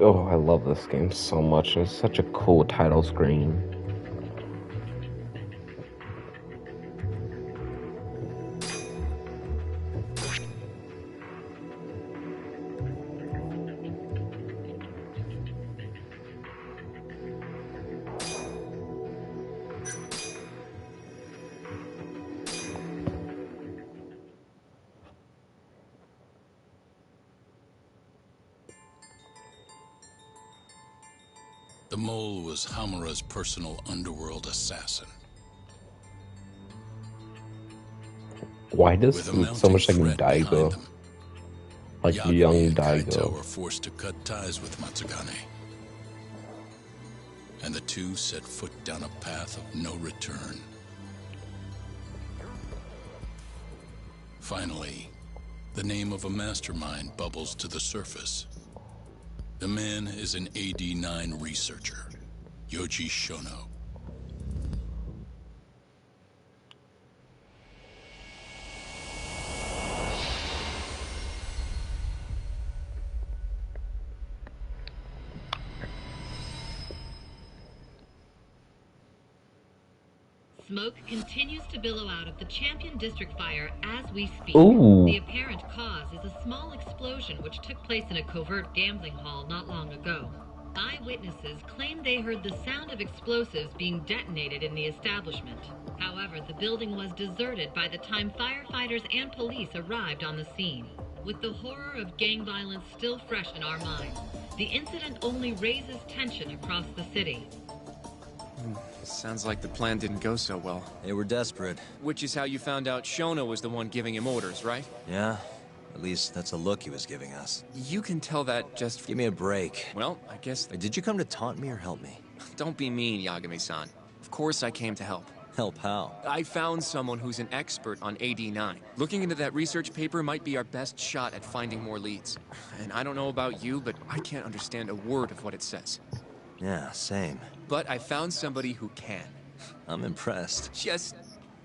Oh, I love this game so much. It's such a cool title screen. The Mole was Hamura's personal underworld assassin. Why does With a it look so mounting much like threat behind Daigo? them, Like Yagami young and Kaito Daigo. were forced to cut ties with Matsugane. And the two set foot down a path of no return. Finally, the name of a mastermind bubbles to the surface. The man is an AD-9 researcher, Yoji Shono. Smoke continues to billow out of the Champion District fire as we speak. Ooh. The apparent cause is a small explosion which took place in a covert gambling hall not long ago. Eyewitnesses claim they heard the sound of explosives being detonated in the establishment. However, the building was deserted by the time firefighters and police arrived on the scene. With the horror of gang violence still fresh in our minds, the incident only raises tension across the city. Sounds like the plan didn't go so well. They were desperate. Which is how you found out Shona was the one giving him orders, right? Yeah, at least that's a look he was giving us. You can tell that just... Give me a break. Well, I guess... Did you come to taunt me or help me? Don't be mean, Yagami-san. Of course I came to help. Help how? I found someone who's an expert on AD-9. Looking into that research paper might be our best shot at finding more leads. And I don't know about you, but I can't understand a word of what it says. Yeah, same. But I found somebody who can. I'm impressed. Just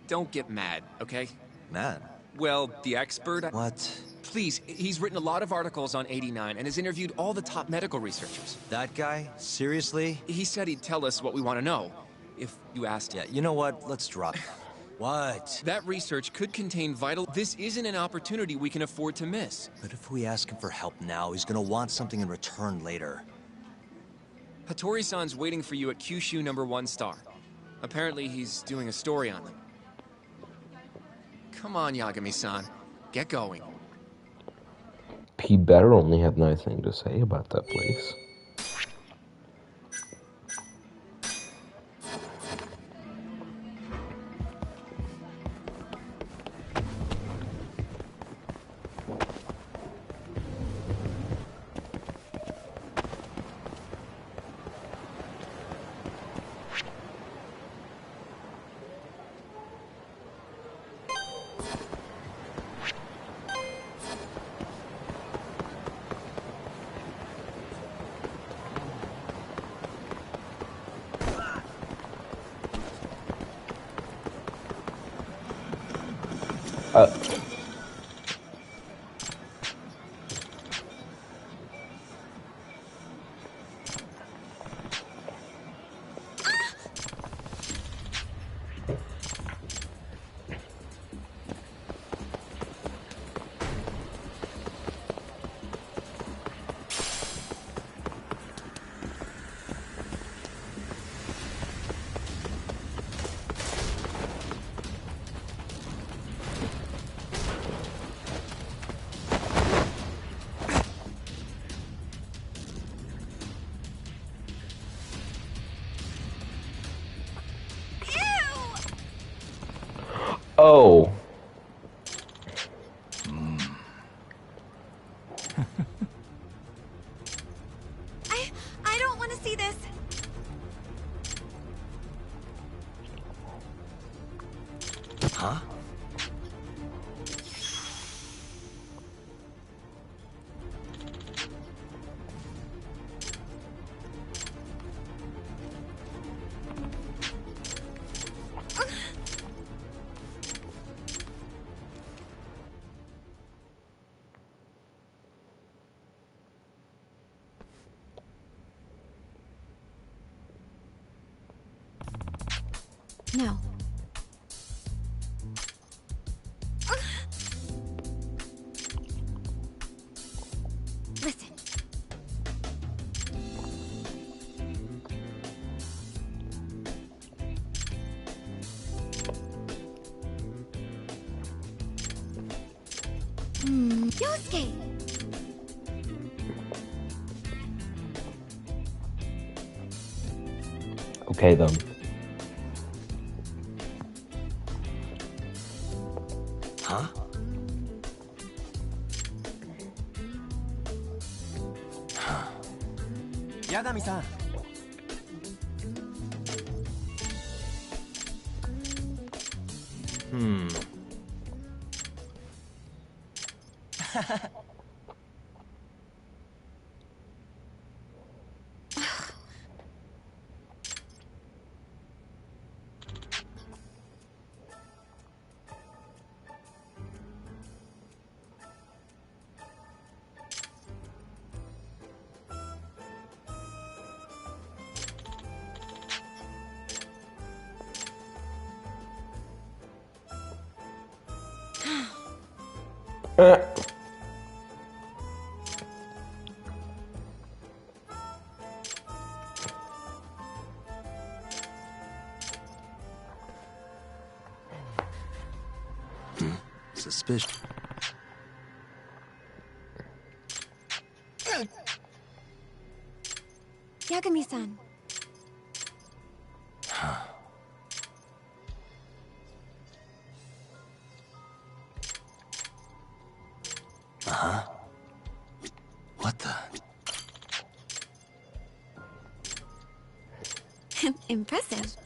don't get mad, okay? Mad? Well, the expert... What? Please, he's written a lot of articles on AD-9 and has interviewed all the top medical researchers. That guy? Seriously? He said he'd tell us what we want to know, if you asked him. Yeah, you know what? Let's drop it. What? That research could contain vital... This isn't an opportunity we can afford to miss. But if we ask him for help now, he's gonna want something in return later. Hattori-san's waiting for you at Kyushu number 1 star. Apparently he's doing a story on them. Come on, Yagami-san. Get going. He better only have nice things to say about that place. Uh, oh. I don't want to see this. Huh? No. Listen. Yosuke! Okay then. Huh? Yagami-san. Suspicious. Yagami-san. What the? Impressive.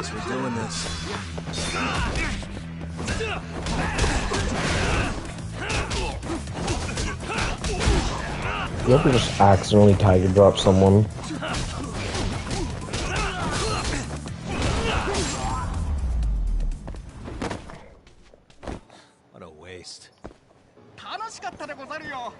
Guess we're doing this. You ever just accidentally tiger drop someone? What a waste. 楽しかったでござるよ。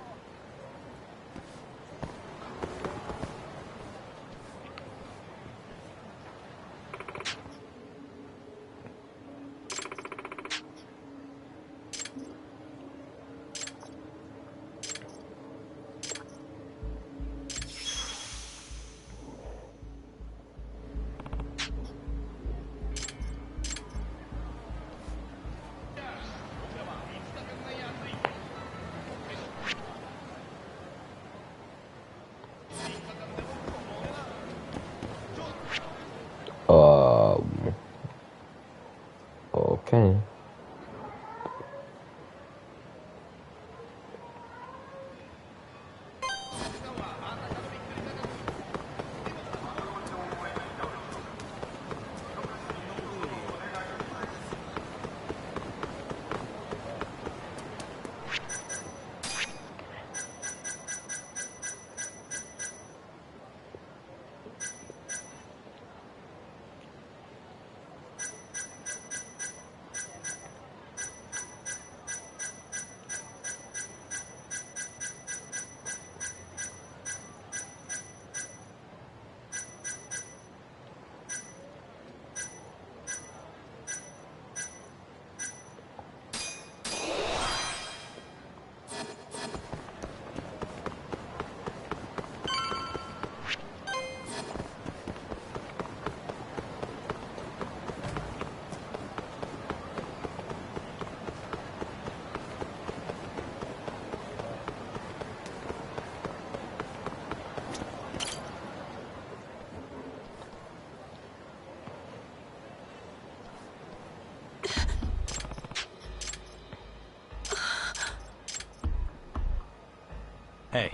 Hey.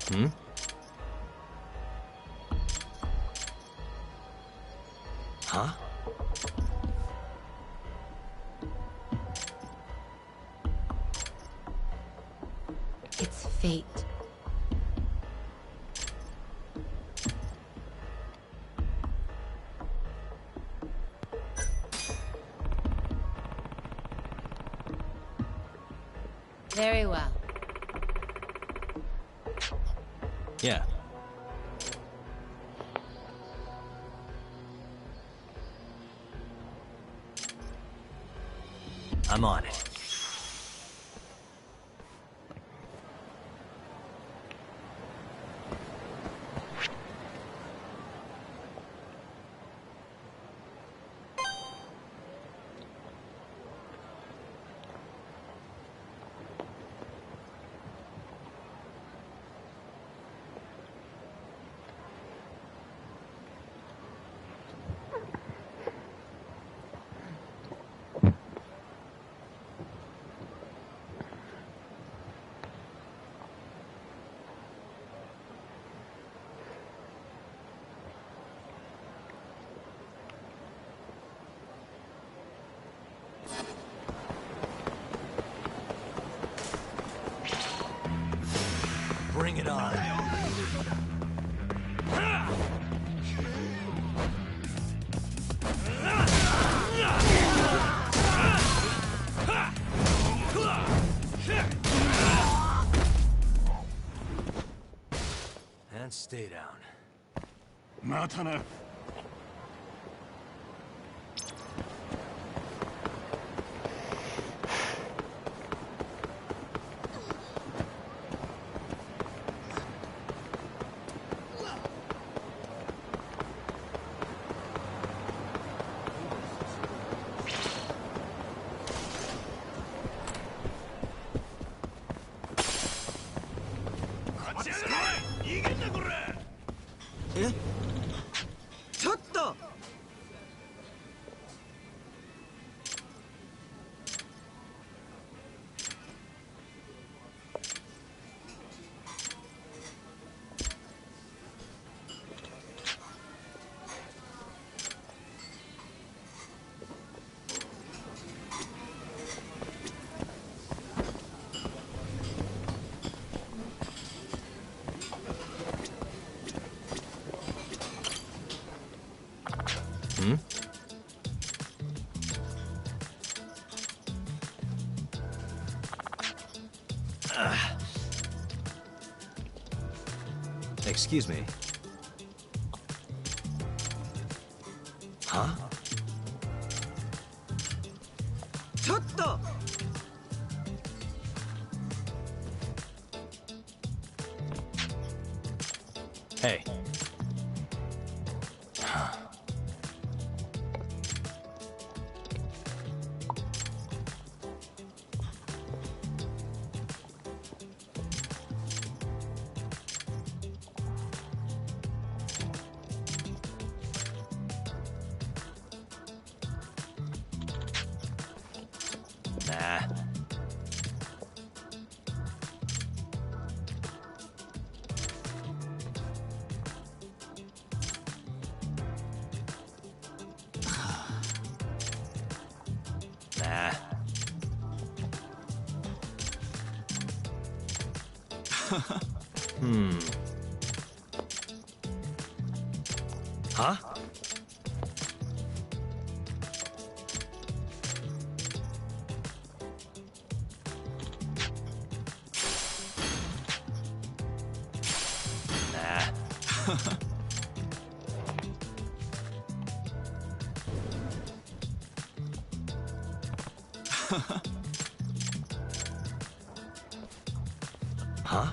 Hmm? Huh? It's fate. Very well. Yeah. I'm on it. Bring it on. And stay down. またな。ちょっとHmm? Excuse me. Huh? ちょっと Hey. Nah. Nah. Huh? Nah. Huh?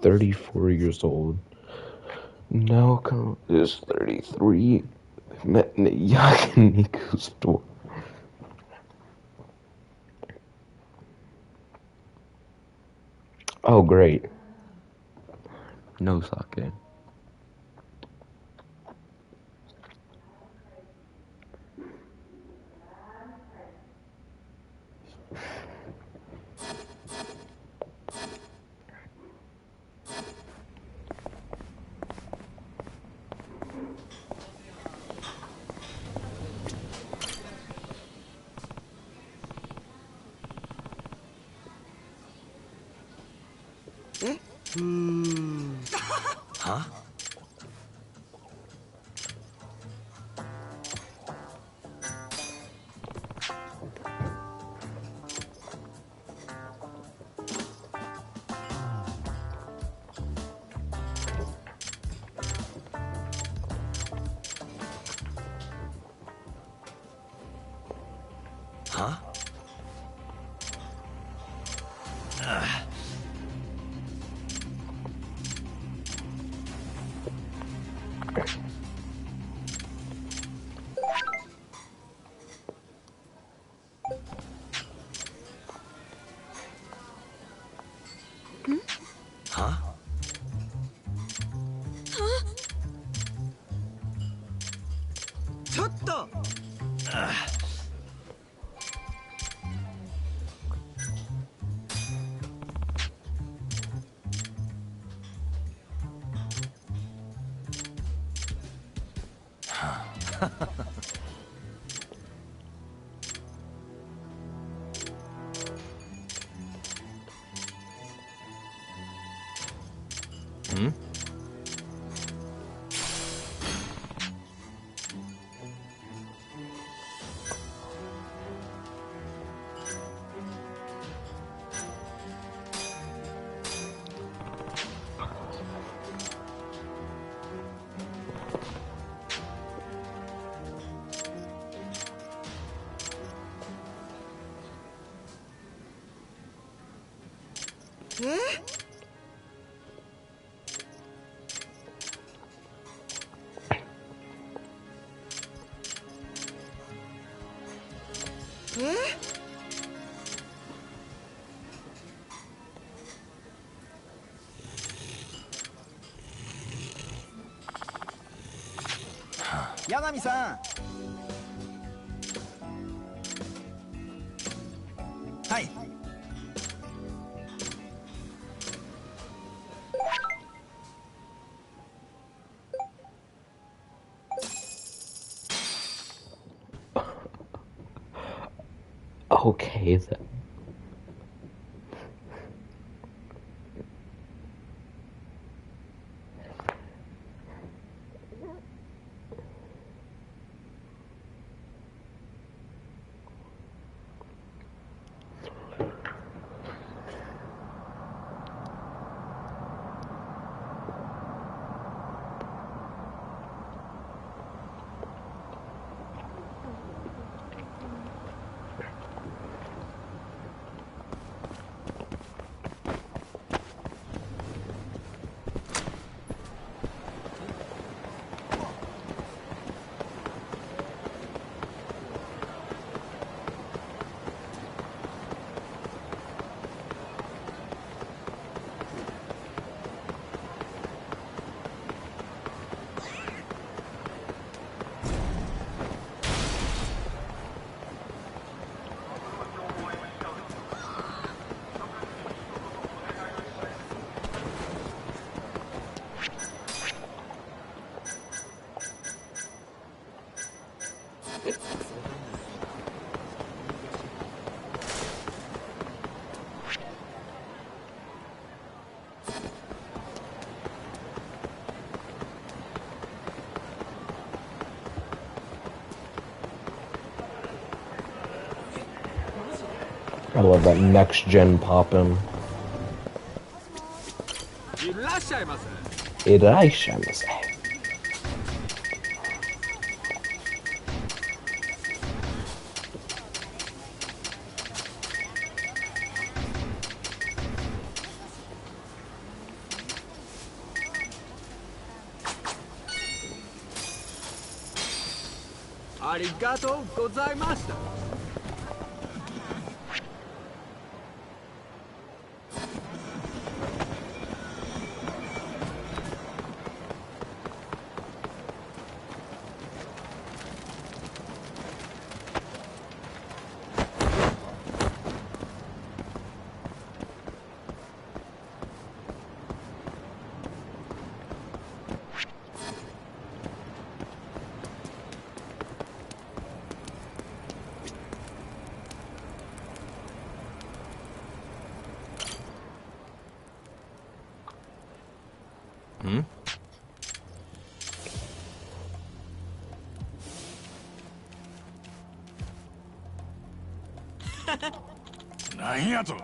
34 years old. Naoko is 33. Met in a yakiniku store. Oh, great. No sake. Huh? Huh? Huh? Tutto! Hmm? Yagami-san! Hi! Okay, then. I love that next gen poppin'. Iraishamase. ありがとうございました。なんやとん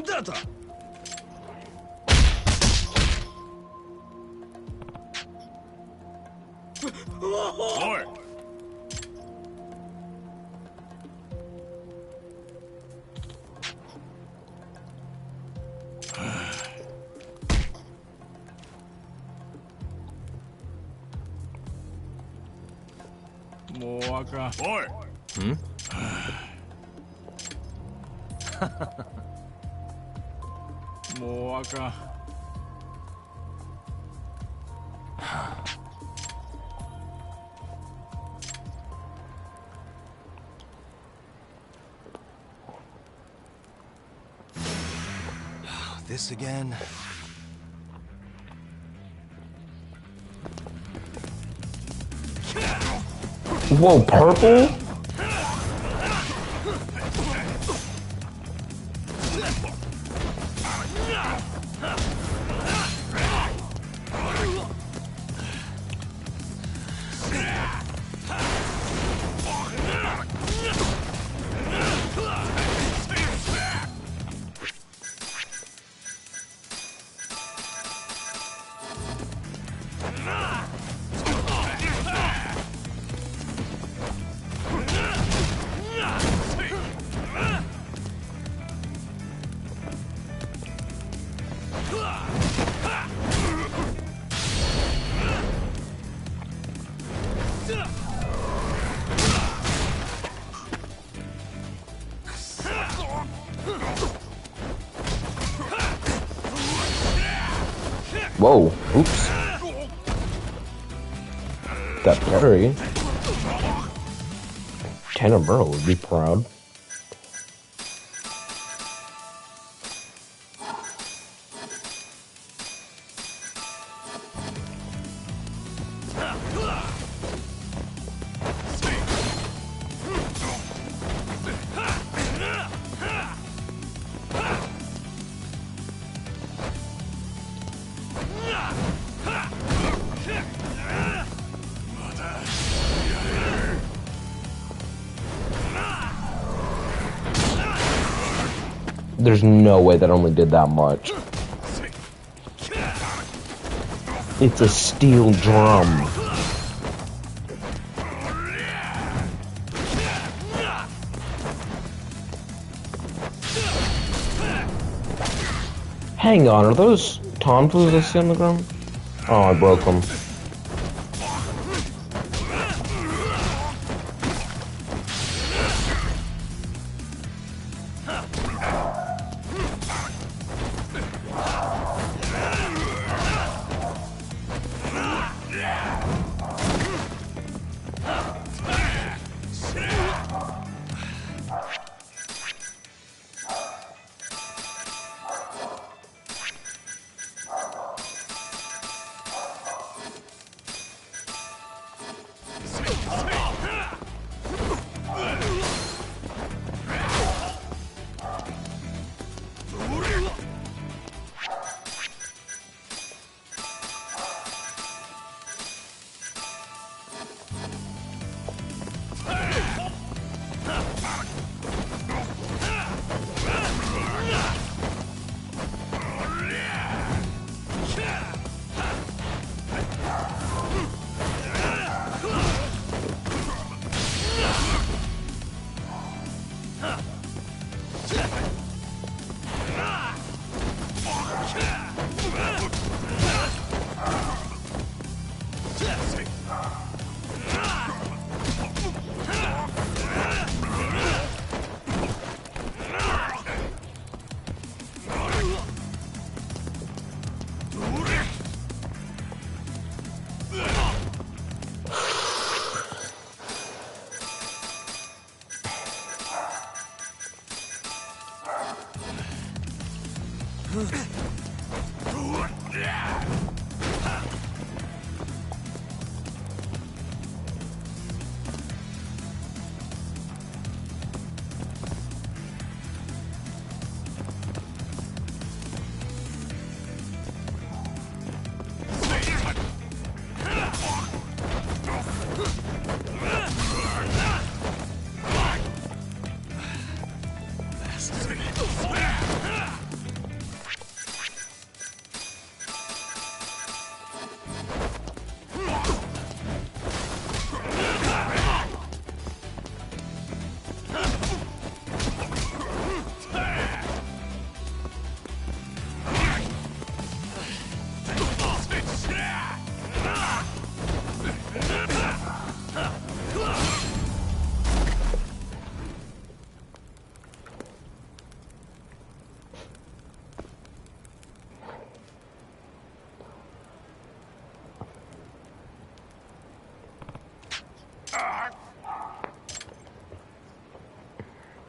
だとおいもうあかん。おい。もうあかん。This again? Whoa, purple? Whoa, oops. That parry. Tenebro would be proud. There's no way that only did that much. It's a steel drum. Hang on, are those Tonfus I see on the ground? Oh, I broke them.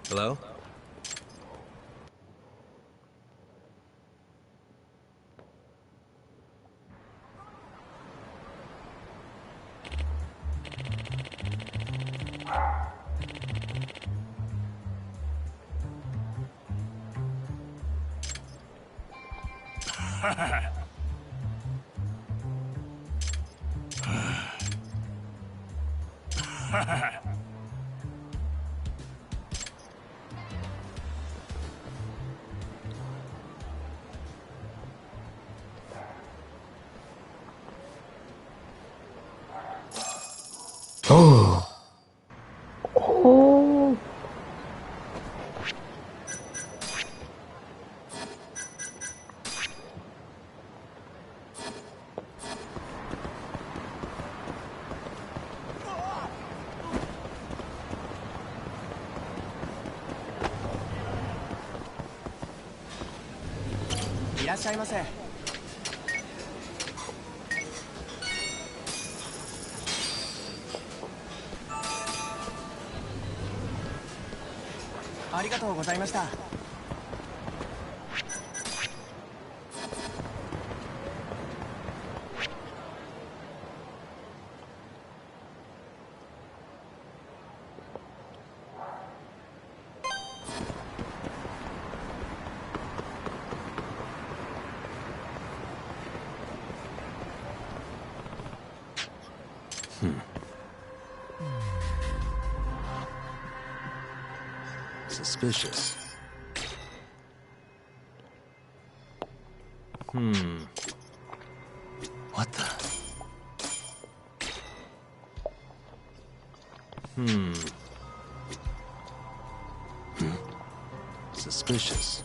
Hello? Oh. Oh.いらっしゃいませ。ありがとうございました。Suspicious. What the? Suspicious.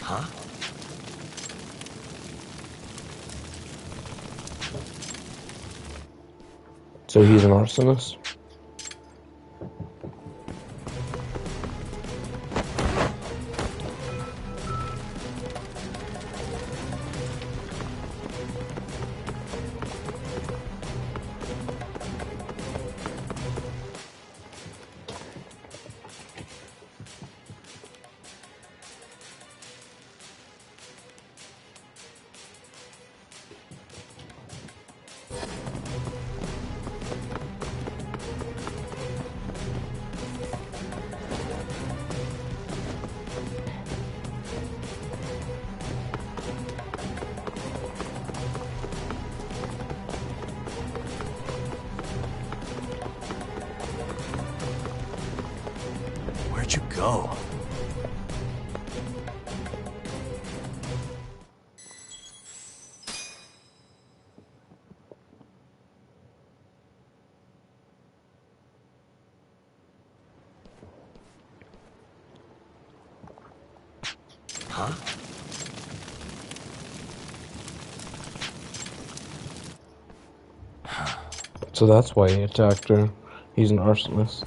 Huh? So he's an arsonist? Where'd you go? Huh? So that's why he attacked her. He's an arsonist.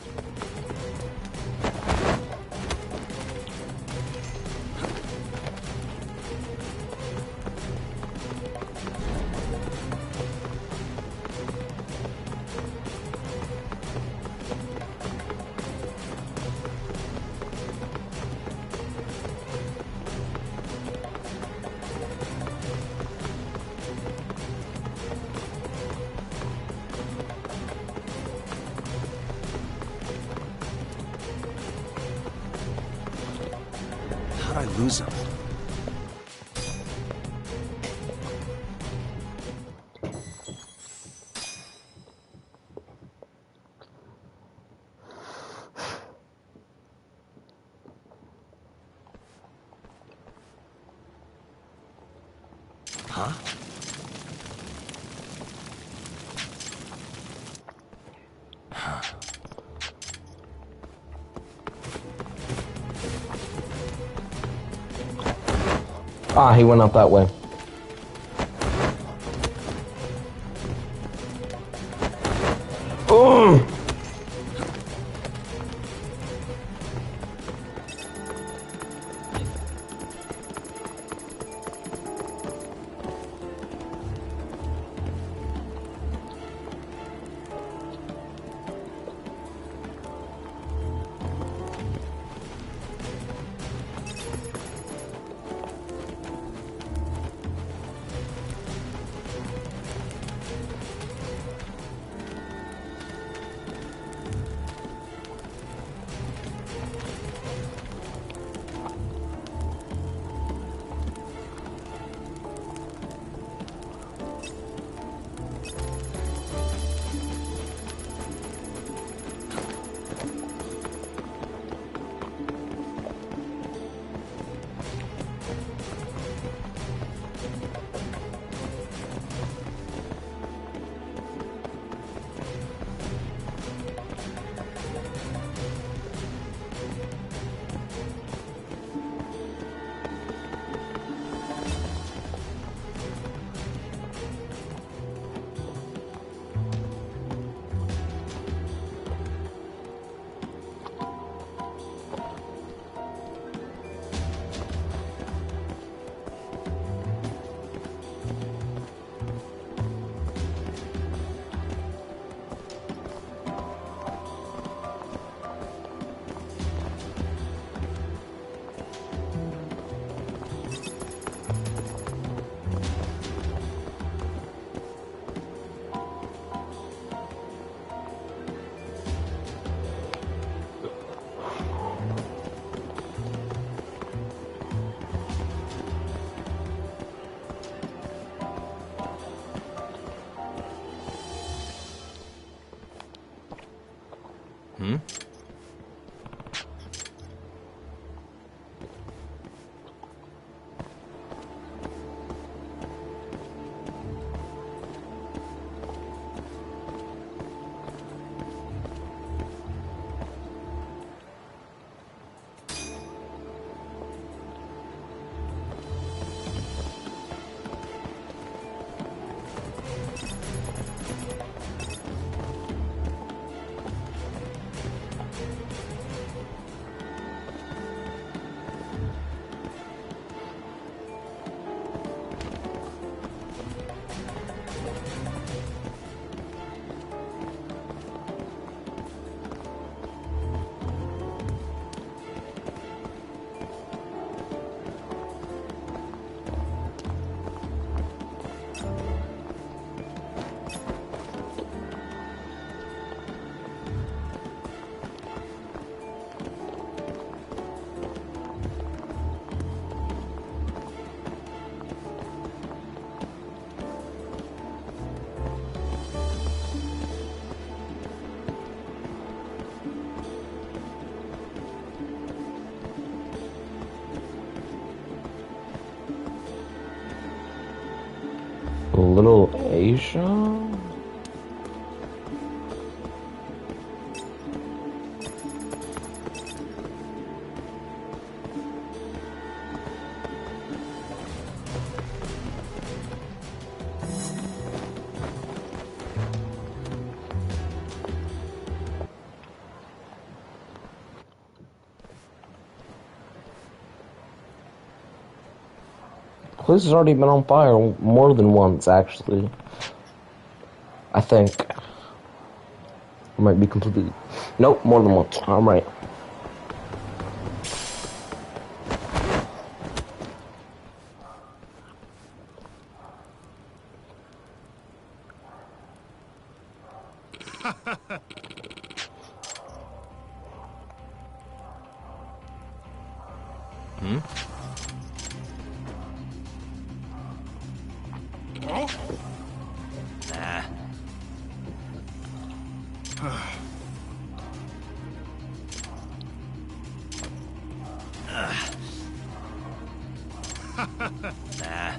How'd I lose him? Huh? Ah, he went out that way. Oh! Hmm? Asia? Place has already been on fire more than once, actually. I think. I might be completely... Nope, more than once. I'm right. Hmm? Nah. Nah.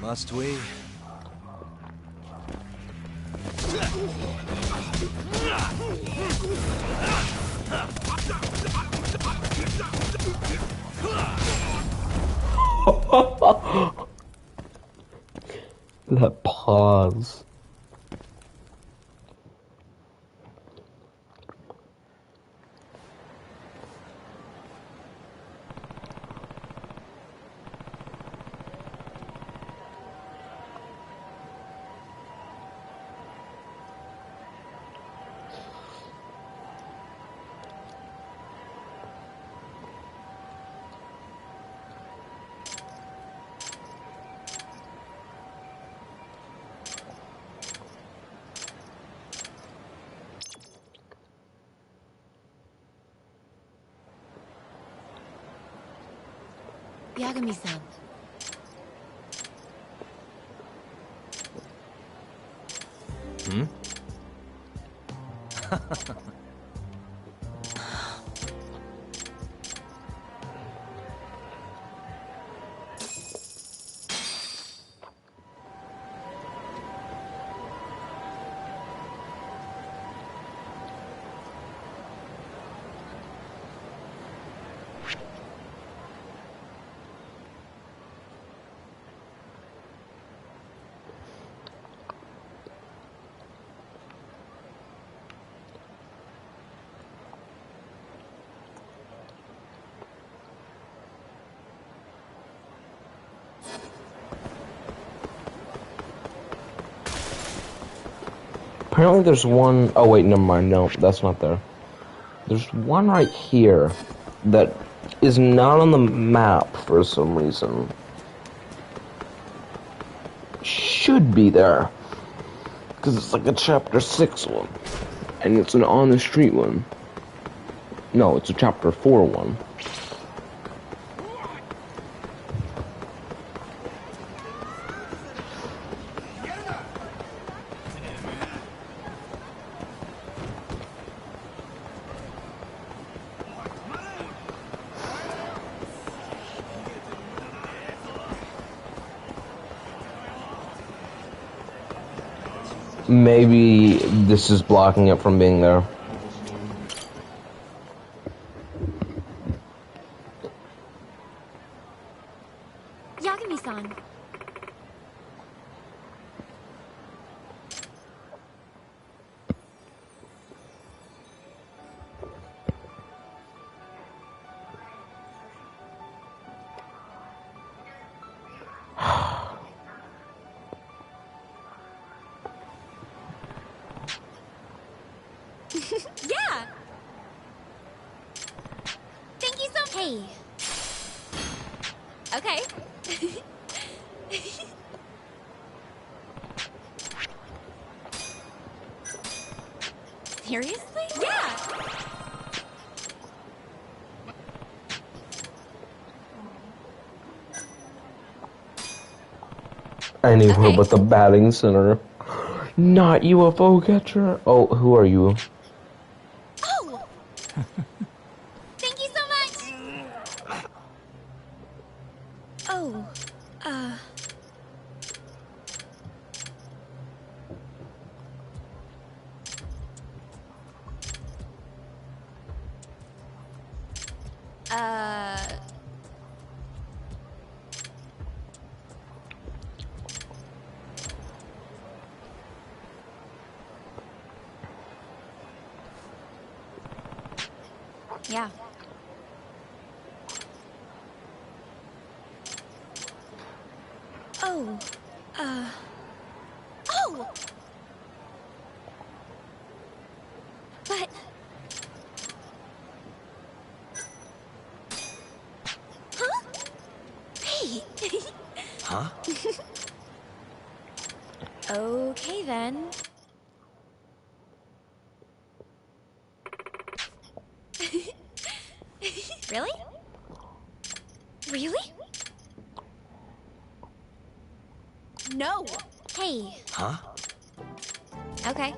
Must we? That pause. Yagami-san. Hmm? Apparently there's one... Oh wait, never mind. No, that's not there. There's one right here that is not on the map for some reason. Should be there. Because it's like a chapter 6 one. And it's an on the street one. No, it's a chapter 4 one. Maybe this is blocking it from being there. Yagami-san. Yeah! Thank you so much. Hey. Okay. Seriously? Yeah! Anywhere but the batting center. Not UFO catcher. Oh, who are you? Oh! Thank you so much! Oh. Yeah. Oh, oh! But... Huh? Hey! Huh? Okay, then. Really? Really? No! Hey. Huh? Okay.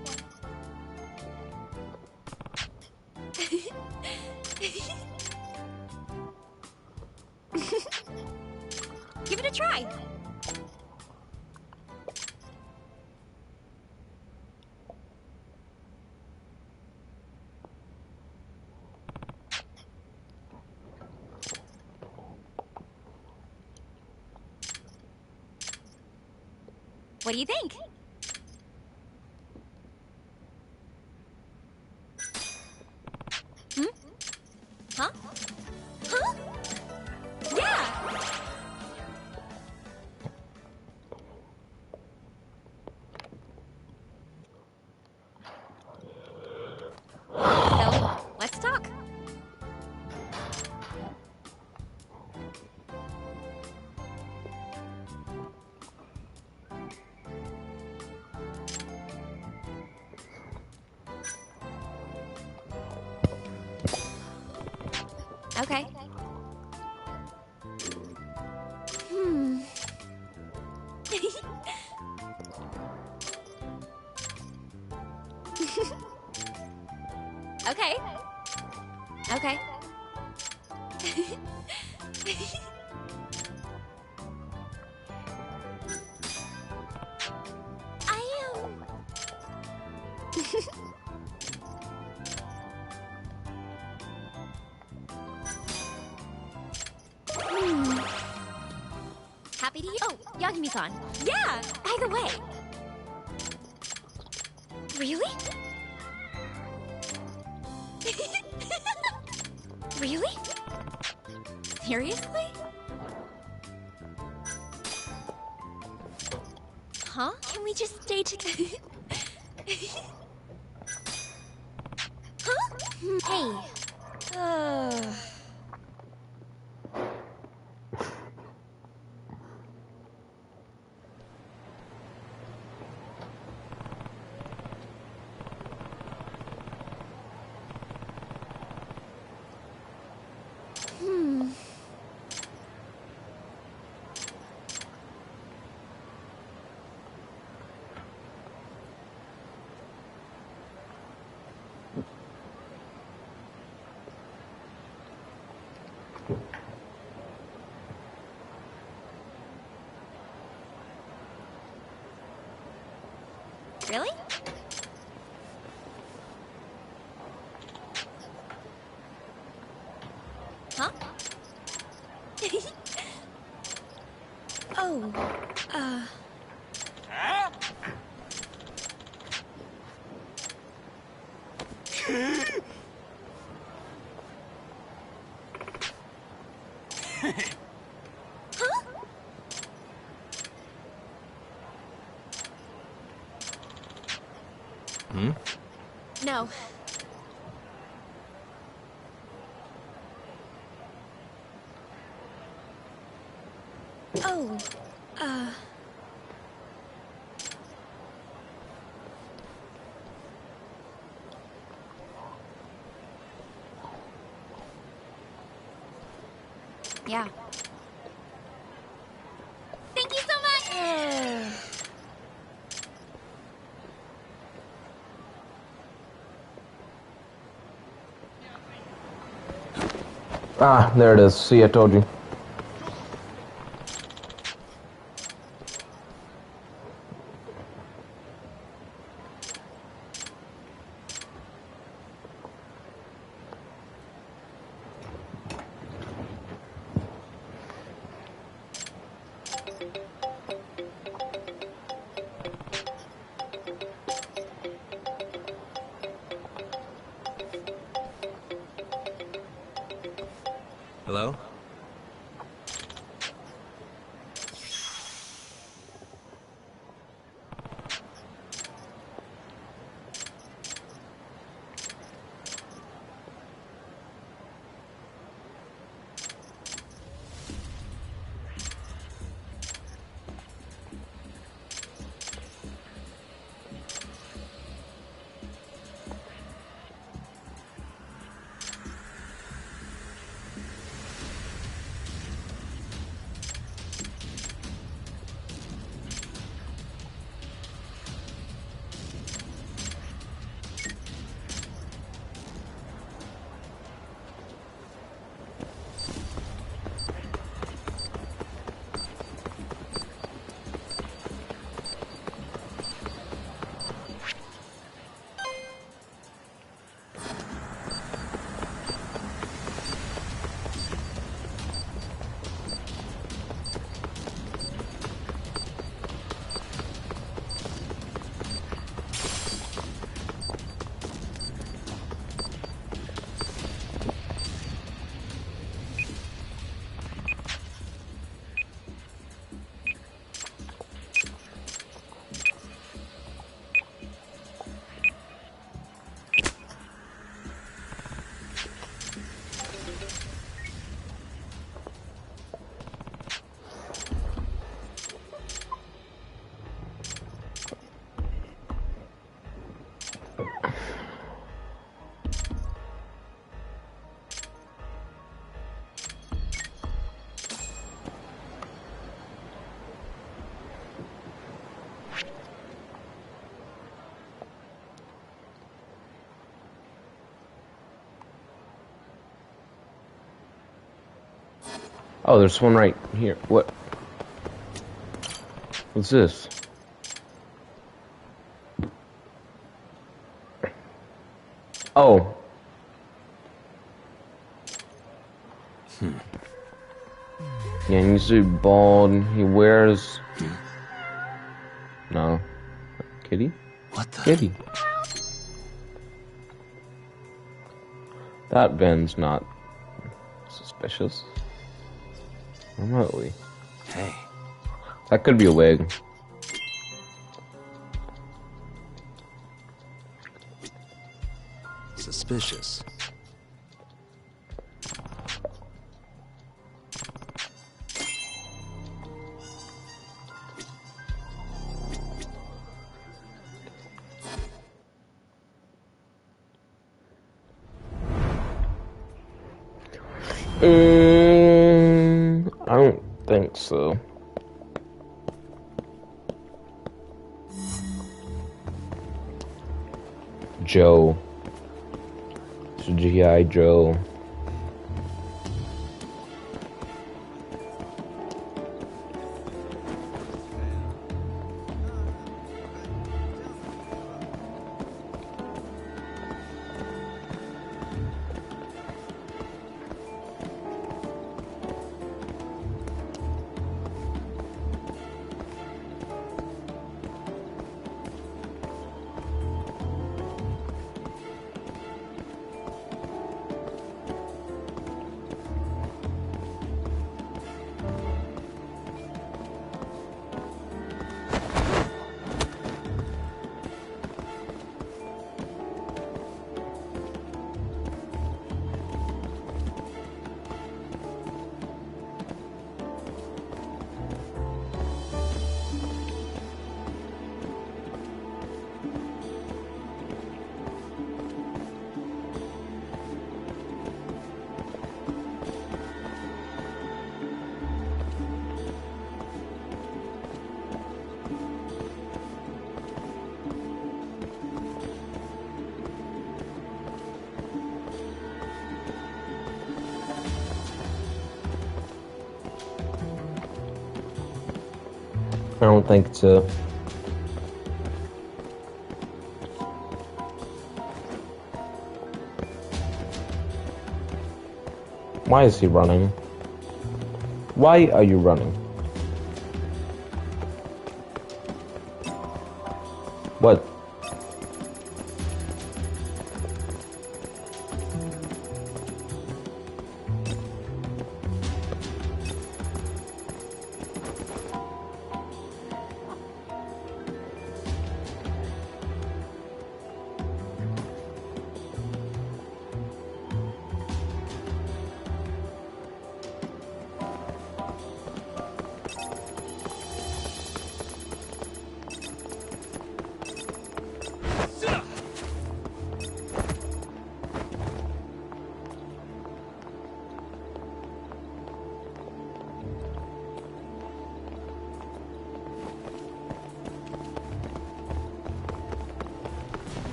Give it a try. What do you think? Hmm? Huh? Huh? Yeah! So, let's talk. Okay. Hmm. Okay. Okay. I am... Hmm. Happy to... Oh, Yagami-san. Yeah, either way. Really? Really? Seriously? Huh? Can we just stay together? Huh? Hey. Hmm. Really? Huh? Oh, Huh? Hmm? No. Oh, yeah. Thank you so much! Ah, there it is. See, I told you. Hello? Oh, there's one right here. What? What's this? Oh. Yeah, he's so bald. He wears... No. Kitty? What the? Kitty. That Ben's not suspicious. Remotely. Hey. That could be a wig. Suspicious. I don't think so. Joe. It's G.I. Joe. I don't think it's a... Why is he running? Why are you running? What?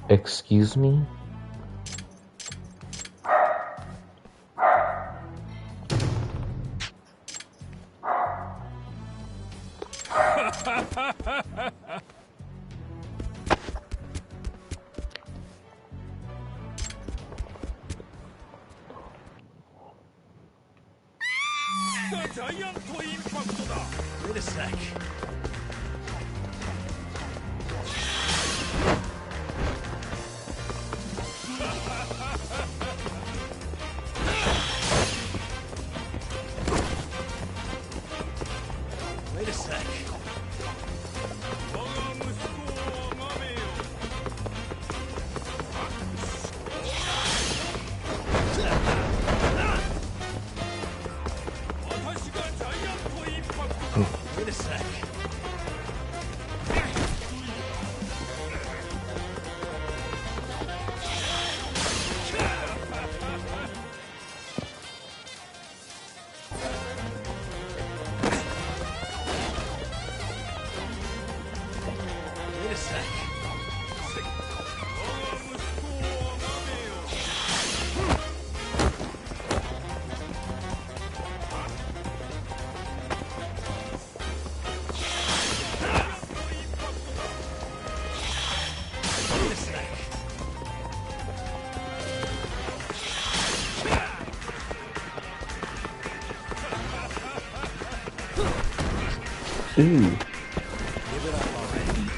Excuse me? Wait a sec. Wait a sec. Wait a sec. Wait a sec. Wait a sec. Ooh. Give it up already.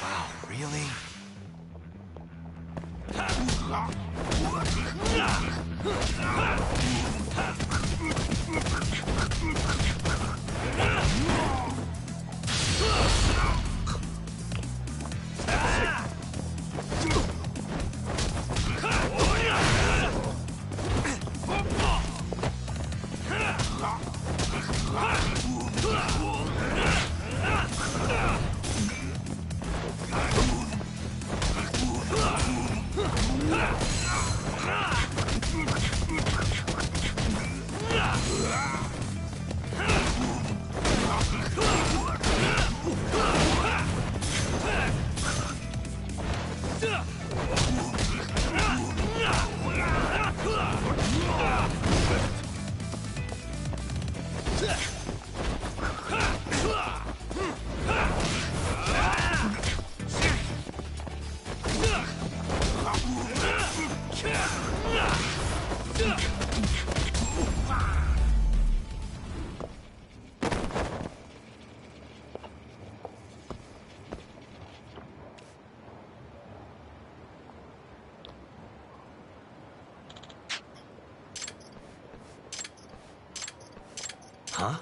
Wow, really? Huh?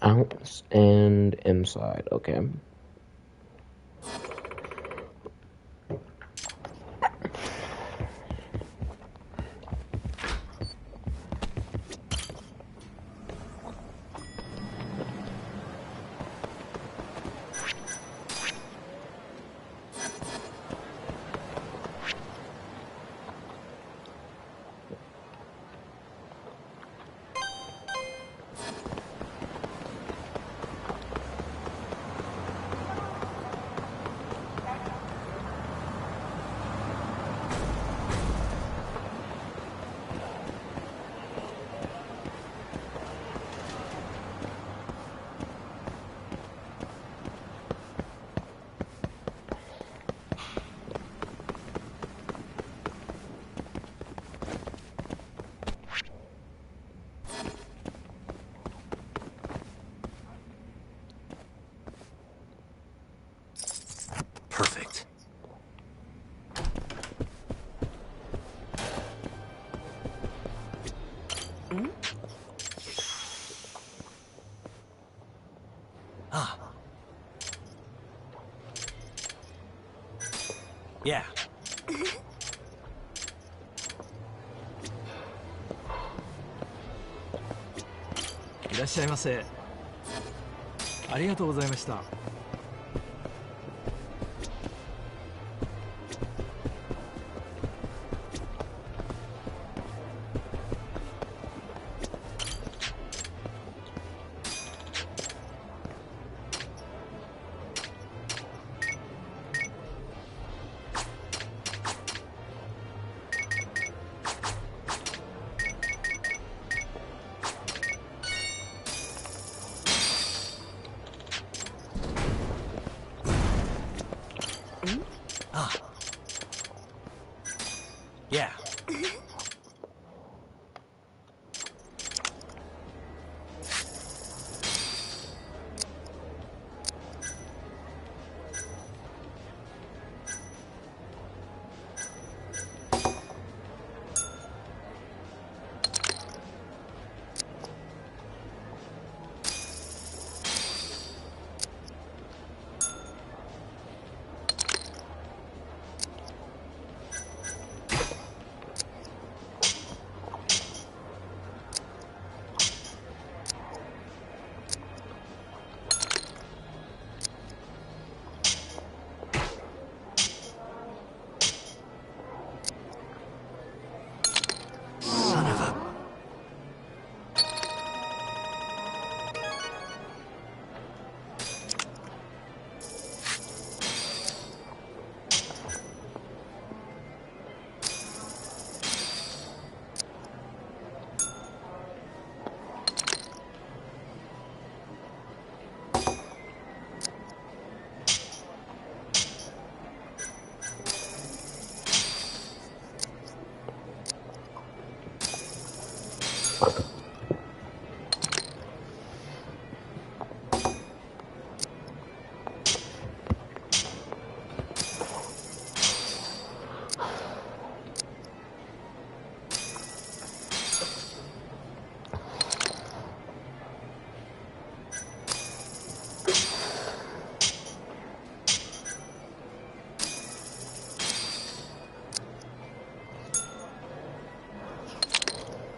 Outs and inside. Okay. Perfect. Ah. Yeah. いらっしゃいませ。ありがとうございました。Ah. Yeah. Son of a...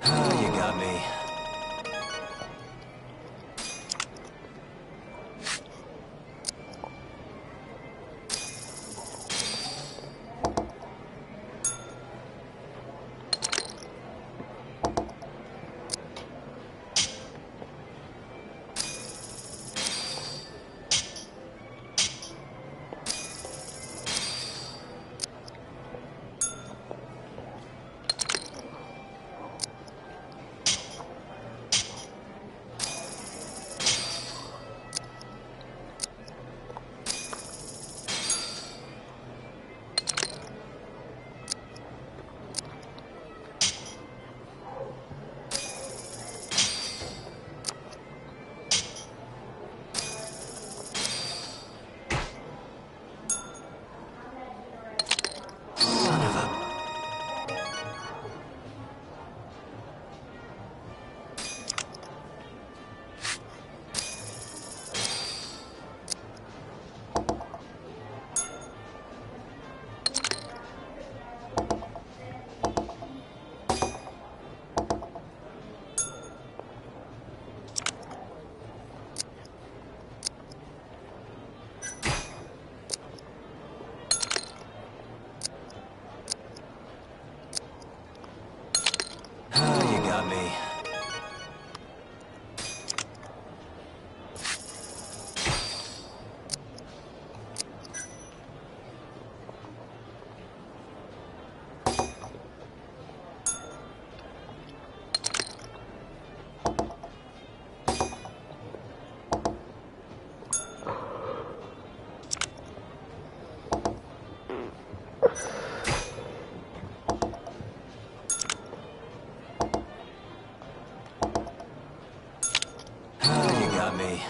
Oh, you got me. You got me.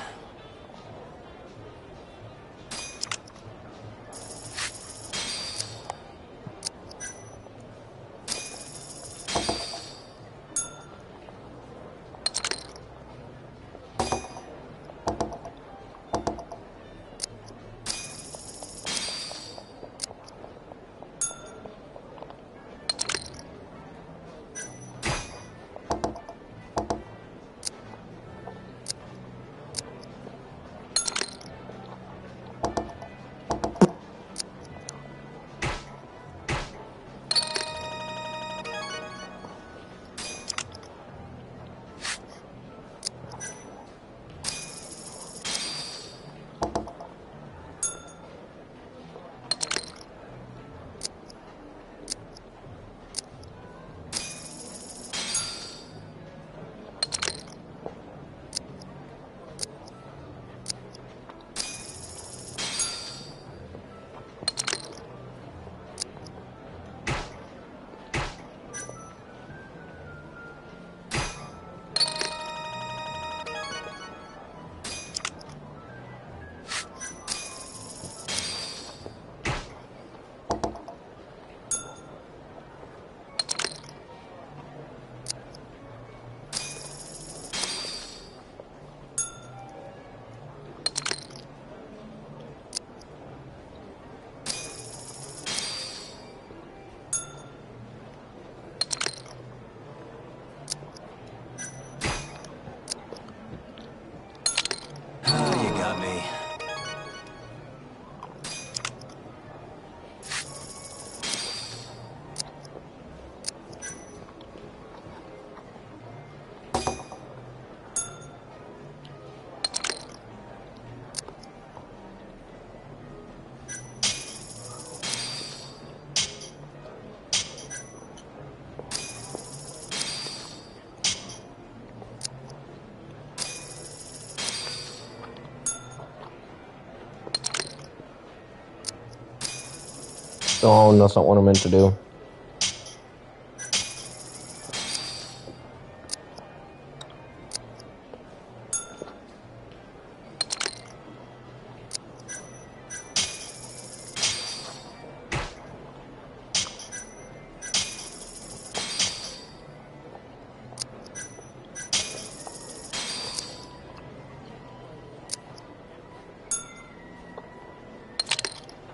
You got me. Oh, that's not what I meant to do.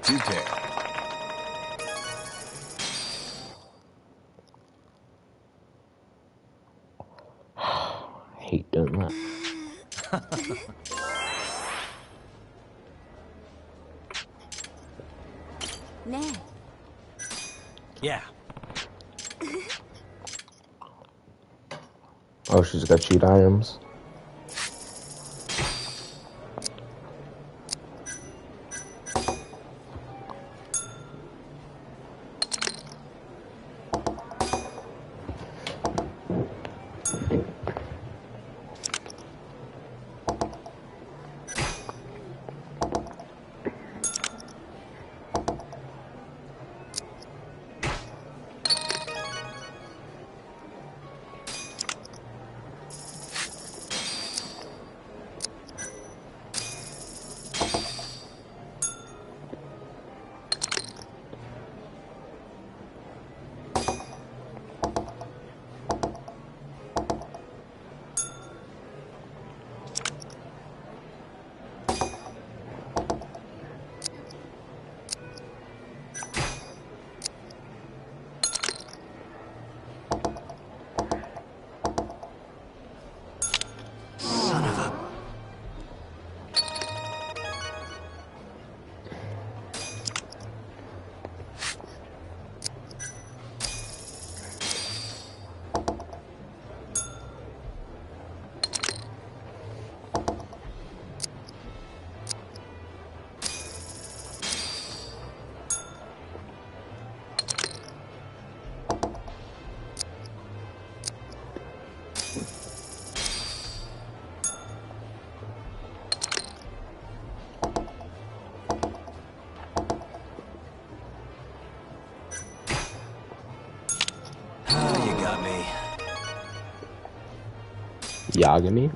Super. Hate doing that. Ne. Yeah. Oh, she's got cheat items. me. Yagami?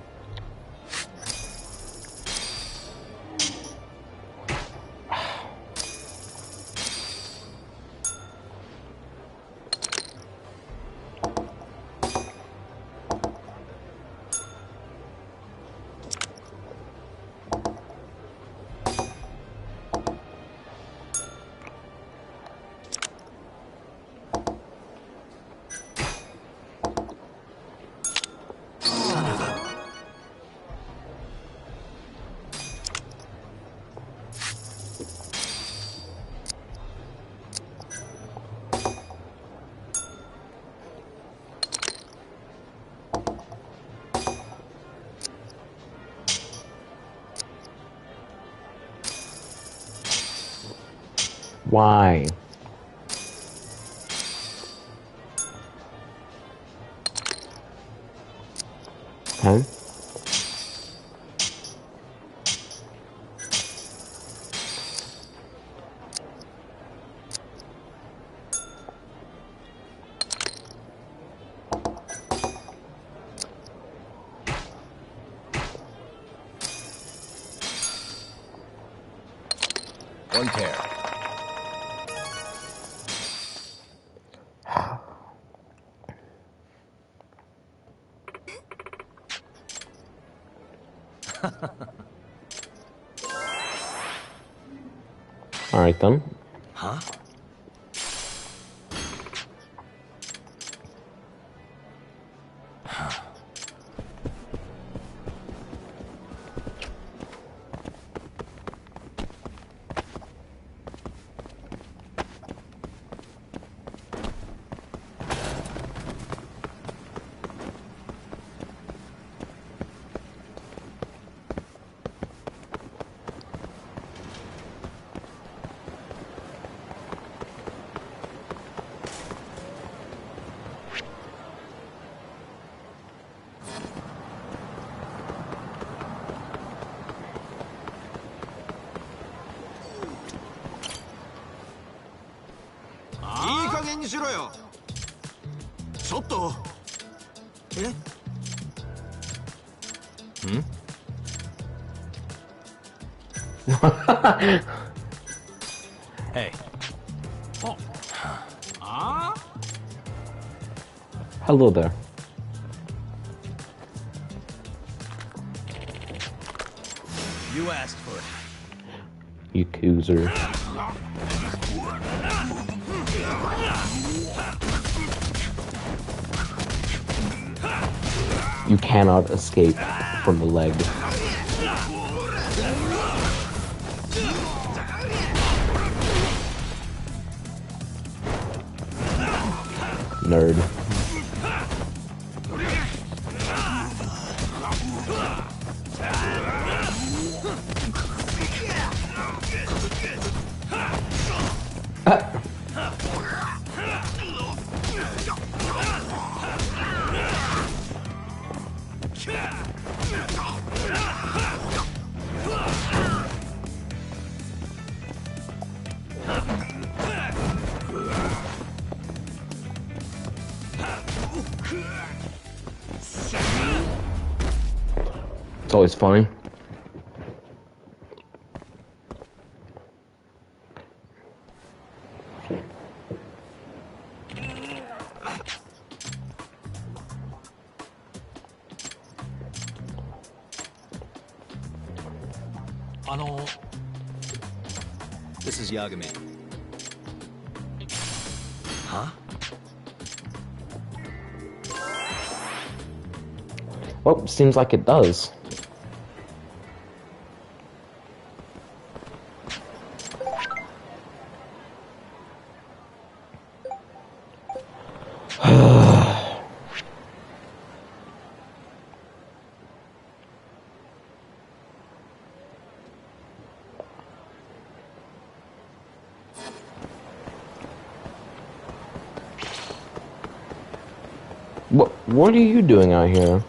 Why? Okay. One pair. All right then. Huh? Hey. Hello there. You asked for it. You coozer. You cannot escape from the leg. Nerd. It's always funny. This is Yagami. Huh? Well, seems like it does. What are you doing out here?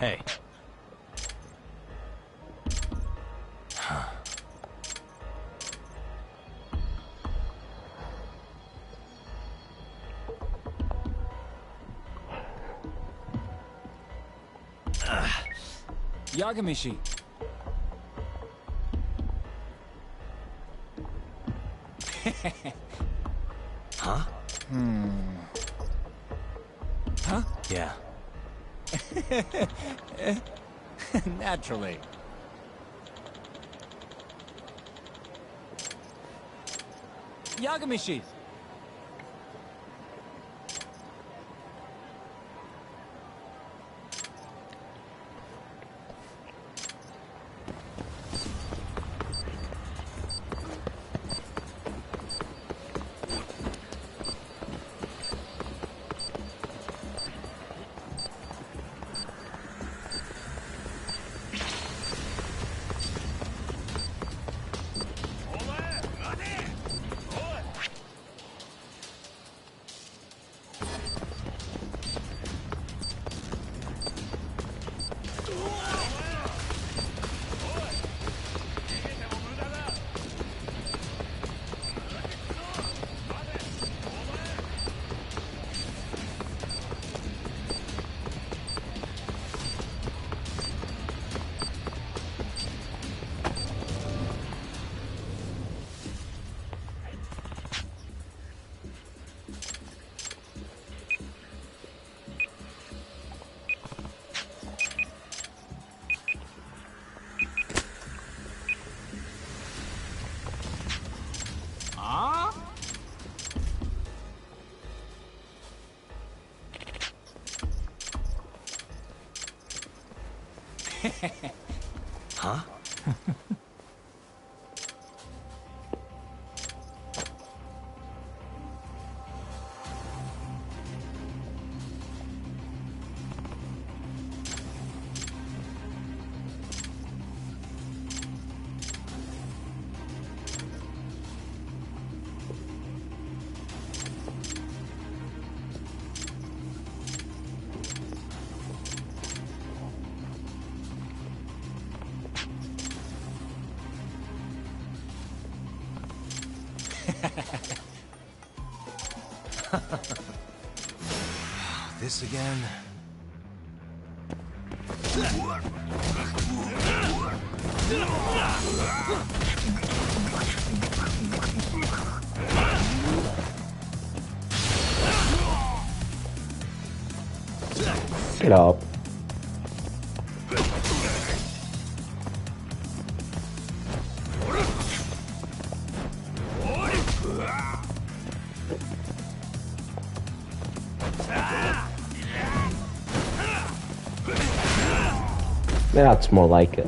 Hey. Yagamishi. Huh? Huh? Yeah. Naturally. Yagamishi. Huh? This again? Get up. That's more like it.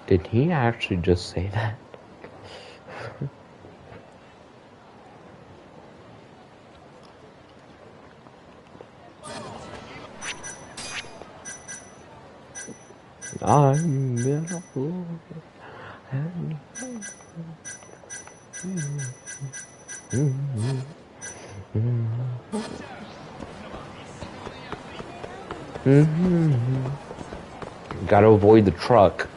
Did he actually just say that? I'm beautiful. Gotta avoid the truck.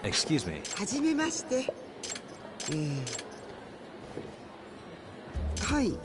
Excuse me. はじめまして。はい。はい。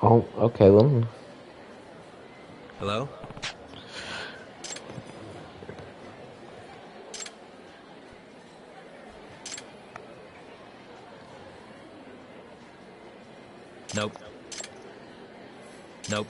Oh, okay then. Hello? Nope. Nope.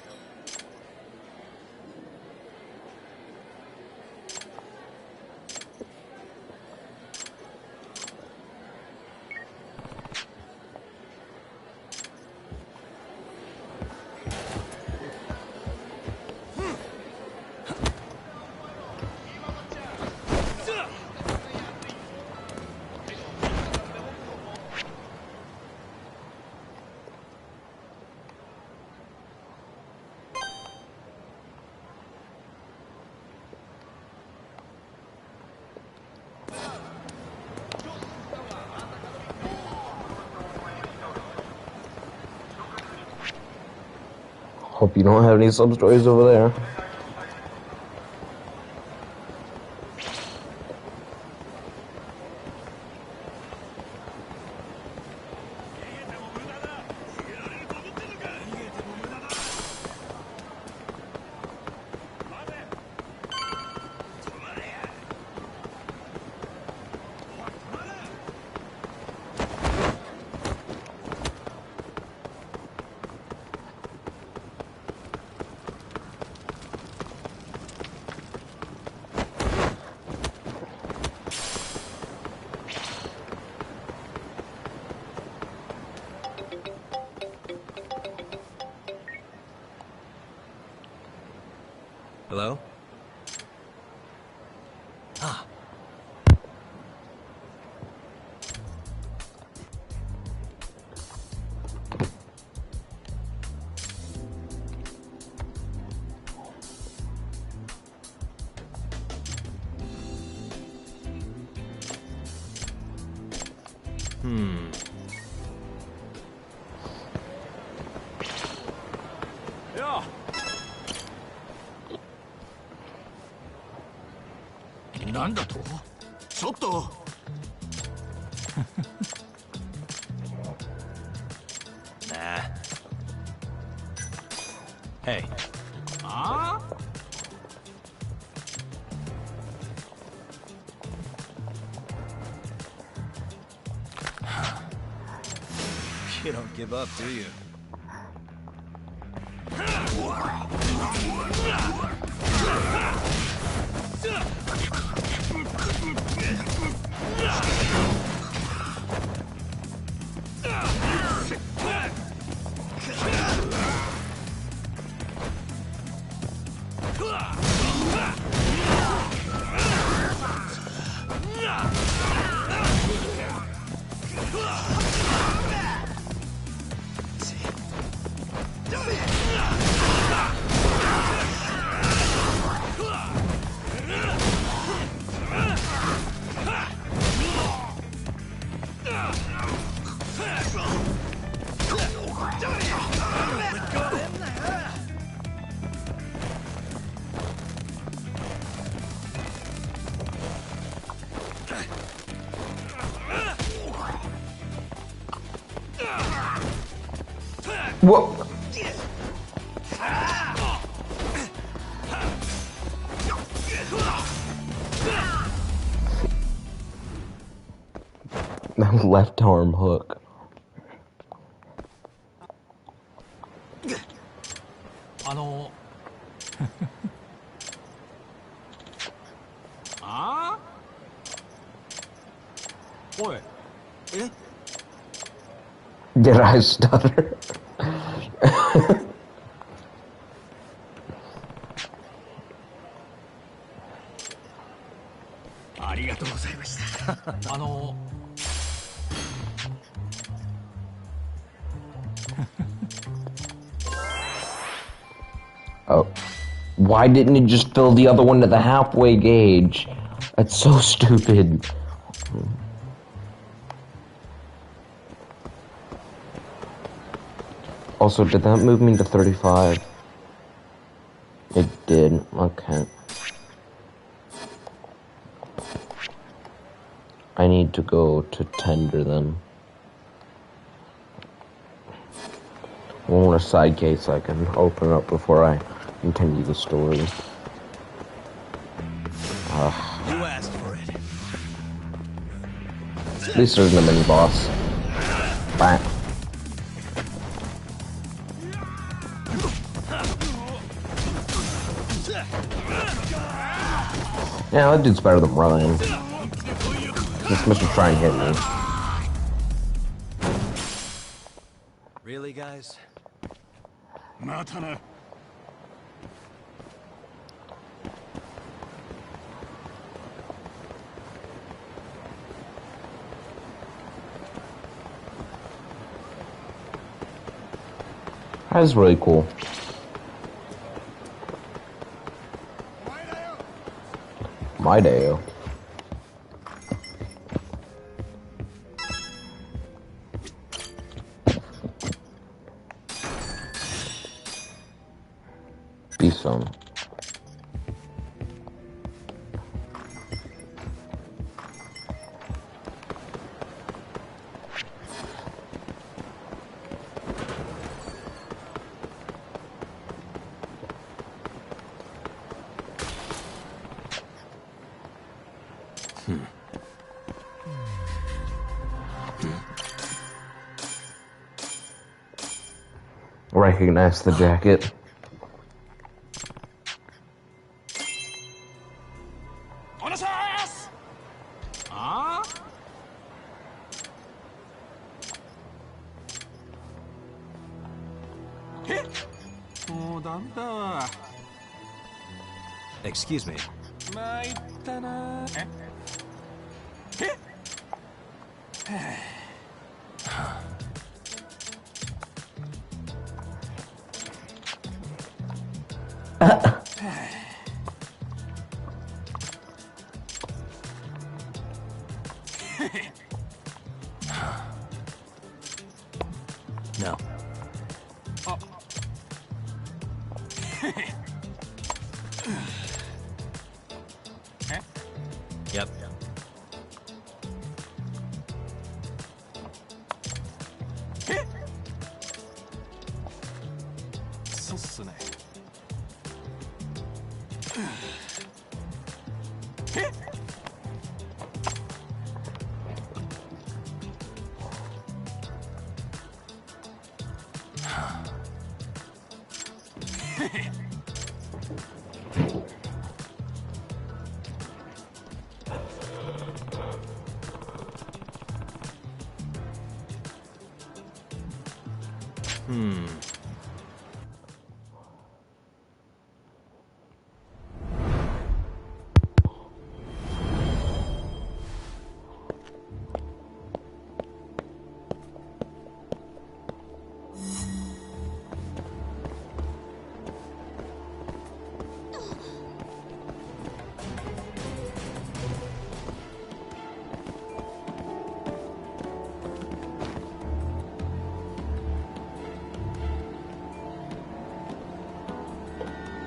Hope you don't have any sub-stories over there. Hello? Ah. 야! なんだとちょっとNah. Hey. あ You don't give up, do you? What? Left arm hook. Did I stutter? Oh. Why didn't it just fill the other one to the halfway gauge? That's so stupid. Also, did that move me to 35? It did. Okay. I need to go to tender then. One more side case I can open up before I continue the story. You asked for it. At least there's no mini boss. Bang. Yeah, that dude's better than Ryan. This must try and hit me. Really, guys? That's really cool. My day. Be some. Recognize the jacket. Excuse me. No. Yep.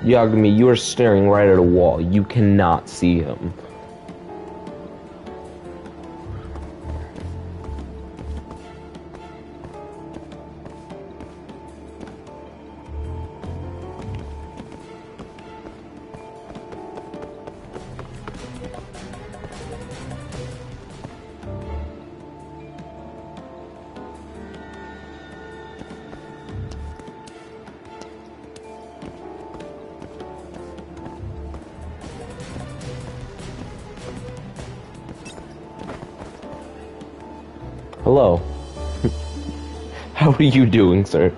Yagami, you are staring right at a wall. You cannot see him. Hello. How are you doing, sir?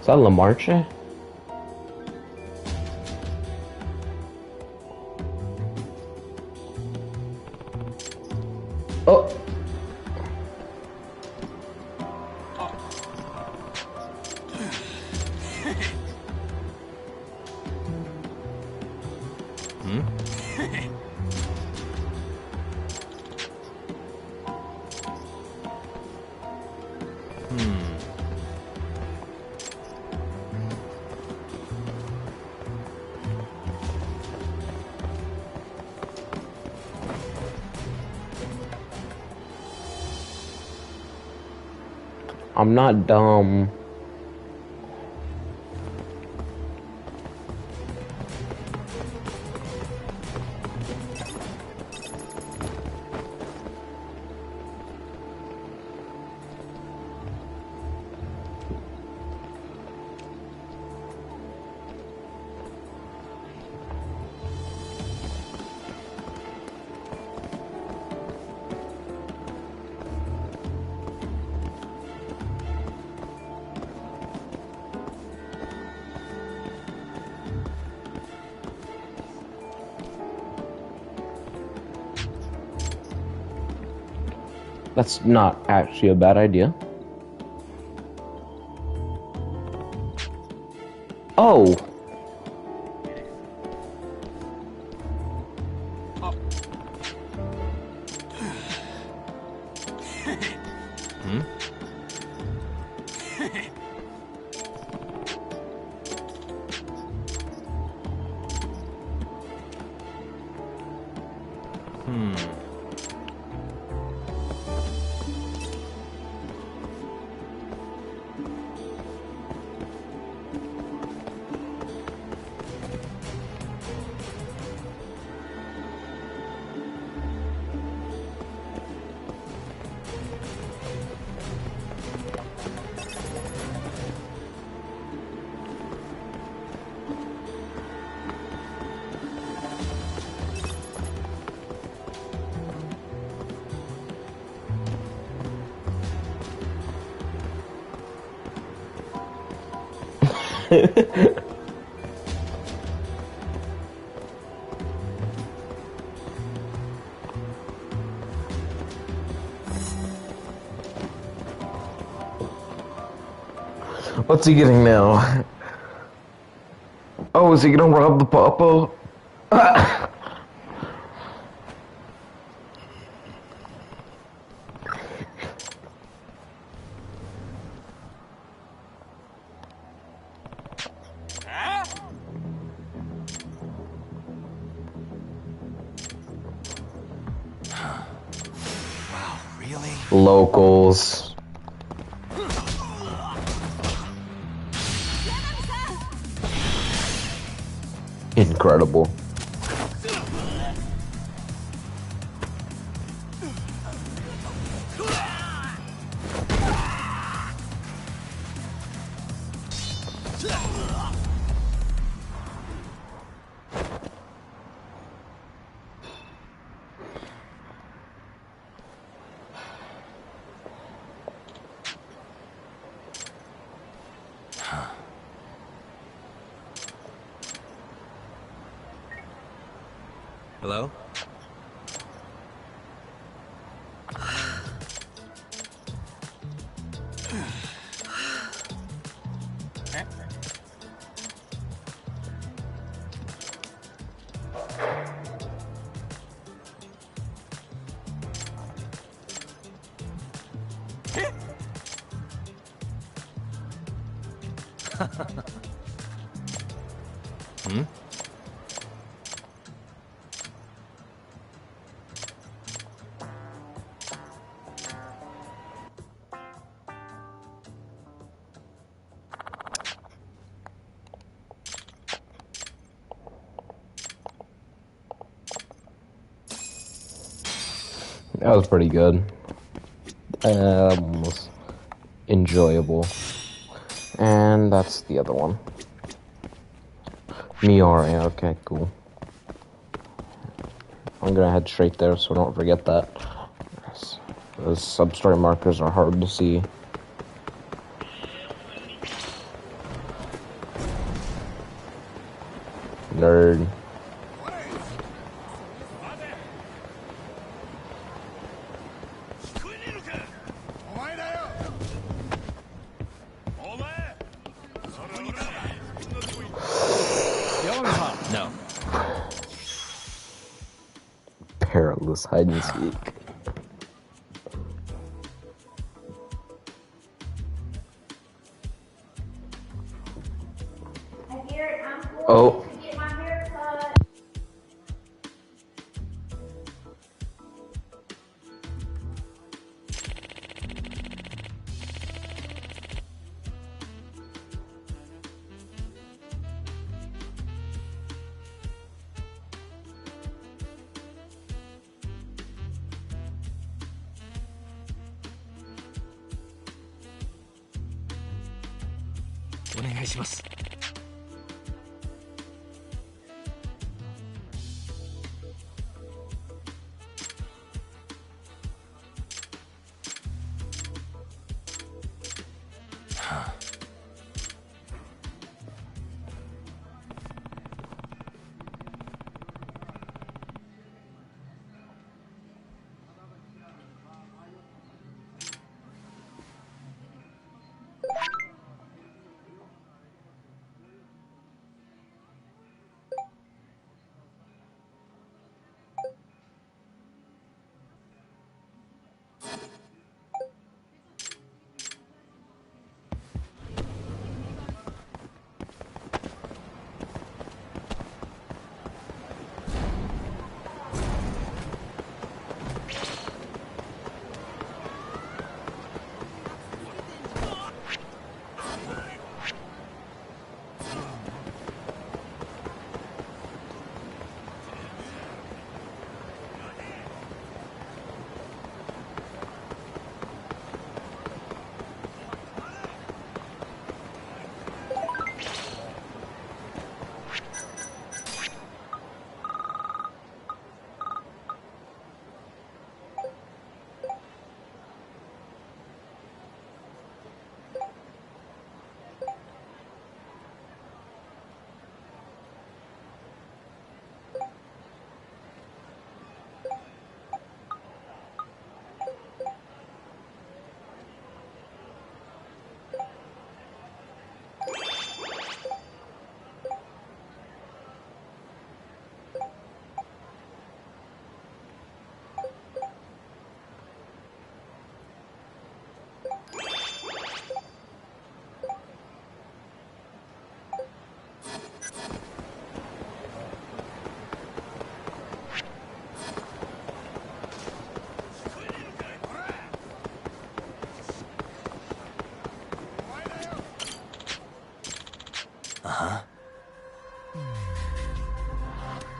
Is that Lamarche? Oh! I'm not dumb. That's not actually a bad idea. Oh! What's he getting now? Oh, is he gonna rob the Papa? Locals. Incredible. Hello? Hmm? That was pretty good. Was enjoyable. And that's the other one. Miore, okay, cool. I'm gonna head straight there so don't forget that. Those sub-story markers are hard to see. Nerd. No. Perilous hide and seek. Oh.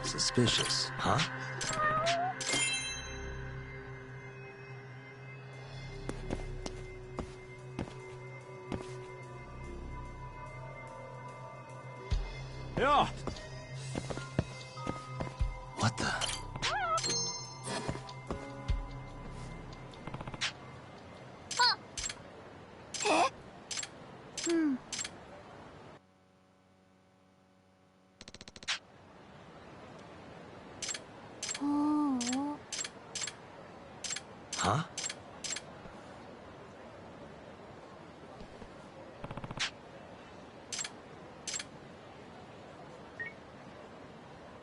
Suspicious, huh? Yeah. What the? Huh?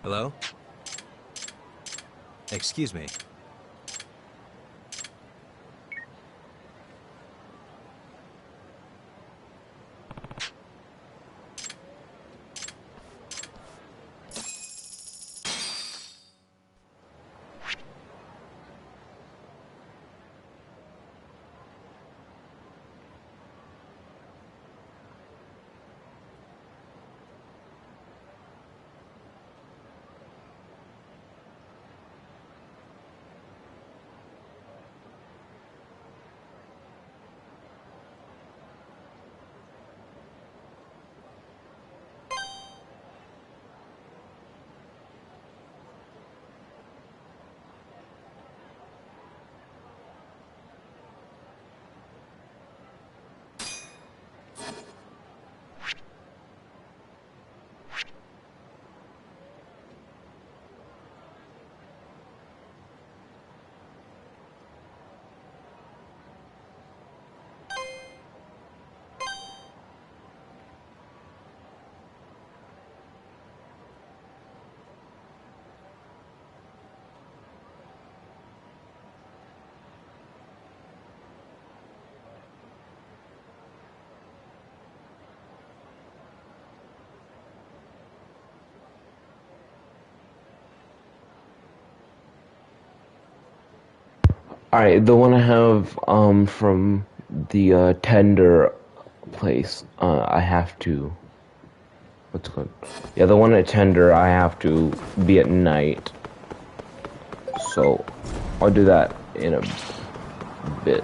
Hello? Excuse me. Alright, the one I have from the tender place, I have to. What's it called? Yeah, the one at tender, I have to be at night. So, I'll do that in a bit.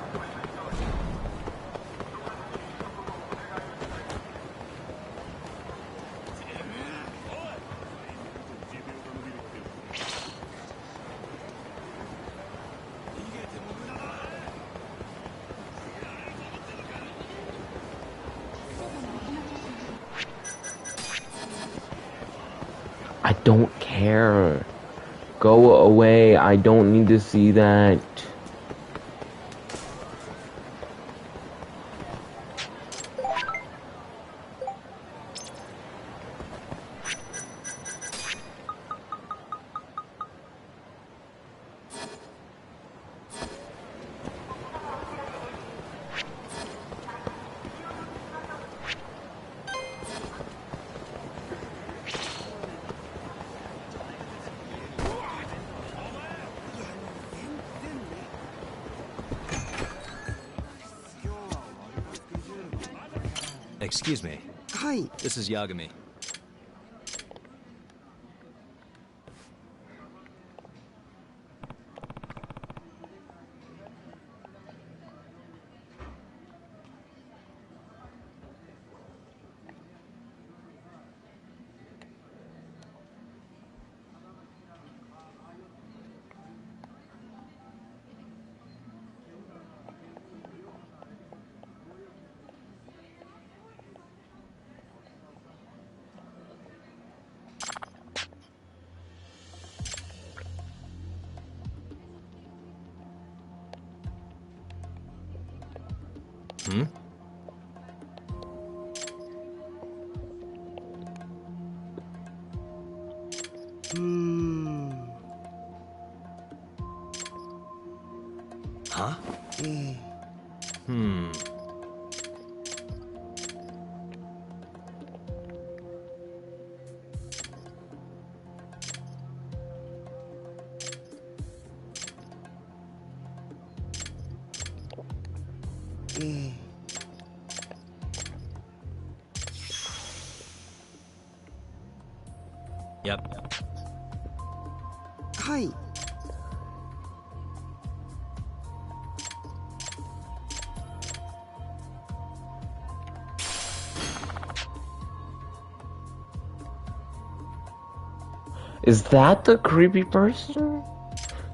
I don't care. Go away. I don't need to see that. Excuse me. Hi. This is Yagami. Hmm? Huh? Hmm. Yep. はい。 Is that the creepy person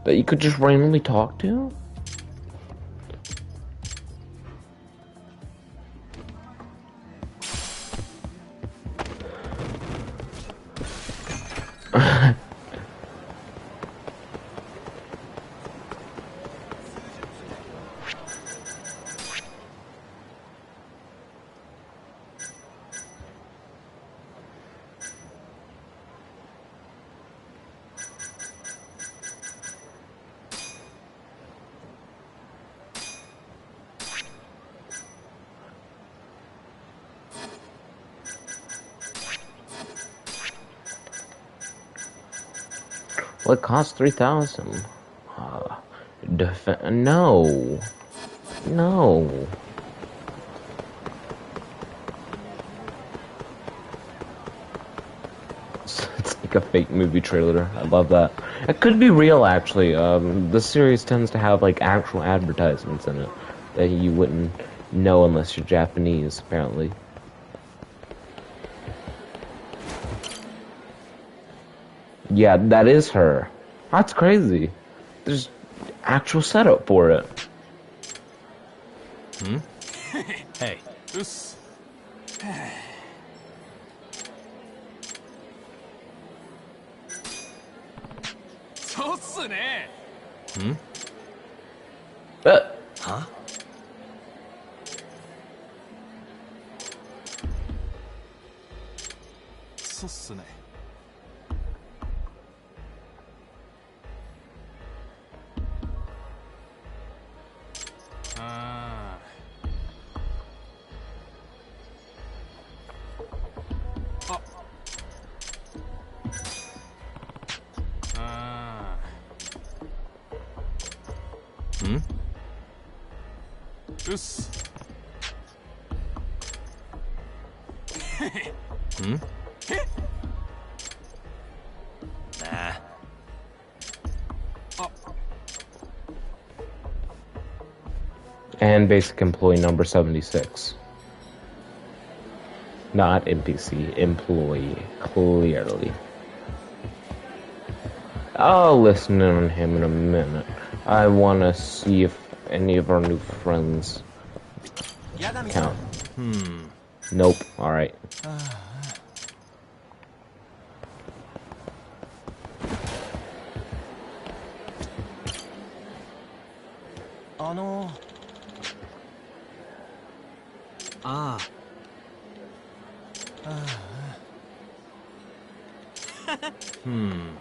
that you could just randomly talk to? Well, it costs 3,000. No. No. It's like a fake movie trailer. I love that. It could be real, actually. This series tends to have, like, actual advertisements in it that you wouldn't know unless you're Japanese, apparently. Yeah, that is her. That's crazy. There's actual setup for it. Hmm? Hey. うっすそうっすね Hmm? Huh? Huh? そうっすね あーああ Hmm? ーうっす Hmm? Nah. And basic employee number 76. Not NPC, employee, clearly. I'll listen in on him in a minute. I want to see if any of our new friends count. Hmm. Nope, alright. Ah. Hmm.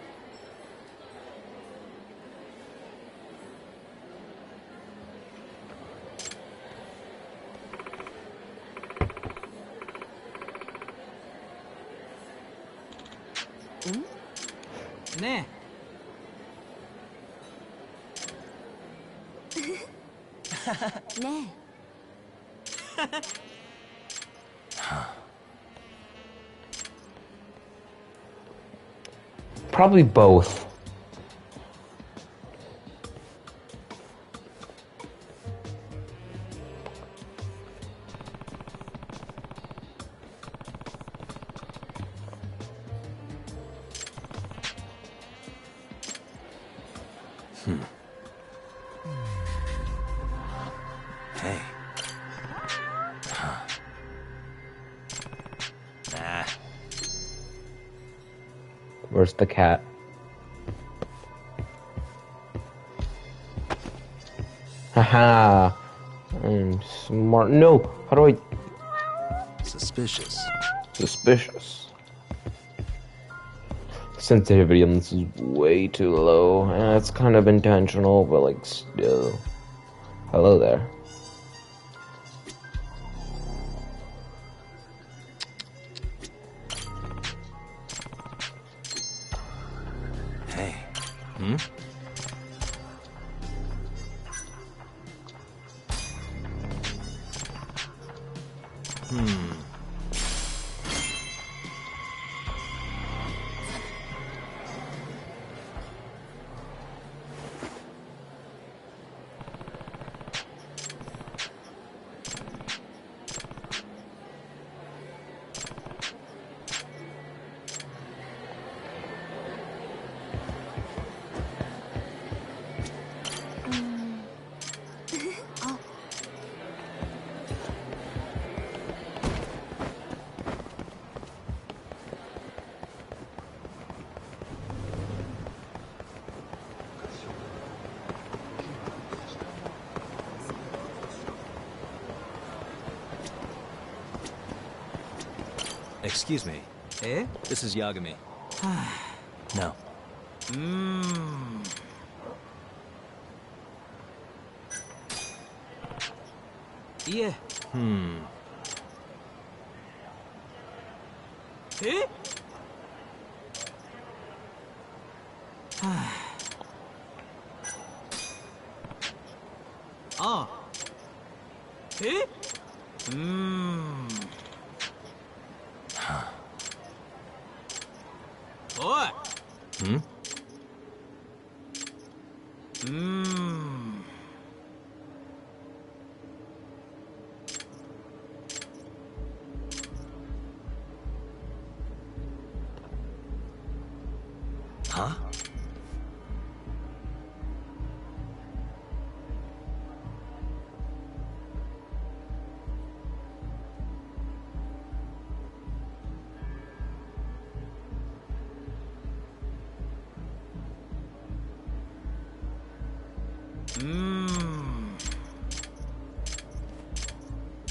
Ne. ね Probably both. Hey. Nah. Where's the cat? Haha. I'm smart. No! How do I... Suspicious. Suspicious. Sensitivity on this is way too low. It's kind of intentional, but like still. Hello there. Hey. Hmm? Excuse me. Eh? This is Yagami. No. Yeah. Eh? Ah. Eh? Oi. Huh?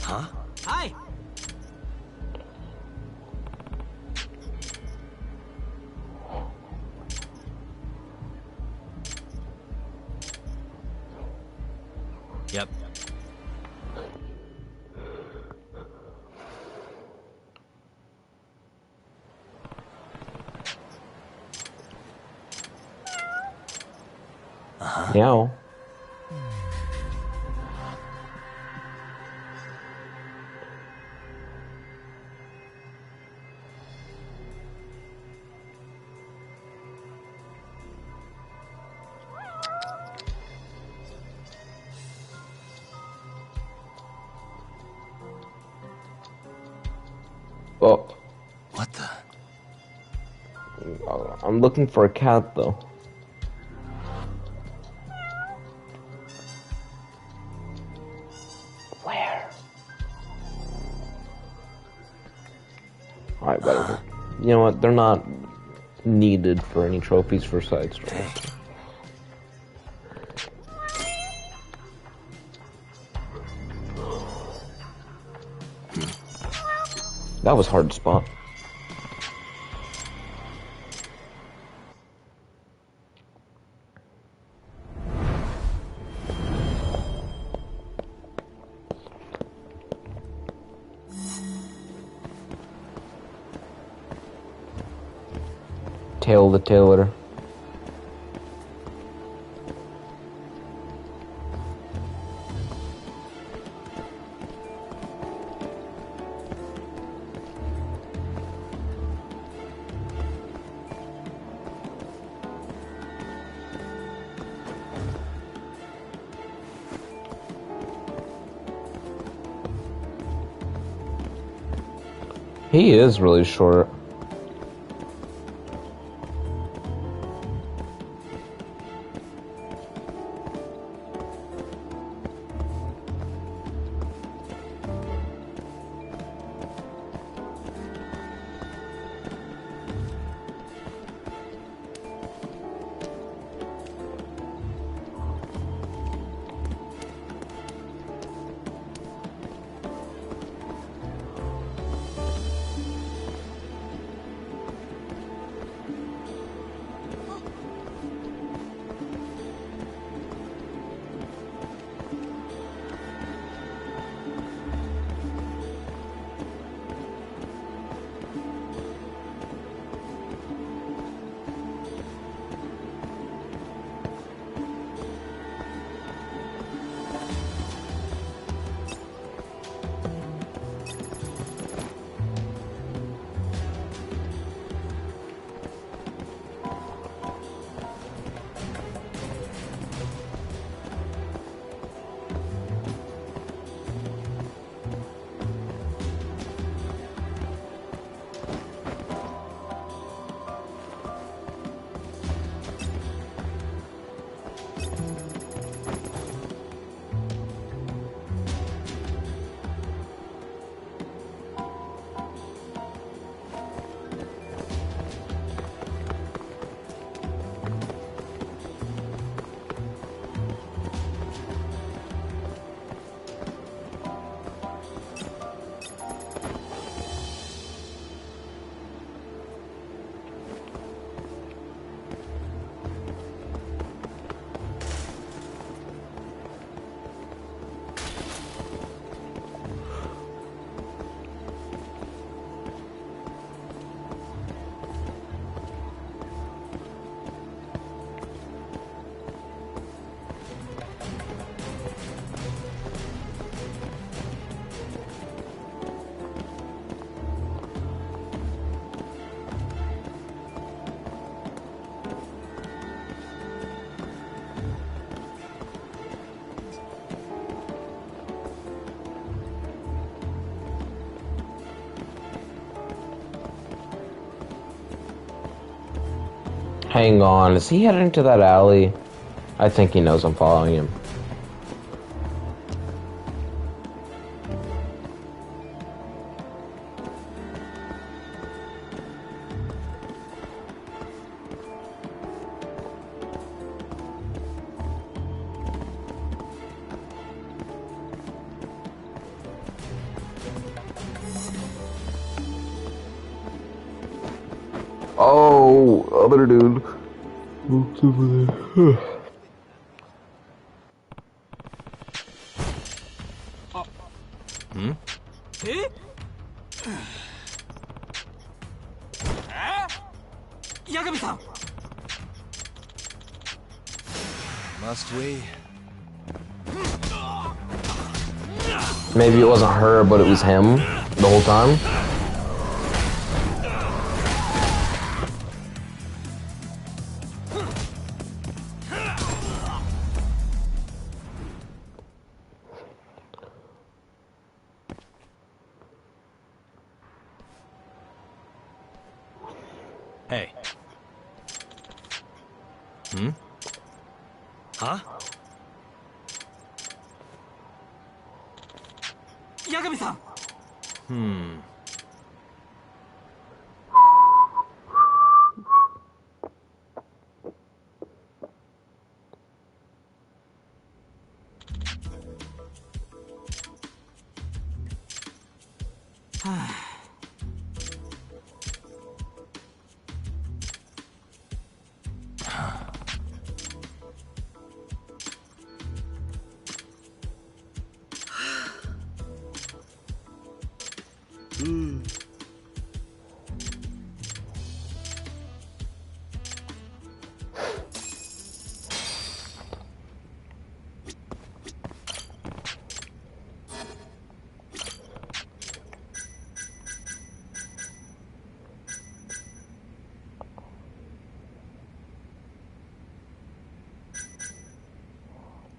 Huh? Hi. Yep. Meow. Oh, What the? I'm looking for a cat though. Where? Alright, whatever. You know what? They're not needed for any trophies for side stories. Hey. That was hard to spot. Tail the tailor. He is really short. Hang on, is he heading to that alley? I think he knows I'm following him. Oh, other dude. Oops, over there. Yagami-san! Must we? Maybe it wasn't her, but it was him the whole time. Hey. Huh? Yagami-san!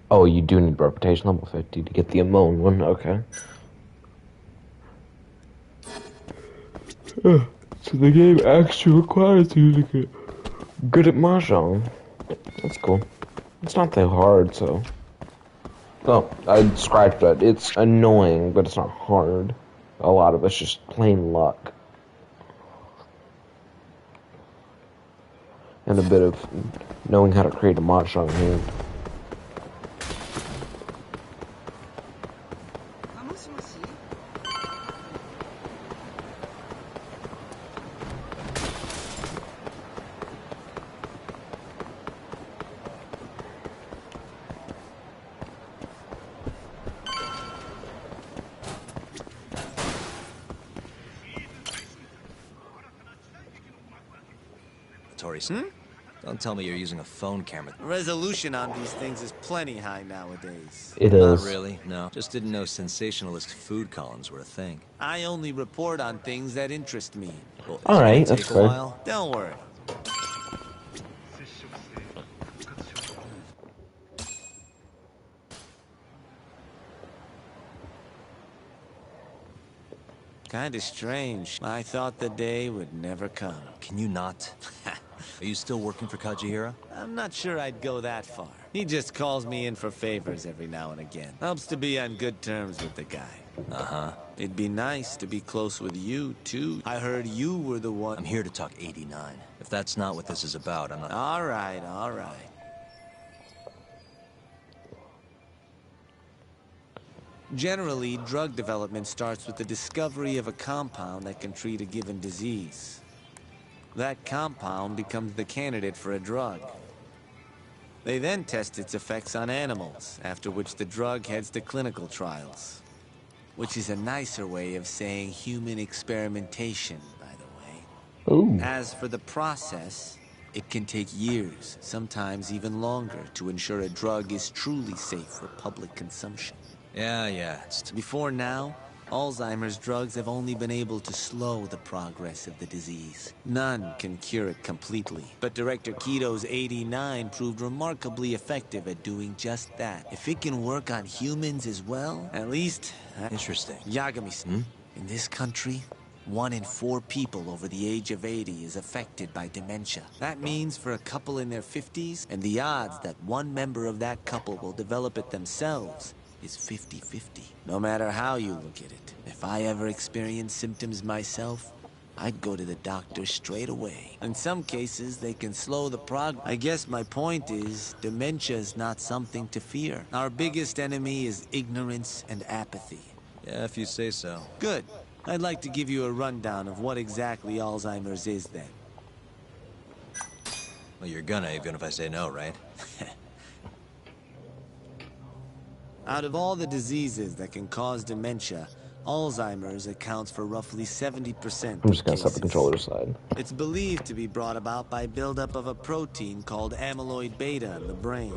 Oh, you do need reputation level 50 to get the Amon one, okay. So the game actually requires you to get good at Mahjong. That's cool. It's not that hard, so... Oh, I scratched that. It's annoying, but it's not hard. A lot of it's just plain luck. And a bit of knowing how to create a Mahjong hand. Don't tell me you're using a phone camera. Resolution on these things is plenty high nowadays. It is. Not really, no. Just didn't know sensationalist food columns were a thing. I only report on things that interest me. Well, alright, that's fair. While? Don't worry. Kinda strange. I thought the day would never come. Can you not? Are you still working for Kajihira? I'm not sure I'd go that far. He just calls me in for favors every now and again. Helps to be on good terms with the guy. Uh-huh. It'd be nice to be close with you, too. I heard you were the one... I'm here to talk 89. If that's not what this is about, I'm not... All right, all right. Generally, drug development starts with the discovery of a compound that can treat a given disease. That compound becomes the candidate for a drug. They then test its effects on animals, after which the drug heads to clinical trials. Which is a nicer way of saying human experimentation, by the way. Ooh. As for the process, it can take years, sometimes even longer, to ensure a drug is truly safe for public consumption. Yeah. Before now, Alzheimer's drugs have only been able to slow the progress of the disease. None can cure it completely. But Director Keto's 89 proved remarkably effective at doing just that. If it can work on humans as well, at least... Interesting. Yagami-san, in this country, 1 in 4 people over the age of 80 is affected by dementia. That means for a couple in their 50s, and the odds that one member of that couple will develop it themselves is 50-50. No matter how you look at it, if I ever experience symptoms myself, I'd go to the doctor straight away. In some cases, they can slow the progress. I guess my point is, dementia is not something to fear. Our biggest enemy is ignorance and apathy. Yeah, if you say so. Good. I'd like to give you a rundown of what exactly Alzheimer's is then. Well, you're gonna, even if I say no, right? Out of all the diseases that can cause dementia, Alzheimer's accounts for roughly 70%. I'm just gonna set the controller aside. It's believed to be brought about by buildup of a protein called amyloid beta in the brain.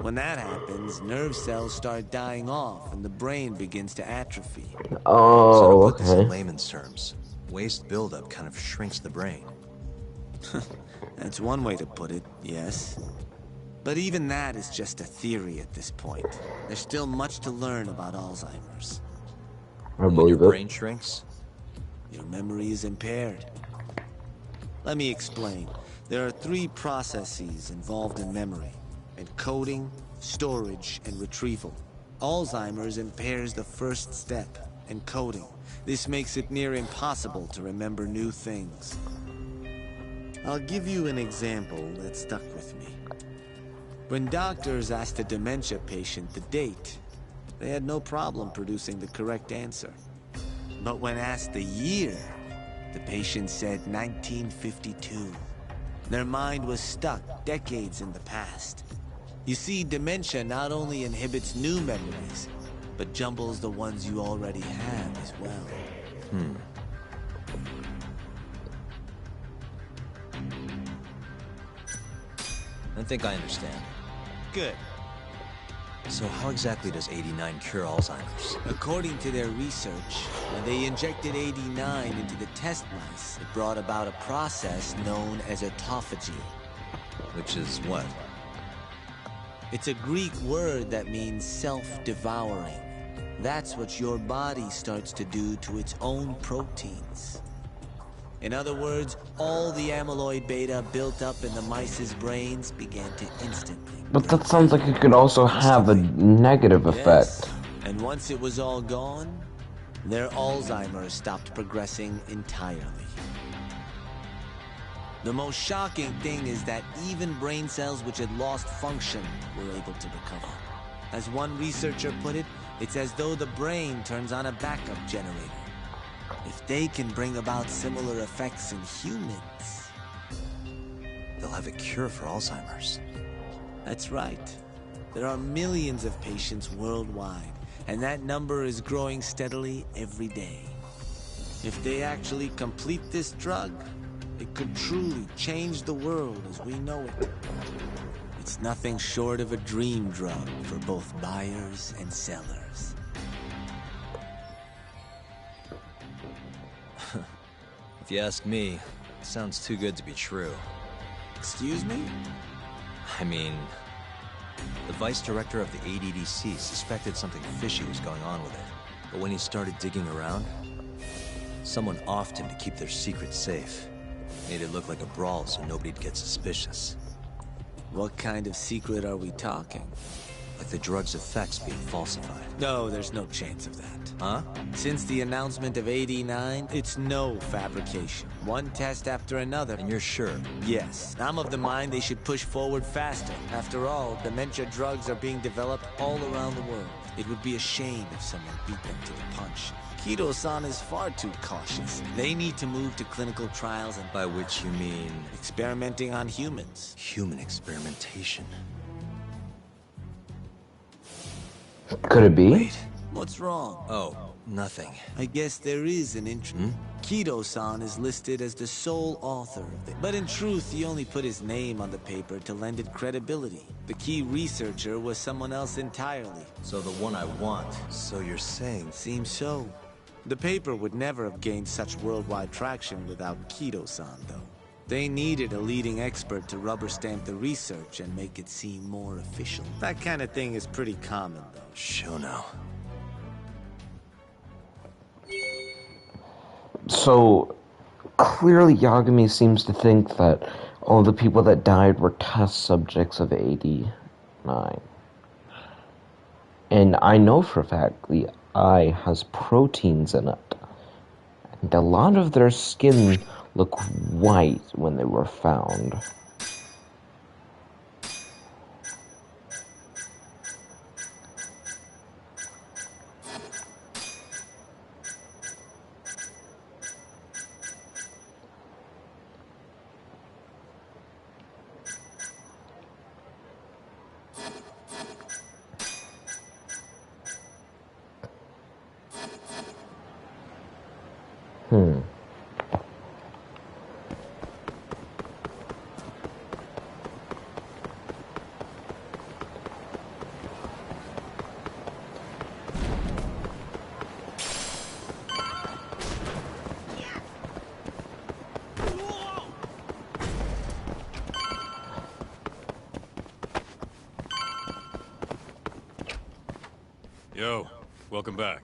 When that happens, nerve cells start dying off and the brain begins to atrophy. Oh, so to put this in okay. layman's terms, waste buildup kind of shrinks the brain. That's one way to put it, yes. But even that is just a theory at this point. There's still much to learn about Alzheimer's. I When believe your it. brain shrinks, Your memory is impaired. Let me explain. There are 3 processes involved in memory: encoding, storage, and retrieval. Alzheimer's impairs the first step, encoding. This makes it near impossible to remember new things. I'll give you an example that stuck with me. When doctors asked a dementia patient the date, they had no problem producing the correct answer. But when asked the year, the patient said 1952. Their mind was stuck decades in the past. You see, dementia not only inhibits new memories, but jumbles the ones you already have as well. I think I understand. Good. So how exactly does 89 cure Alzheimer's? According to their research, when they injected 89 into the test mice, it brought about a process known as autophagy. Which is what? It's a Greek word that means self-devouring. That's what your body starts to do to its own proteins. In other words, all the amyloid beta built up in the mice's brains began to instantly. But that sounds like it could also have a negative effect. Yes. And once it was all gone, their Alzheimer's stopped progressing entirely. The most shocking thing is that even brain cells which had lost function were able to recover. As one researcher put it, it's as though the brain turns on a backup generator. If they can bring about similar effects in humans, They'll have a cure for Alzheimer's. that's right. There are millions of patients worldwide, and that number is growing steadily every day. If they actually complete this drug, it could truly change the world as we know it. It's nothing short of a dream drug for both buyers and sellers. If you ask me, it sounds too good to be true. Excuse me? I mean, the vice director of the ADDC suspected something fishy was going on with it. But when he started digging around, someone offed him to keep their secret safe. Made it look like a brawl so nobody'd get suspicious. What kind of secret are we talking? Like the drug's effects being falsified. No, there's no chance of that. Huh? Since the announcement of 89, it's no fabrication. One test after another. And you're sure? Yes. I'm of the mind they should push forward faster. After all, dementia drugs are being developed all around the world. It would be a shame if someone beat them to the punch. Kido-san is far too cautious. They need to move to clinical trials and... By which you mean... experimenting on humans. Human experimentation. Could it be? Wait. What's wrong? Oh, nothing. I guess there is an interest. Kido-san is listed as the sole author of it. But in truth, he only put his name on the paper to lend it credibility. The key researcher was someone else entirely. So the one I want. So you're saying... Seems so. The paper would never have gained such worldwide traction without Kido-san, though. They needed a leading expert to rubber stamp the research and make it seem more official. That kind of thing is pretty common, though. Shono. So clearly Yagami seems to think that all the people that died were test subjects of 89. And I know for a fact the eye has proteins in it. And a lot of their skin look white when they were found. Yo, welcome back.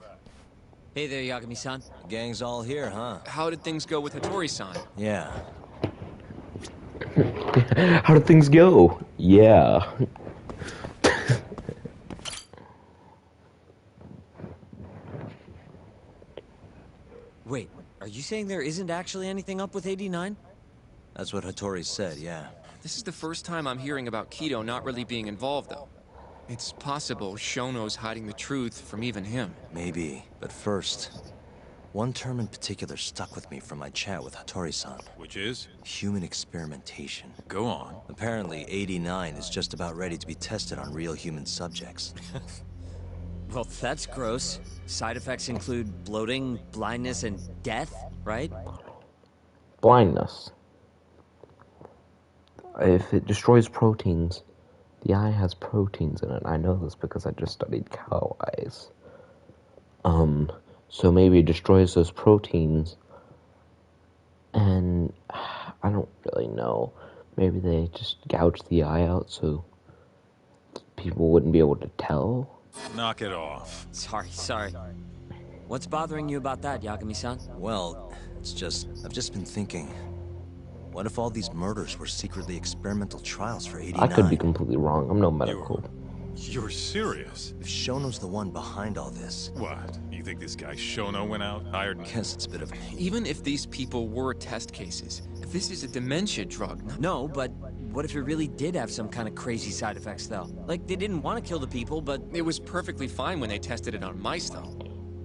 Hey there, Yagami-san. Gang's all here, huh? How did things go with Hattori-san? Yeah. How did things go? Yeah. Wait, are you saying there isn't actually anything up with 89? That's what Hattori said, yeah. This is the first time I'm hearing about Kido not really being involved, though. It's possible Shono's hiding the truth from even him. Maybe, but first, one term in particular stuck with me from my chat with Hattori-san. Which is? Human experimentation. Go on. Apparently, 89 is just about ready to be tested on real human subjects. Well, that's gross. Side effects include bloating, blindness, and death, right? Blindness. If it destroys proteins, the eye has proteins in it. I know this because I just studied cow eyes. So maybe it destroys those proteins, and I don't really know. Maybe they just gouged the eye out so people wouldn't be able to tell. Knock it off. Sorry. What's bothering you about that, Yagami-san? Well, I've just been thinking. What if all these murders were secretly experimental trials for 89? I could be completely wrong. I'm no medical. You're serious? If Shono's the one behind all this... What? You think this guy Shono went out, hired... Guess it's a bit of... Even if these people were test cases, if this is a dementia drug... No, but what if it really did have some kind of crazy side effects, though? Like, they didn't want to kill the people, but... It was perfectly fine when they tested it on mice, though.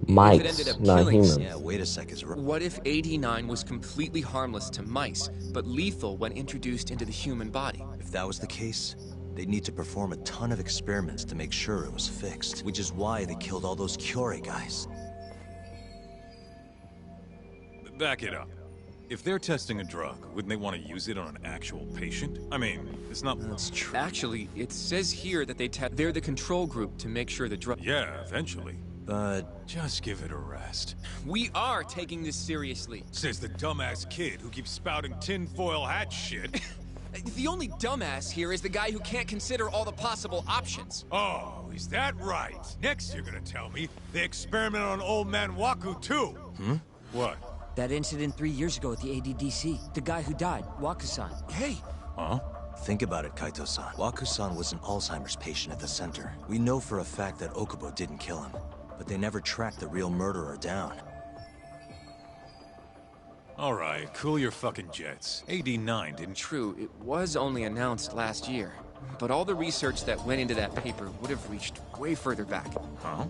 Mice, if it ended up not killing... humans. Yeah, wait a sec, What if 89 was completely harmless to mice, but lethal when introduced into the human body? If that was the case, they'd need to perform a ton of experiments to make sure it was fixed. Which is why they killed all those Kyorei guys. Back it up. If they're testing a drug, wouldn't they want to use it on an actual patient? I mean, it's not... That's true. Actually, it says here that they're the control group to make sure the drug... Yeah, eventually. But... Just give it a rest. We are taking this seriously. Says the dumbass kid who keeps spouting tinfoil hat shit. The only dumbass here is the guy who can't consider all the possible options. Oh, is that right? Next you're gonna tell me they experiment on old man Waku too. Hmm? What? That incident 3 years ago at the ADDC. The guy who died, Waku-san. Hey! Huh? Think about it, Kaito-san. Waku-san was an Alzheimer's patient at the center. We know for a fact that Okubo didn't kill him, but they never tracked the real murderer down. Alright, cool your fucking jets. 89 didn't... True, it was only announced last year. But all the research that went into that paper would have reached way further back. Huh?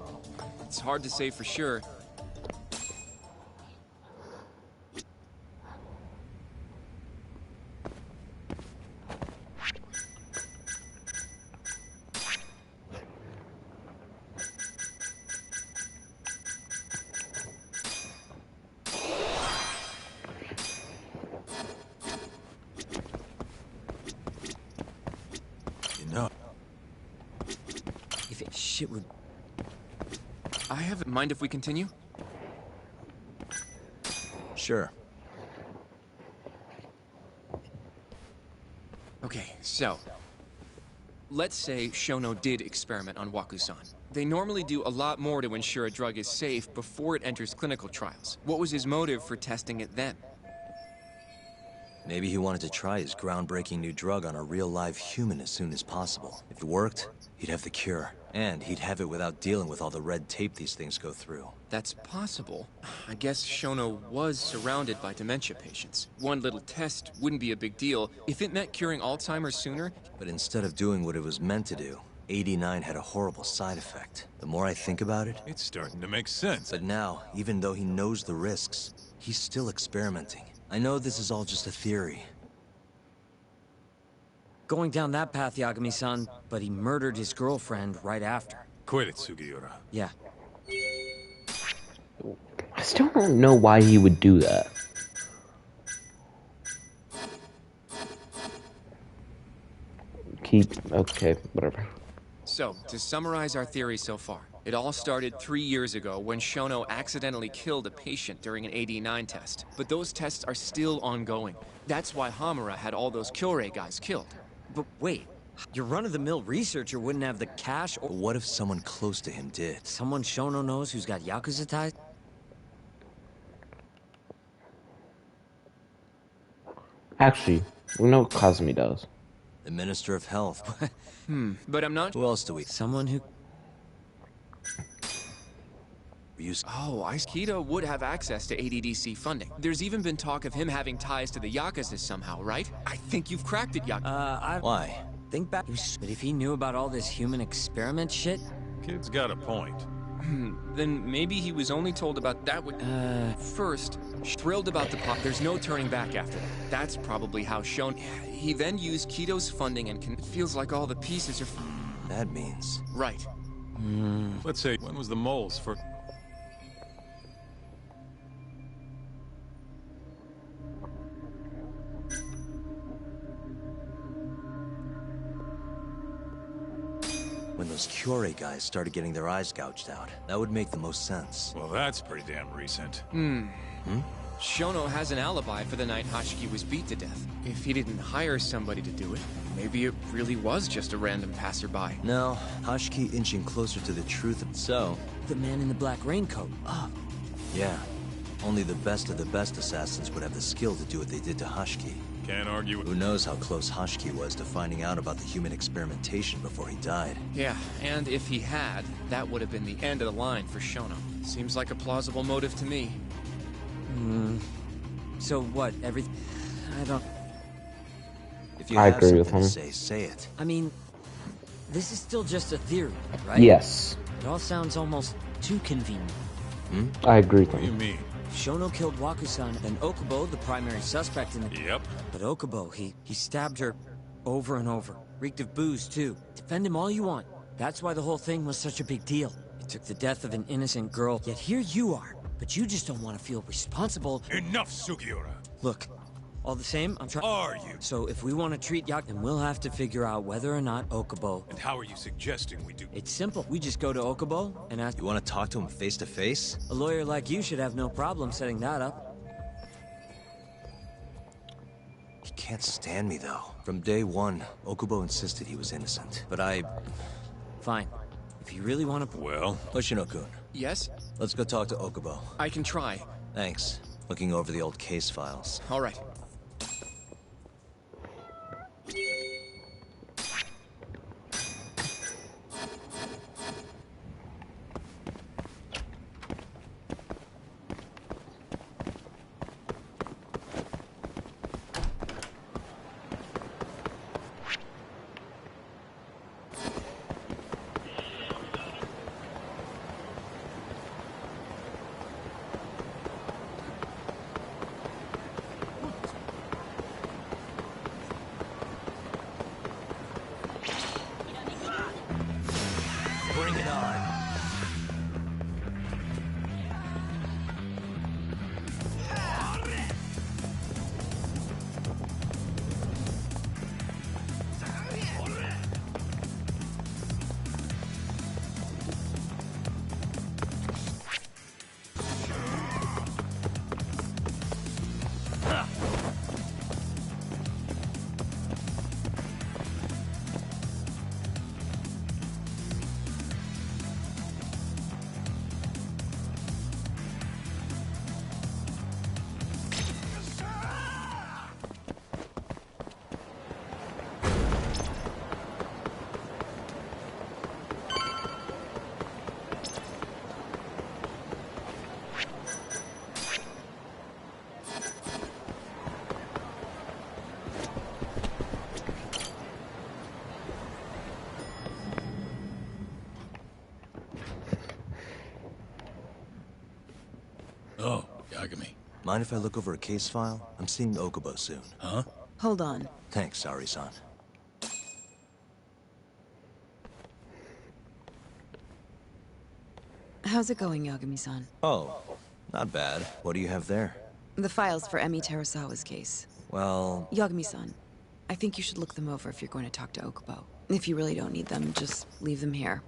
It's hard to say for sure. If it shit would... I have... Mind if we continue? Sure. Okay, so... Let's say Shono did experiment on Waku-san. They normally do a lot more to ensure a drug is safe before it enters clinical trials. What was his motive for testing it then? Maybe he wanted to try his groundbreaking new drug on a real live human as soon as possible. If it worked, he'd have the cure. And he'd have it without dealing with all the red tape these things go through. That's possible. I guess Shono was surrounded by dementia patients. One little test wouldn't be a big deal if it meant curing Alzheimer's sooner. But instead of doing what it was meant to do, 89 had a horrible side effect. The more I think about it, It's starting to make sense. but now, even though he knows the risks, he's still experimenting. I know this is all just a theory. Going down that path, Yagami-san, but he murdered his girlfriend right after. Quit it, Sugiura. Yeah. I still don't know why he would do that. Okay, whatever. So, to summarize our theory so far, it all started 3 years ago when Shono accidentally killed a patient during an AD9 test. But those tests are still ongoing. That's why Hamura had all those Kyorei guys killed. But wait, your run-of-the-mill researcher wouldn't have the cash or... But what if someone close to him did? Someone Shono knows who's got Yakuza ties? Actually, we know what Kazumi does. The Minister of Health. But I'm not... Who else do we... Someone who... Oh, Kido would have access to ADDC funding. There's even been talk of him having ties to the Yakuza somehow, right? I think you've cracked it, Yakuza. Why? Think back... But if he knew about all this human experiment shit... Kid's got a point. Then maybe he was only told about that first, thrilled about the pop. There's no turning back after that. That's probably how Shono... He then used Kido's funding and it feels like all the pieces are... That means... Right. Let's say, when was the moles for... When those Kyorei guys started getting their eyes gouged out. That would make the most sense. Well, that's pretty damn recent. Shono has an alibi for the night Hashiki was beat to death. If he didn't hire somebody to do it, maybe it really was just a random passerby. No, Hashiki inching closer to the truth. So, The man in the black raincoat. yeah. Only the best of the best assassins would have the skill to do what they did to Hashiki. Can't argue with... Who knows how close Hashiki was to finding out about the human experimentation before he died. Yeah, and if he had, that would have been the end of the line for Shono. Seems like a plausible motive to me. So what, I don't... If you I have agree with something to him. say it. I mean, this is still just a theory, right? Yes, It all sounds almost too convenient. I agree with What do you him. mean? Shono killed Wakusan, and Okubo, the primary suspect in the... Yep. But Okubo, he stabbed her over and over. Reeked of booze, too. Defend him all you want. That's why the whole thing was such a big deal. It took the death of an innocent girl, yet here you are. But you just don't want to feel responsible. Enough, Sugiura. Look, all the same, I'm trying... Are you? So if we want to treat Yak, then we'll have to figure out whether or not Okubo... And how are you suggesting we do? It's simple. We just go to Okubo and ask... You want to talk to him face to face? A lawyer like you should have no problem setting that up. He can't stand me, though. From day one, Okubo insisted he was innocent. But Fine. If you really want to... Well, Hoshino-kun, Yes? let's go talk to Okubo. I can try. Thanks. Looking over the old case files. All right. Yagami. Mind if I look over a case file? I'm seeing Okubo soon. Huh? Hold on. Thanks, Sari-san. How's it going, Yagami-san? Oh, not bad. What do you have there? The files for Emi Terasawa's case. Well... Yagami-san, I think you should look them over if you're going to talk to Okubo. If you really don't need them, just leave them here.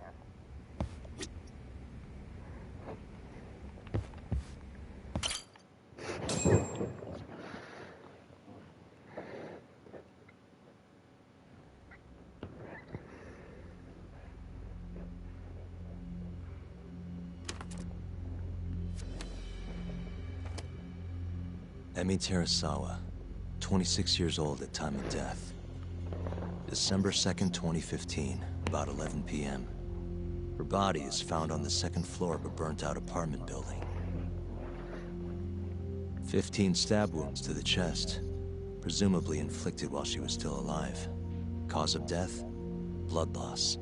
Emi Terasawa, 26 years old at time of death. December 2nd, 2015, about 11 p.m. Her body is found on the second floor of a burnt-out apartment building. 15 stab wounds to the chest, presumably inflicted while she was still alive. Cause of death? Blood loss.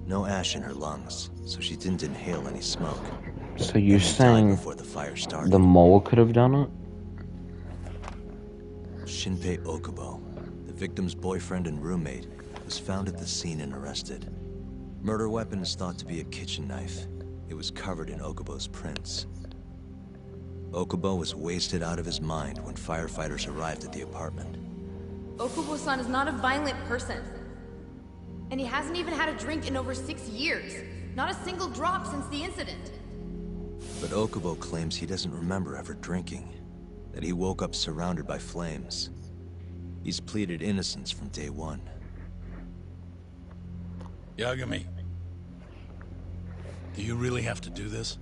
No ash in her lungs, so she didn't inhale any smoke. So you're saying before the fire started. The mole could have done it? Shinpei Okubo, the victim's boyfriend and roommate, was found at the scene and arrested. Murder weapon is thought to be a kitchen knife. It was covered in Okubo's prints. Okubo was wasted out of his mind when firefighters arrived at the apartment. Okubo-san is not a violent person. And he hasn't even had a drink in over 6 years. Not a single drop since the incident. But Okubo claims he doesn't remember ever drinking, that he woke up surrounded by flames. He's pleaded innocence from day one. Yagami, do you really have to do this?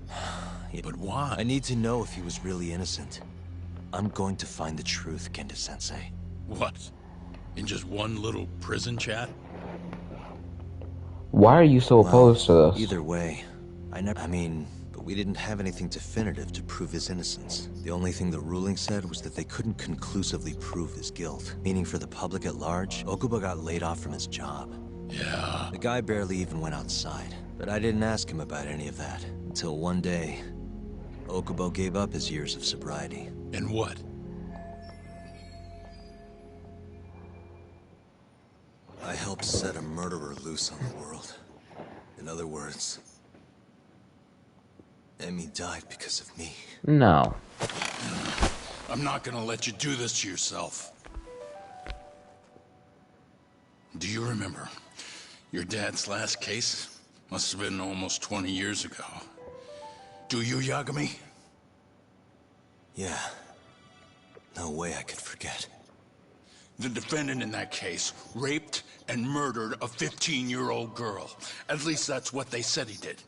Yeah. But why? I need to know if he was really innocent. I'm going to find the truth, Kenta-sensei. What? In just one little prison chat? Why are you so opposed to this? Either way, but we didn't have anything definitive to prove his innocence. The only thing the ruling said was that they couldn't conclusively prove his guilt. Meaning for the public at large, Okubo got laid off from his job. Yeah. The guy barely even went outside. But I didn't ask him about any of that. Until one day, Okubo gave up his years of sobriety. And what? I helped set a murderer loose on the world. In other words, Emi died because of me. No. I'm not gonna let you do this to yourself. Do you remember your dad's last case? Must have been almost 20 years ago. Do you, Yagami? Yeah. No way I could forget. The defendant in that case raped and murdered a 15-year-old girl. At least that's what they said he did.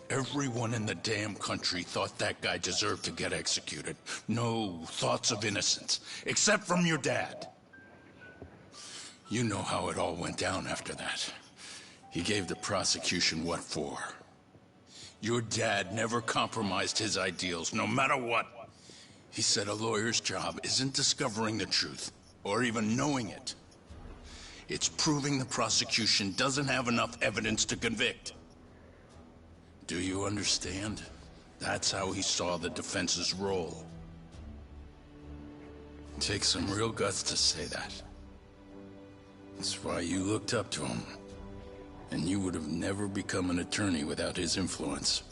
Everyone in the damn country thought that guy deserved to get executed. No thoughts of innocence, except from your dad. You know how it all went down after that. He gave the prosecution what for. Your dad never compromised his ideals, no matter what. He said a lawyer's job isn't discovering the truth, or even knowing it. It's proving the prosecution doesn't have enough evidence to convict. Do you understand? That's how he saw the defense's role. It takes some real guts to say that. That's why you looked up to him. And you would have never become an attorney without his influence.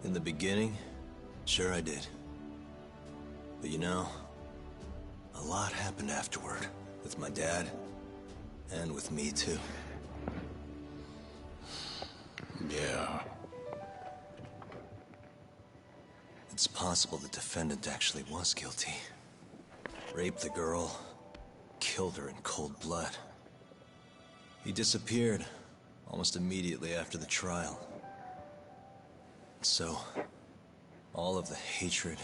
In the beginning, sure I did. But you know, a lot happened afterward. With my dad, and with me too. Yeah. It's possible the defendant actually was guilty. Raped the girl, killed her in cold blood. He disappeared almost immediately after the trial. So, all of the hatred,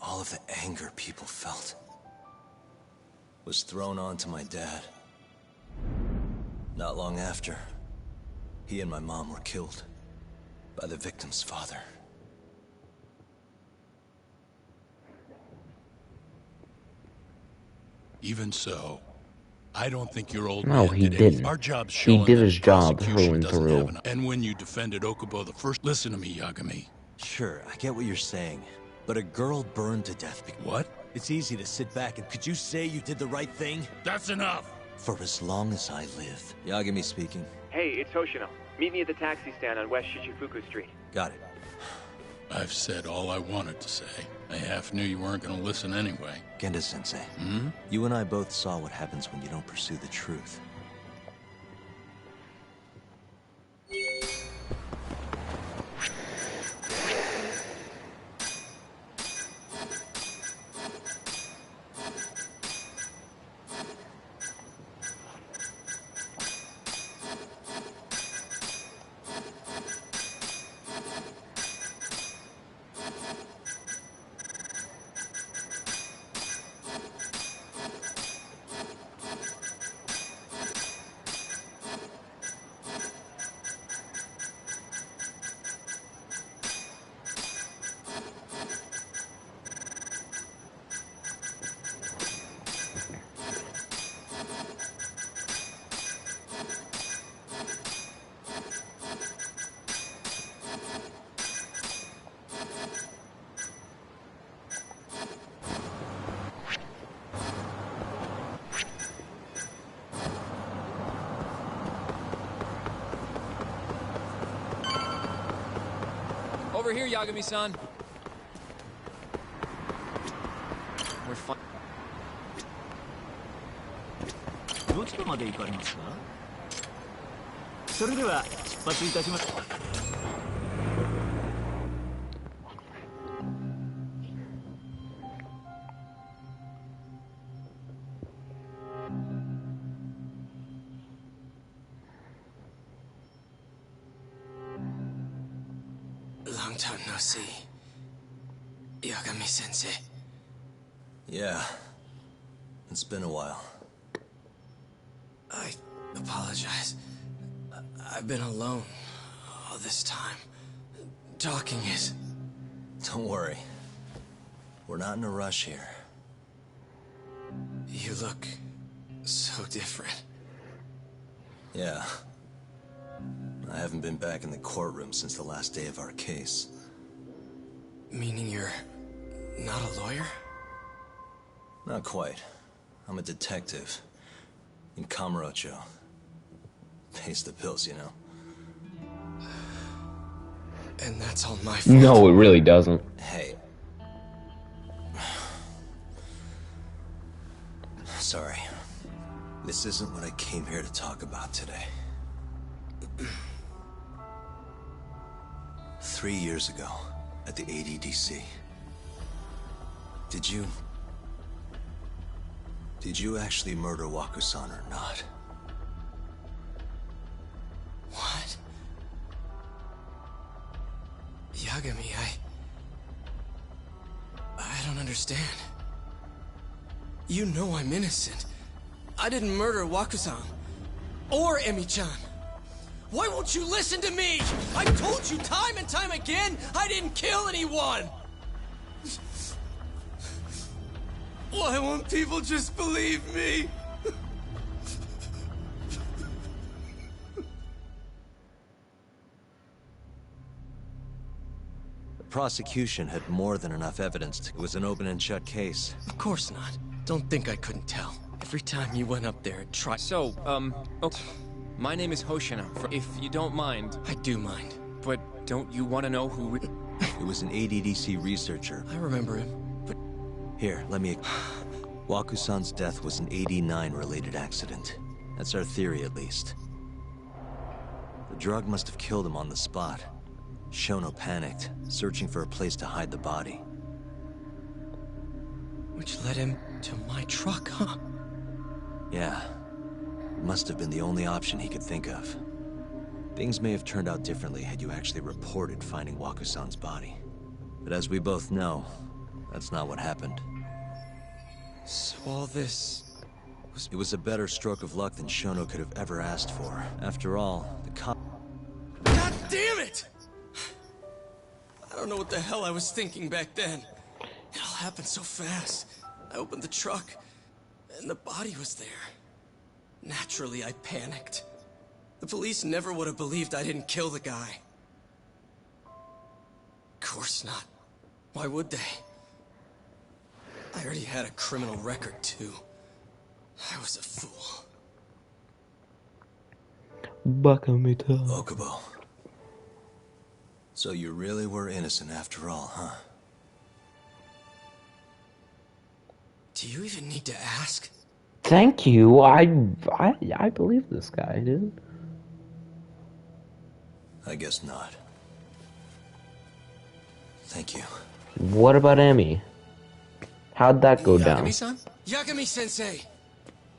all of the anger people felt, was thrown onto my dad. Not long after, he and my mom were killed by the victim's father. Even so, I don't think your old No, man he did didn't. Our job's He showing did that his job prosecution through and doesn't through. have enough. And when you defended Okubo the first... Listen to me, Yagami. Sure, I get what you're saying. But a girl burned to death. What? It's easy to sit back and... Could you say you did the right thing? That's enough! For as long as I live. Yagami speaking. Hey, it's Hoshino. Meet me at the taxi stand on West Shichifuku Street. Got it. I've said all I wanted to say. I half knew you weren't going to listen anyway. Genda-sensei. Hmm? You and I both saw what happens when you don't pursue the truth. Over here, Yagami-san. We're fine. どちらまで行かれますか？それでは出発いたします。Long time no see. Yagami-sensei. Yeah. It's been a while. I apologize. I've been alone all this time. Talking is... Don't worry. We're not in a rush here. You look so different. Yeah. I haven't been back in the courtroom since the last day of our case. Meaning you're not a lawyer? Not quite. I'm a detective. In Kamurocho. Pays the bills, you know. And that's all my fault. No, it really doesn't. Hey. Sorry. This isn't what I came here to talk about today. 3 years ago, at the ADDC. Did you actually murder Waku-san or not? What? Yagami, I don't understand. You know I'm innocent. I didn't murder Waku-san. Or Emi-chan. Why won't you listen to me? I've told you time and time again, I didn't kill anyone! Why won't people just believe me? The prosecution had more than enough evidence to... It was an open and shut case. Of course not. Don't think I couldn't tell. Every time you went up there and tried... So, okay. My name is Hoshino. If you don't mind... I do mind. But don't you want to know who... It was an ADDC researcher. I remember him, but... Here, let me... Waku-san's death was an 89-related accident. That's our theory, at least. The drug must have killed him on the spot. Shono panicked, searching for a place to hide the body. Which led him to my truck, huh? Yeah. It must have been the only option he could think of. Things may have turned out differently had you actually reported finding Waku-san's body. But as we both know, that's not what happened. So all this... It was a better stroke of luck than Shono could have ever asked for. After all, the cop... God damn it! I don't know what the hell I was thinking back then. It all happened so fast. I opened the truck, and the body was there. Naturally, I panicked. The police never would have believed I didn't kill the guy. Of course not. Why would they? I already had a criminal record, too. I was a fool. Okubo. So you really were innocent after all, huh? Do you even need to ask? Thank you. I believe this guy, dude. I guess not. Thank you. What about Emmy? How'd that go down? Yagami-san? Yagami-sensei!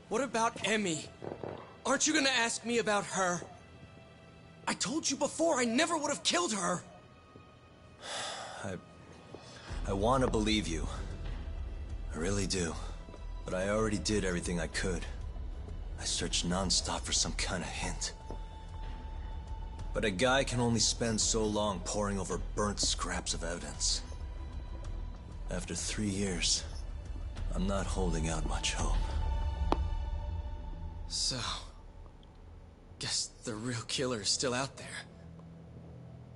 What about Emmy? Aren't you gonna ask me about her? I told you before, I never would have killed her! I want to believe you. I really do. But I already did everything I could. I searched non-stop for some kind of hint. But a guy can only spend so long poring over burnt scraps of evidence. After 3 years, I'm not holding out much hope. So... guess the real killer is still out there.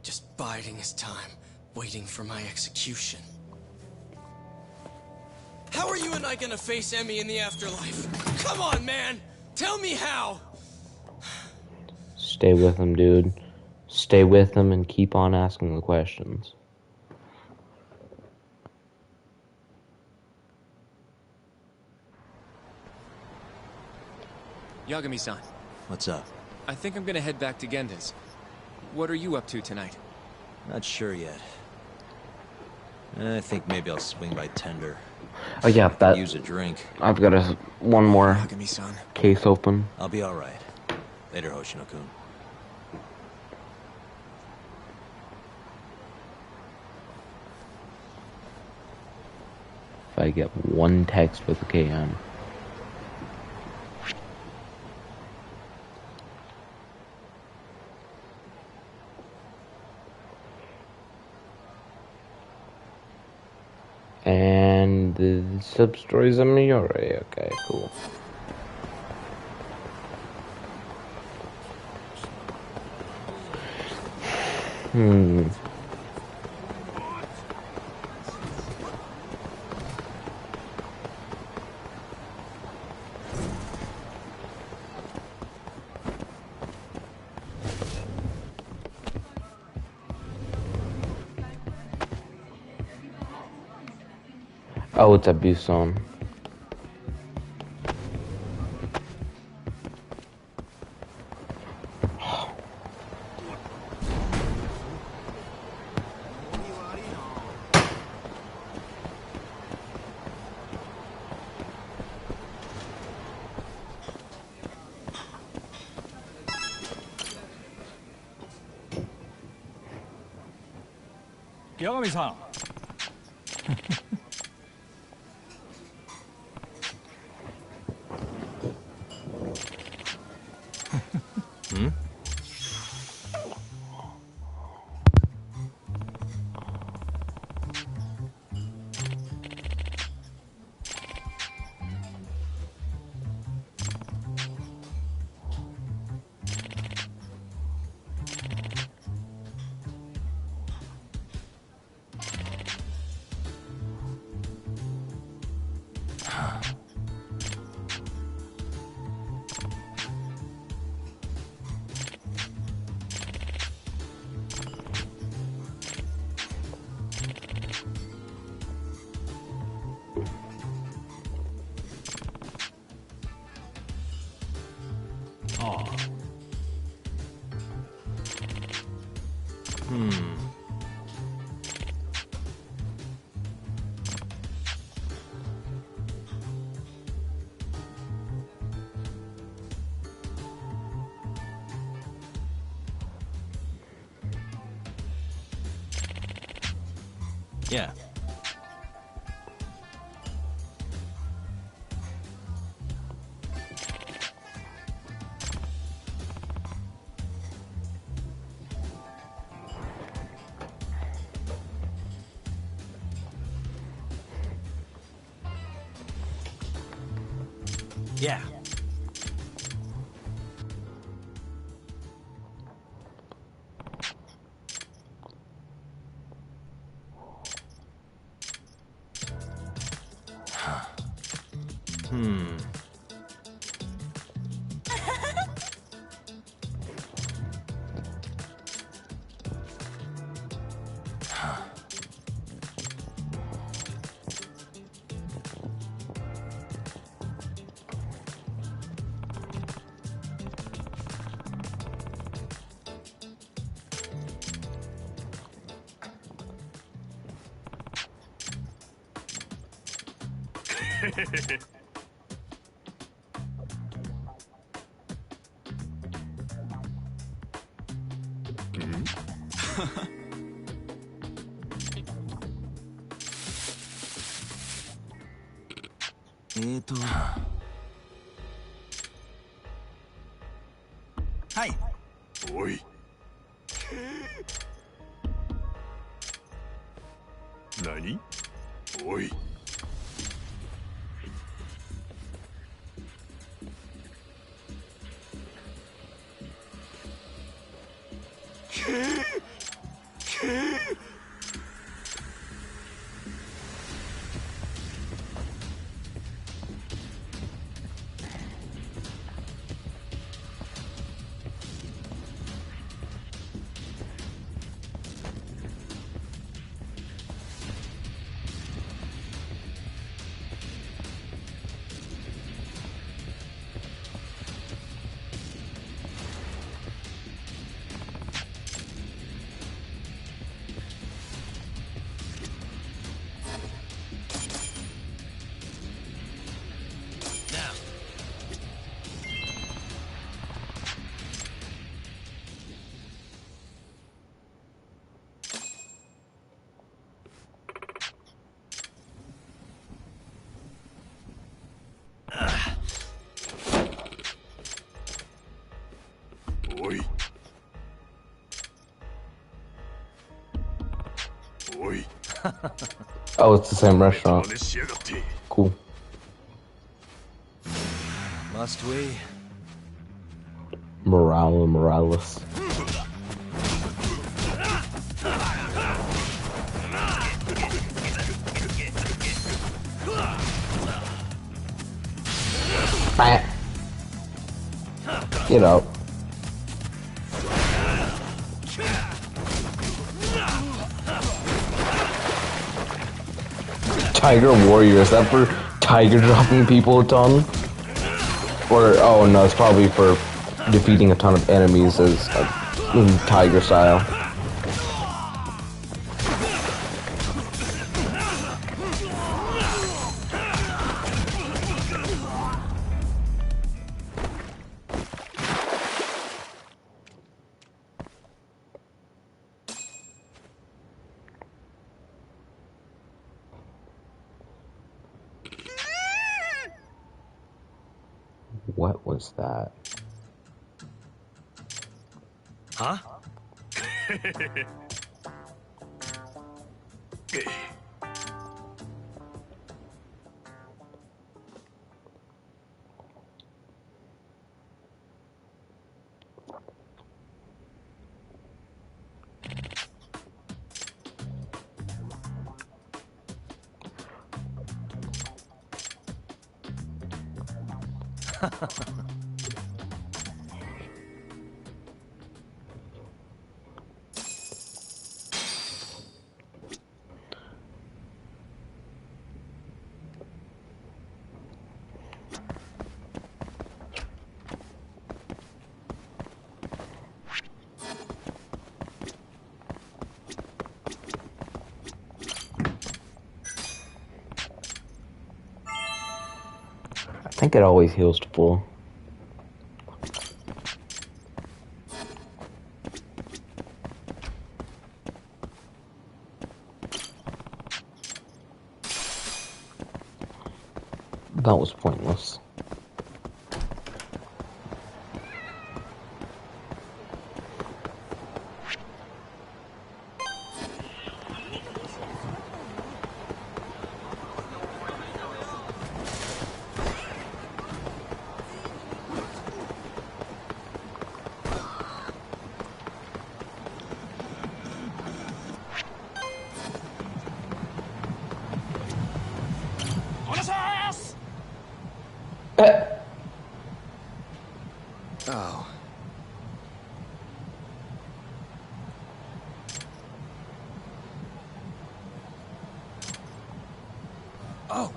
Just biding his time, waiting for my execution. How are you and I gonna face Emmy in the afterlife? Come on, man! Tell me how! Stay with him, dude. Stay with him and keep on asking the questions. Yagami-san. What's up? I think I'm gonna head back to Genda's. What are you up to tonight? Not sure yet. I think maybe I'll swing by Tender. Oh yeah, that. Use a drink. I've got one more Yagami-san. case open. I'll be all right. Later, Hoshino-kun. If I get one text with a KN. And the sub-stories of Miori. Okay, cool. Oh, it's a Busan. Yagami-san. Yeah. Yeah. はい。おい。何？おい。Oh, it's the same restaurant. Cool. Must we? Morales. Get out. Tiger Warrior, is that for tiger dropping people a ton? Or, oh no, it's probably for defeating a ton of enemies as in tiger style. What was that? Huh? I think it always heals to full. That was pointless. Oh. Oh.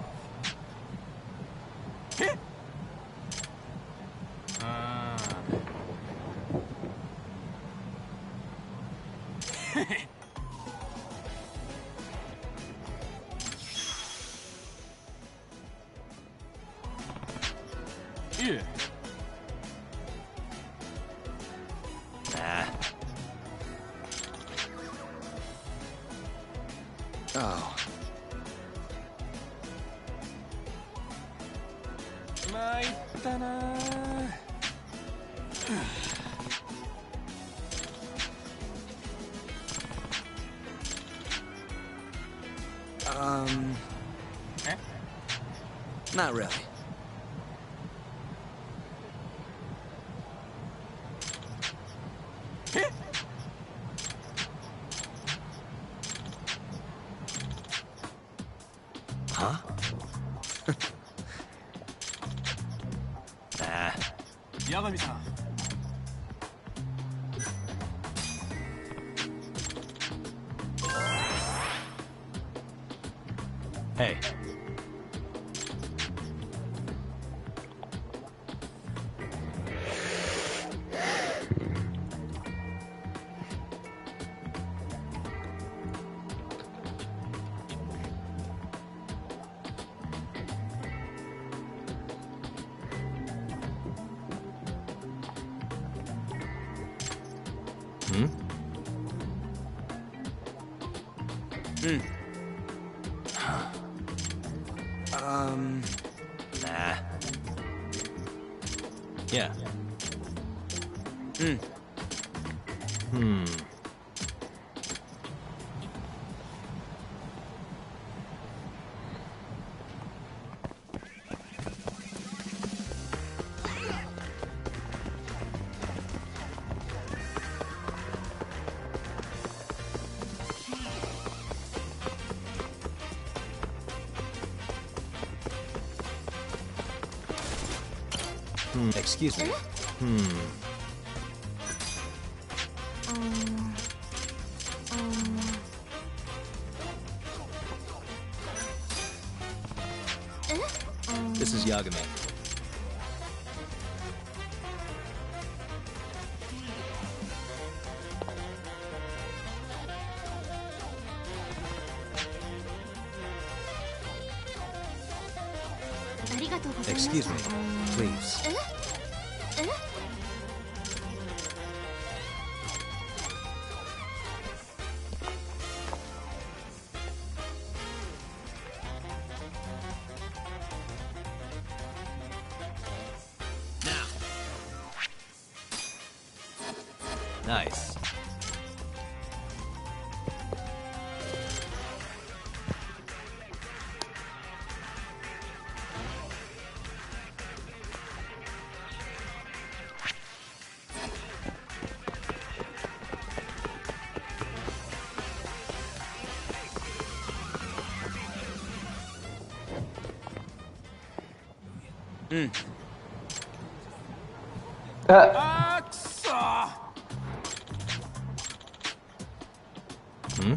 Yeah. Nah. Oh. Not really. Huh? Nah. Yagami-san. Hey. Hmm? Nah. Yeah. Hmm. Excuse me. This is Yagami. Excuse me, please. Nice. Hmm?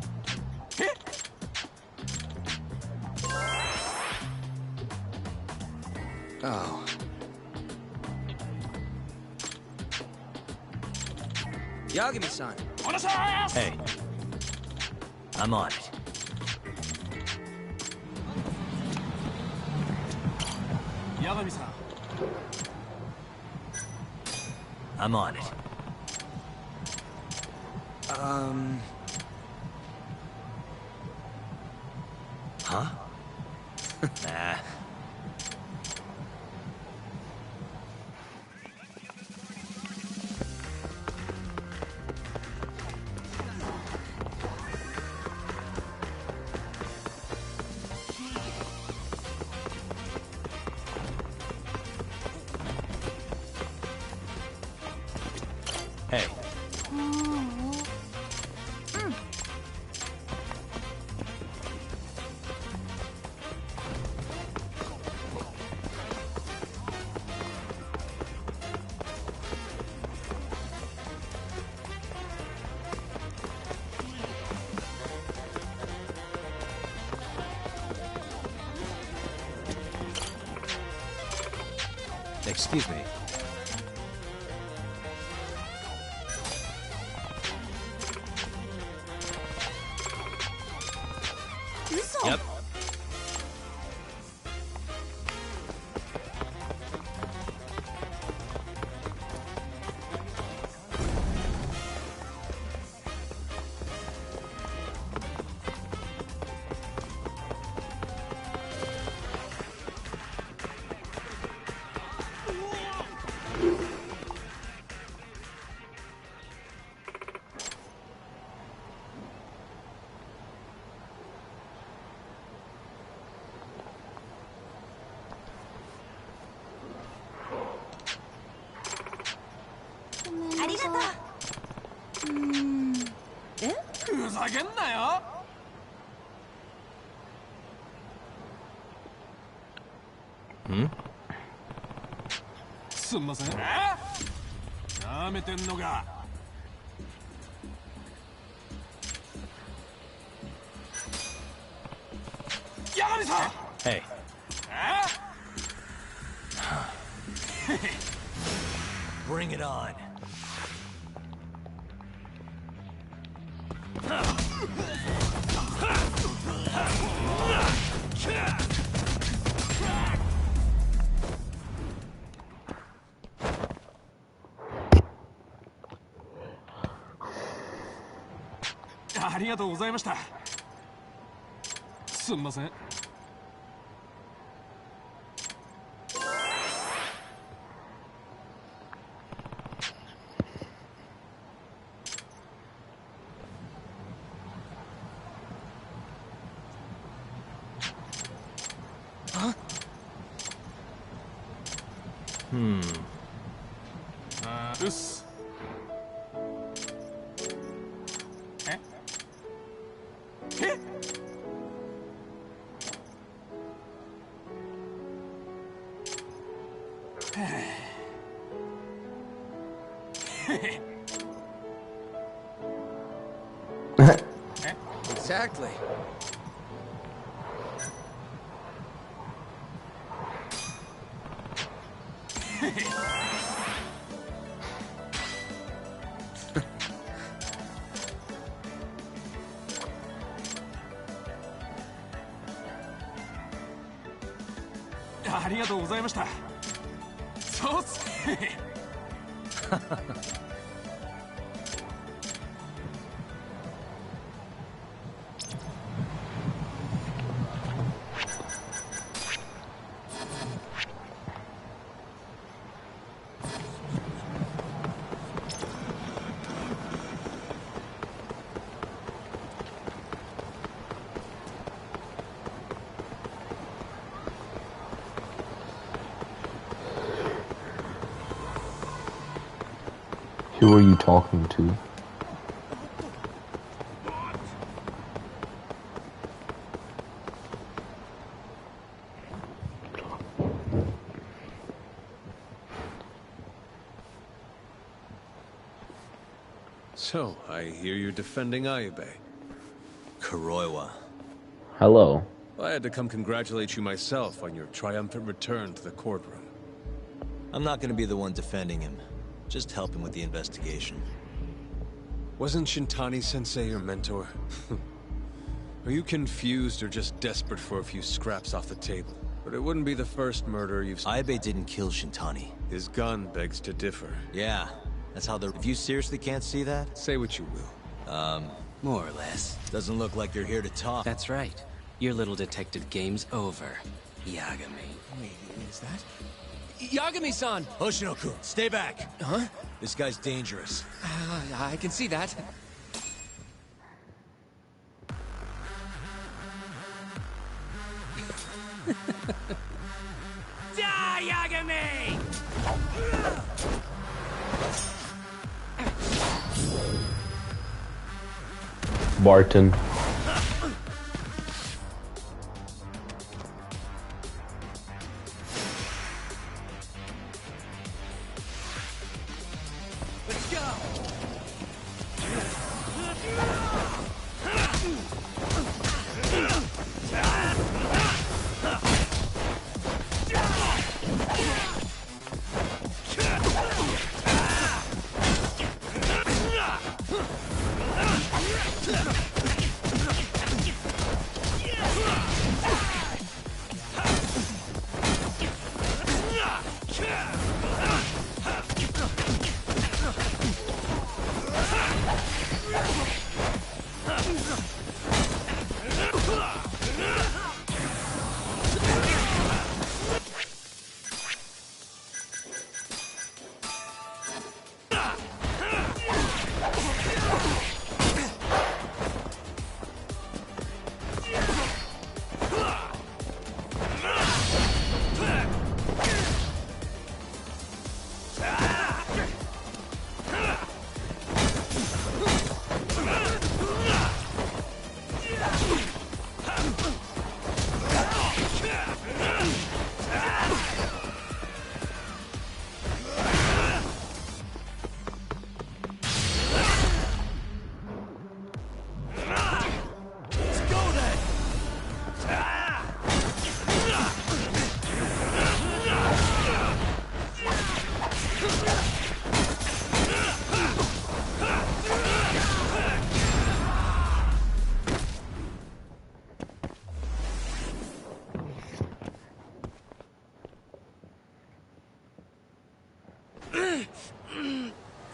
Oh. Yagami-san. Hey. I'm on it. Yagami-san. I'm on it. Huh? Nah. Hey. Excuse me. Yep. Hmm? すんません。なめてんのか。八神さん。Hey. Bring it on. Ah, ありがとうございました。すんません。うっす。Exactly. Ah, ありがとうございました。そうっす。Who are you talking to? So, I hear you're defending Ayube. Kuroiwa. Hello. I had to come congratulate you myself on your triumphant return to the courtroom. I'm not gonna be the one defending him. Just help him with the investigation. Wasn't Shintani-sensei your mentor? Are you confused or just desperate for a few scraps off the table? But it wouldn't be the first murder you've... Ayube didn't kill Shintani. His gun begs to differ. Yeah, that's how the... If you seriously can't see that? Say what you will. More or less. Doesn't look like you're here to talk. That's right. Your little detective game's over, Yagami. Wait, is that... Yagami-san! Hoshino-kun, stay back! Huh? This guy's dangerous. I can see that. Die, Yagami! Barton. Let's go!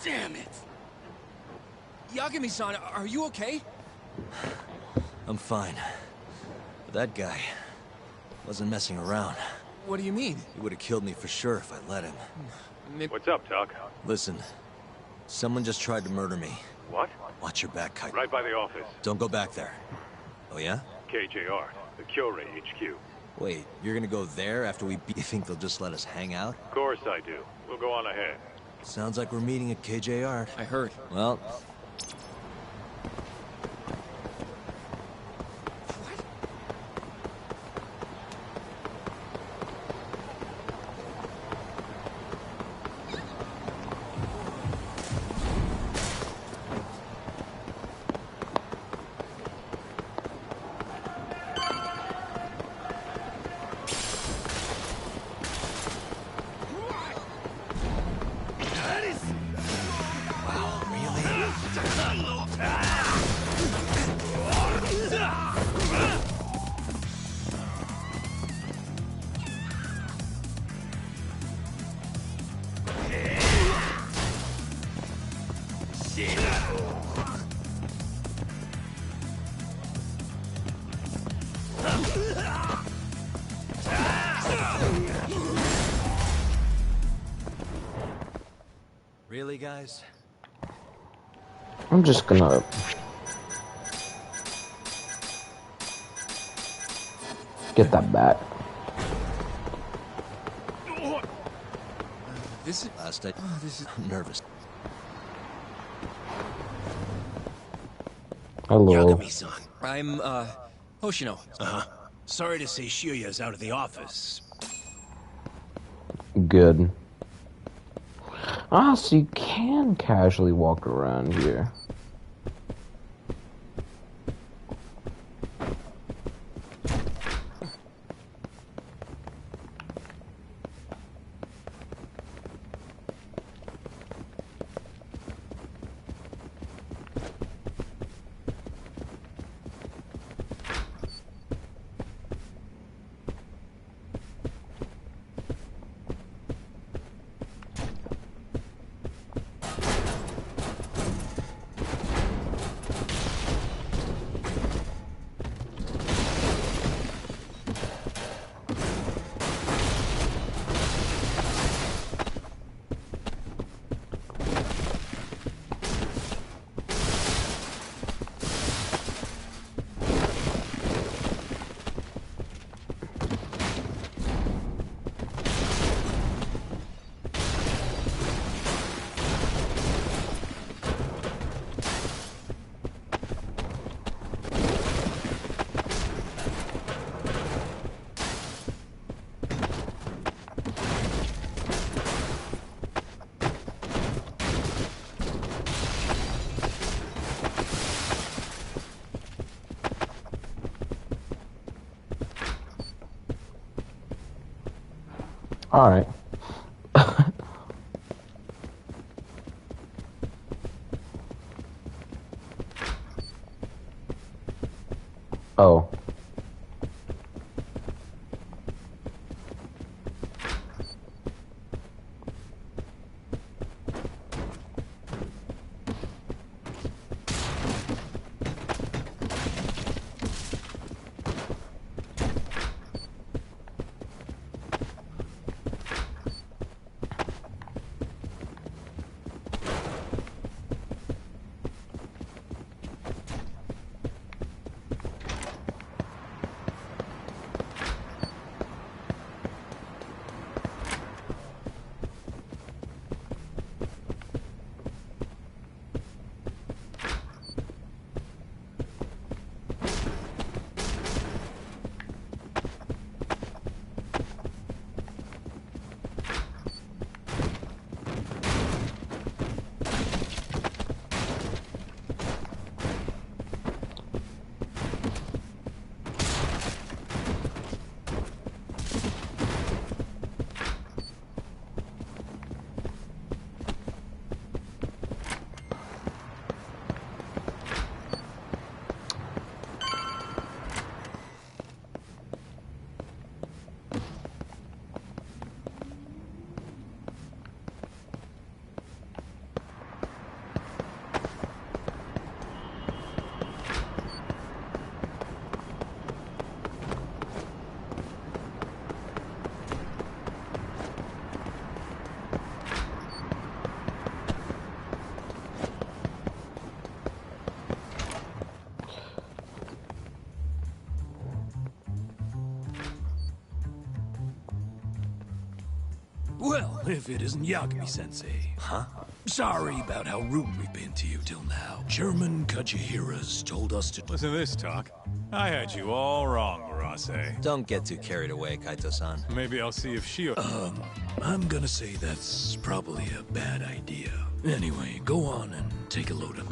Damn it. Yagami-san, are you okay? I'm fine. But that guy wasn't messing around. What do you mean? He would have killed me for sure if I let him. What's up, Tuck? Listen, someone just tried to murder me. What? Watch your back, Kite. Right by the office. Don't go back there. Oh, yeah? KJR, the Kyorei HQ. Wait, you're gonna go there after we beat... You think they'll just let us hang out? Of course I do. We'll go on ahead. Sounds like we're meeting at KJR. I heard. Well... Really, guys? I'm just gonna... get that bat. This is... Last night, I'm nervous. Hello. Yagami-san. I'm, Hoshino. Uh-huh. Sorry to say Shiuya's out of the office. Good. Ah, so you can casually walk around here. Alright. Oh. Well, if it isn't Yagami-sensei. Huh? Sorry about how rude we've been to you till now. Chairman Kajihira's told us to... Listen to this, Talk. I had you all wrong, Murase. Don't get too carried away, Kaito-san. Maybe I'll see if Shio... I'm gonna say that's probably a bad idea. Anyway, go on and take a load of...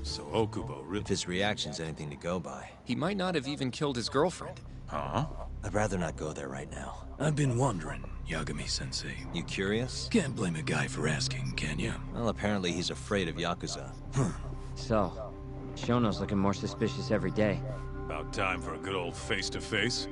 So Okubo really... If his reaction's anything to go by. He might not have even killed his girlfriend. Huh? I'd rather not go there right now. I've been wondering, Yagami-sensei. You curious? Can't blame a guy for asking, can you? Well, apparently he's afraid of Yakuza. So, Shono's looking more suspicious every day. About time for a good old face-to-face.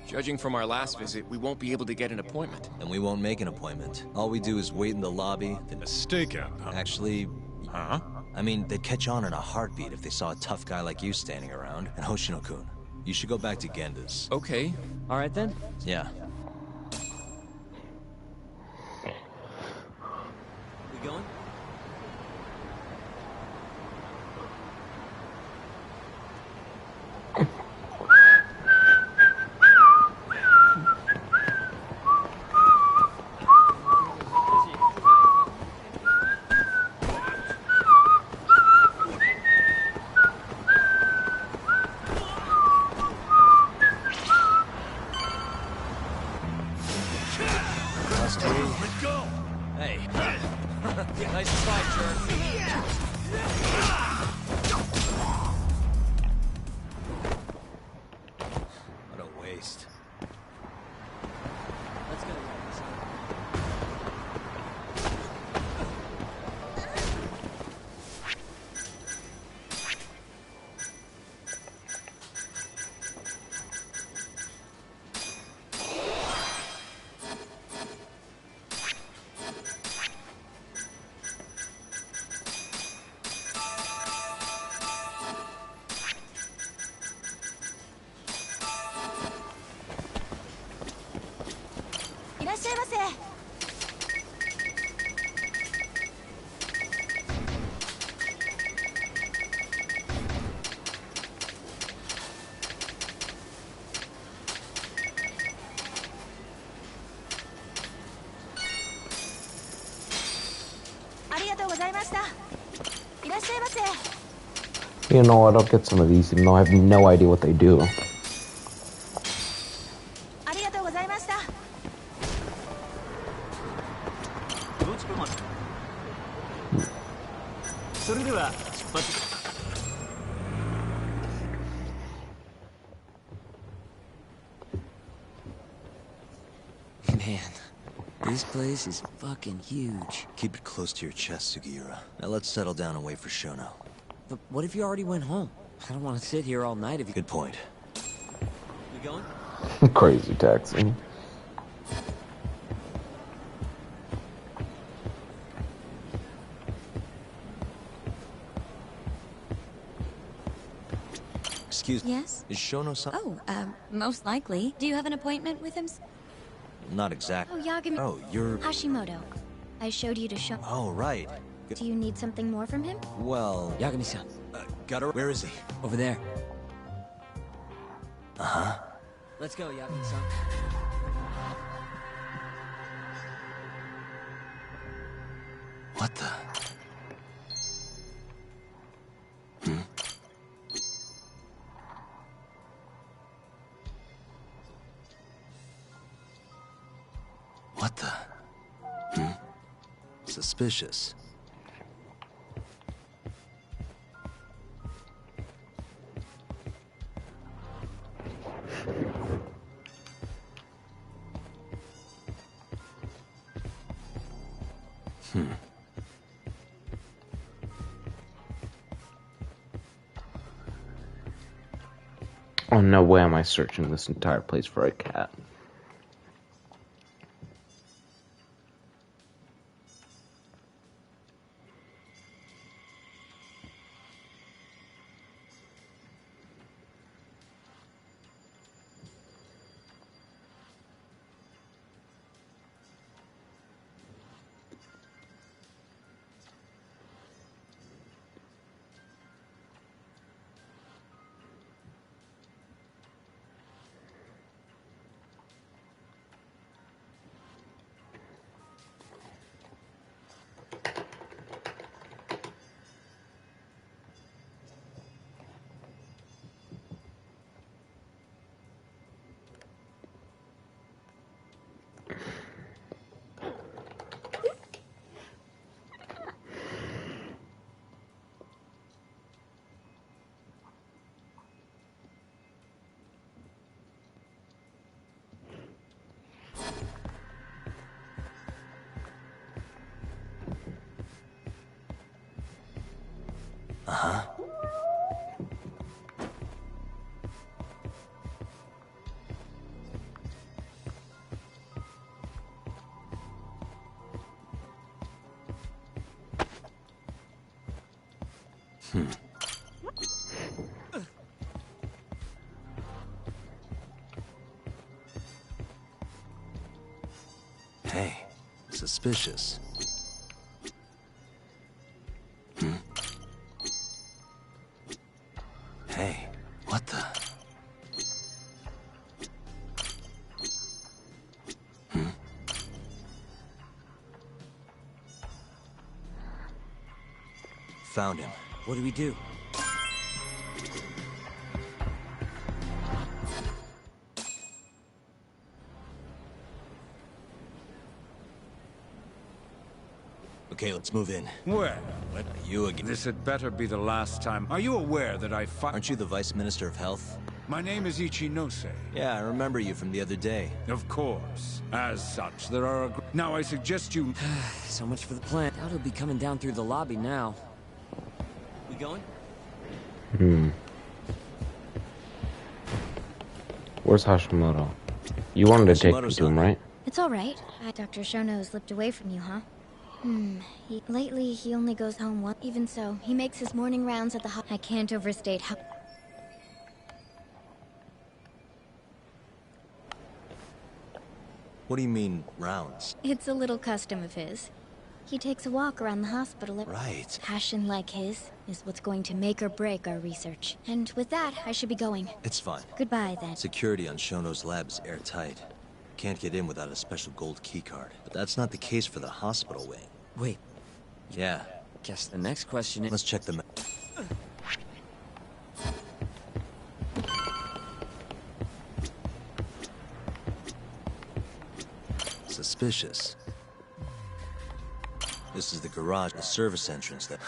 Judging from our last visit, we won't be able to get an appointment. And we won't make an appointment. All we do is wait in the lobby, then... A stakeout, huh? Actually... Huh? I mean, they'd catch on in a heartbeat if they saw a tough guy like you standing around. And Hoshino-kun, you should go back to Genda's. Okay. All right, then? Yeah. We going? Nice fight, jerk. What a waste. Let's go. You know what, I'll get some of these even though I have no idea what they do. Man, this place is fucking huge. Keep it close to your chest, Sugiura. Now let's settle down and wait for Shono. But what if you already went home? I don't want to sit here all night if you... Good point. We going? Crazy taxi. Excuse me. Yes? Is Shono-san... Oh, most likely. Do you have an appointment with him? Not exactly. Oh, Yagami... Oh, you're... Hashimoto. I showed you to show... Oh, right. Do you need something more from him? Well... Yagami-san. Got her... Where is he? Over there. Uh-huh. Let's go, Yagami-san. What the... What the... Suspicious. Oh, no way am I searching this entire place for a cat. Uh-huh. Hey, suspicious. Hey, what the? Found him. What do we do? Okay, let's move in. Well, You again. this had better be the last time. Are you aware that Aren't you the Vice Minister of Health? My name is Ichinose. Yeah, I remember you from the other day. Of course. As such, there are Now I suggest you... So much for the plan. Doubt he'll be coming down through the lobby now. We going? Where's Hashimoto? You wanted to take me to him, right? It's all right. Dr. Shono slipped away from you, huh? Lately, he only goes home once. Even so, he makes his morning rounds at the I can't overstate how... What do you mean, rounds? It's a little custom of his. He takes a walk around the hospital. Right. Passion like his is what's going to make or break our research. And with that, I should be going. It's fine. Goodbye, then. Security on Shono's lab is airtight. Can't get in without a special gold keycard. But that's not the case for the hospital wing. Wait. Yeah. Guess the next question is... Let's check the map. Suspicious. This is the garage, the service entrance that...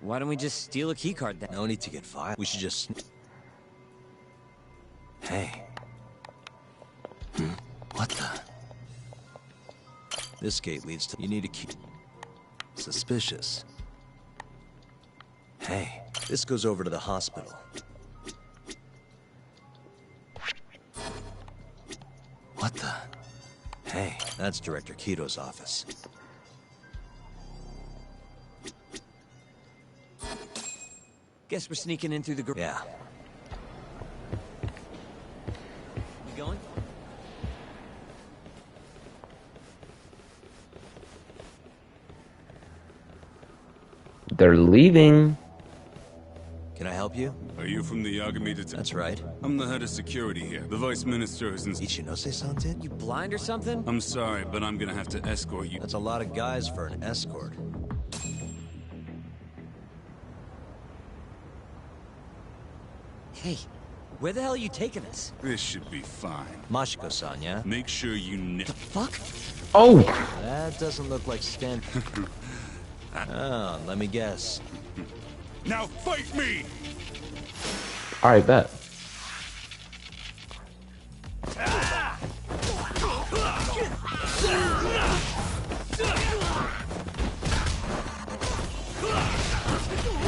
Why don't we just steal a keycard then? No need to get fired. We should just... Hey. What the... This gate leads to... You need a key. Suspicious. Hey, this goes over to the hospital. What the... Hey, that's Director Kito's office. Guess we're sneaking in through the Yeah. You going? They're leaving. Can I help you? Are you from the Yagami That's right. I'm the head of security here. The Vice Minister is in... Ichinose-san did? You blind or something? I'm sorry, but I'm gonna have to escort you. That's a lot of guys for an escort. Hey, where the hell are you taking us? This should be fine. Mashiko-san, yeah? Make sure you... The fuck? Oh! That doesn't look like Stan... Oh, let me guess. Now fight me! Alright, bet.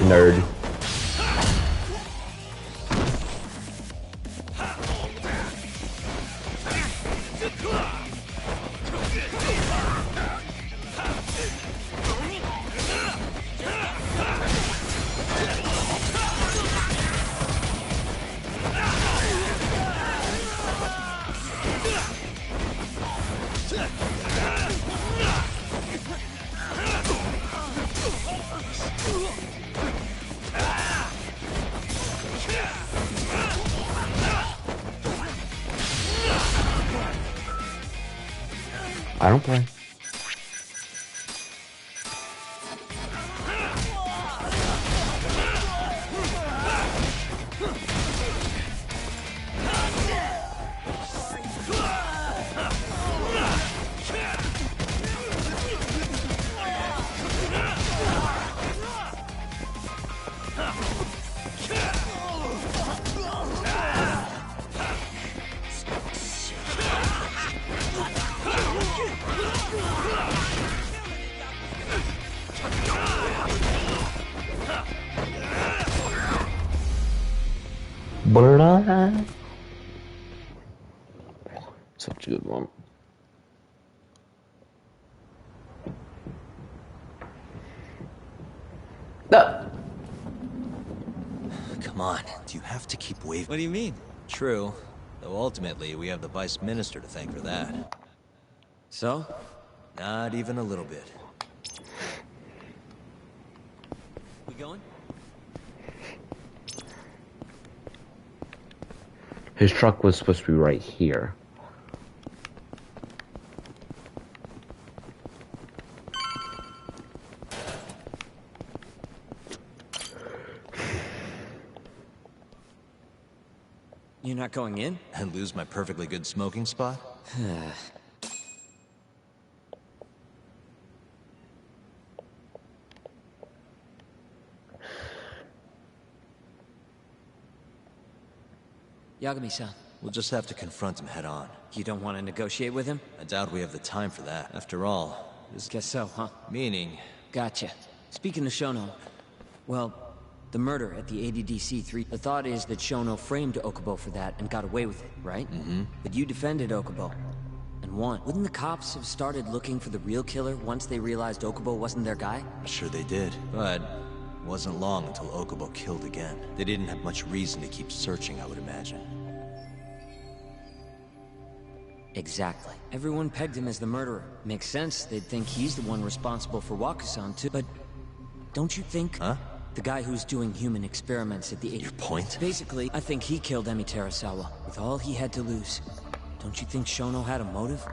Nerd. I don't play. That's a good one. Come on, do you have to keep waving? What do you mean? True, though ultimately we have the Vice Minister to thank for that. So? Not even a little bit. We going? His truck was supposed to be right here. You're not going in? And lose my perfectly good smoking spot? Yagami-san. We'll just have to confront him head on. You don't want to negotiate with him? I doubt we have the time for that. After all, Just guess so, huh? meaning... Gotcha. Speaking of Shono, well, the murder at the ADDC-3, the thought is that Shono framed Okubo for that and got away with it, right? Mm-hmm. But you defended Okubo, and won. Wouldn't the cops have started looking for the real killer once they realized Okubo wasn't their guy? Sure they did, but it wasn't long until Okubo killed again. They didn't have much reason to keep searching, I would imagine. Exactly. Everyone pegged him as the murderer. Makes sense, they'd think he's the one responsible for Wakusan too. But don't you think... Huh? The guy who's doing human experiments at the... Your point? Basically, I think he killed Emi Terasawa, with all he had to lose. Don't you think Shono had a motive?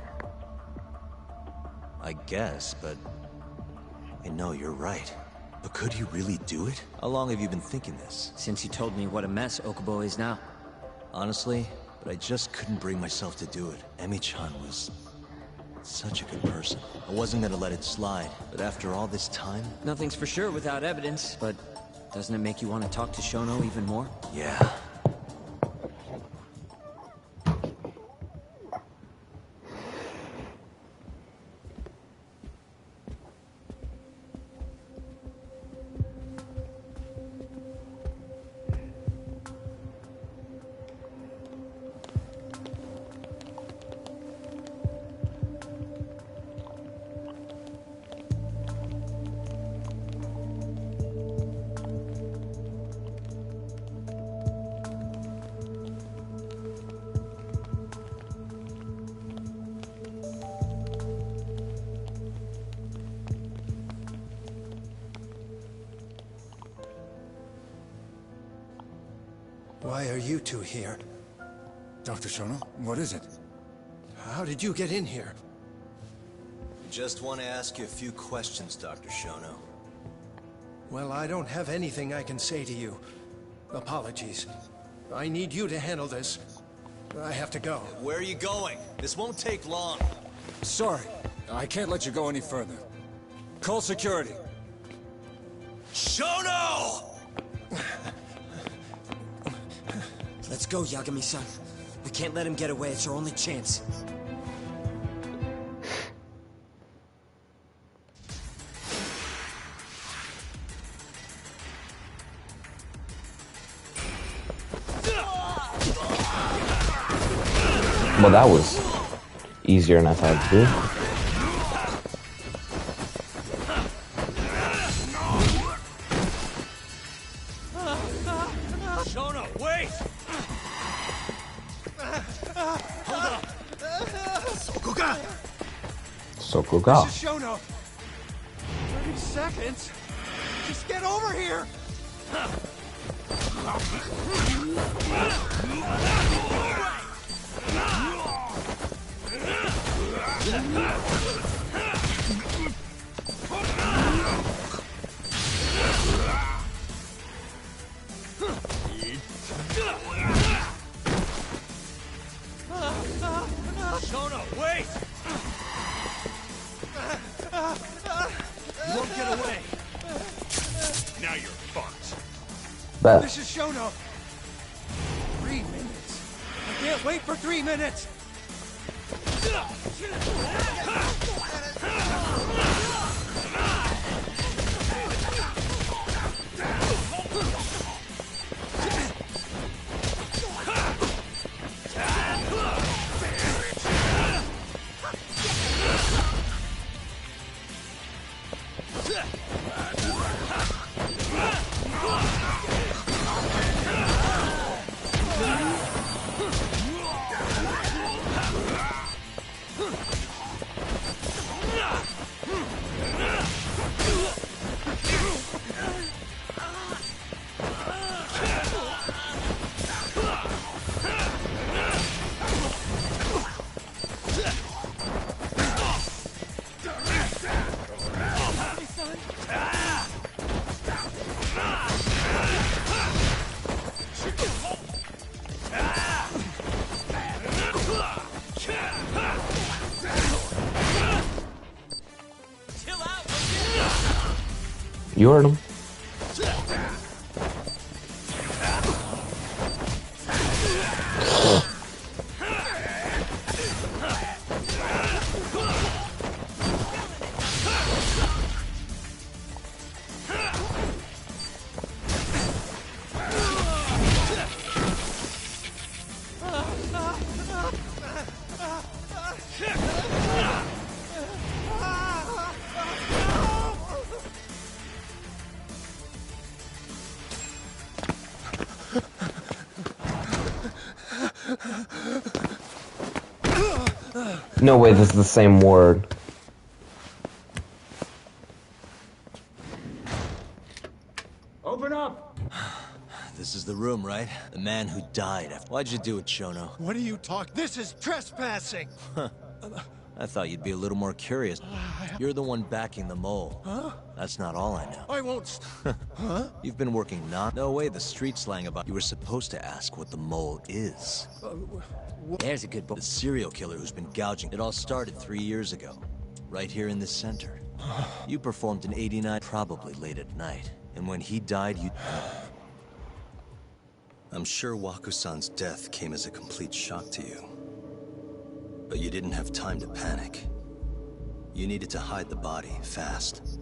I guess, but... I know you're right. But could he really do it? How long have you been thinking this? Since you told me what a mess Okubo is now. Honestly, but I just couldn't bring myself to do it. Emi-chan was... such a good person. I wasn't gonna let it slide, but after all this time... Nothing's for sure without evidence, but doesn't it make you want to talk to Shono even more? Yeah. Why are you two here? Dr. Shono, what is it? How did you get in here? Just want to ask you a few questions, Dr. Shono. Well, I don't have anything I can say to you. Apologies. I need you to handle this. I have to go. Where are you going? This won't take long. Sorry, I can't let you go any further. Call security. Shono! Let's go, Yagami-san. We can't let him get away. It's our only chance. Well, that was easier than I thought it'd be. Shono, wait! Hold up! Sokuga. This is Shono. 30 seconds? Just get over here! Shono, wait! You won't get away. Now you're fucked. Bet. This is Shono. 3 minutes. I can't wait for 3 minutes. You heard him. No way, this is the same word. Open up! This is the room, right? The man who died after... Why'd you do it, Shono? What are you talking? This is trespassing! I thought you'd be a little more curious. You're the one backing the mole. Huh? That's not all I know. I won't... Huh? You've been working No way, the street slang about... You were supposed to ask what the mole is. There's a good boy. The serial killer who's been gouging. It all started 3 years ago. Right here in this center. You performed in '89, probably late at night. And when he died, you... I'm sure Waku-san's death came as a complete shock to you. But you didn't have time to panic. You needed to hide the body, fast.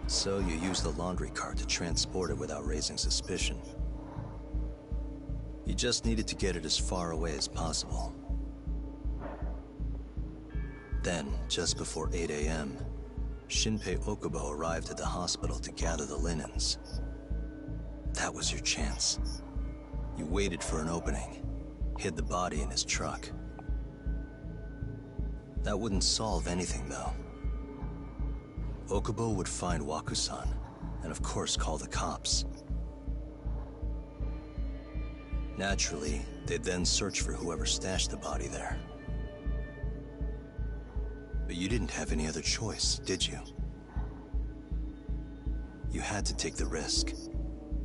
So you used the laundry cart to transport it without raising suspicion. You just needed to get it as far away as possible. Then, just before 8 a.m., Shinpei Okubo arrived at the hospital to gather the linens. That was your chance. You waited for an opening, hid the body in his truck. That wouldn't solve anything, though. Okubo would find Waku-san, and of course call the cops. Naturally, they'd then search for whoever stashed the body there. But you didn't have any other choice, did you? You had to take the risk,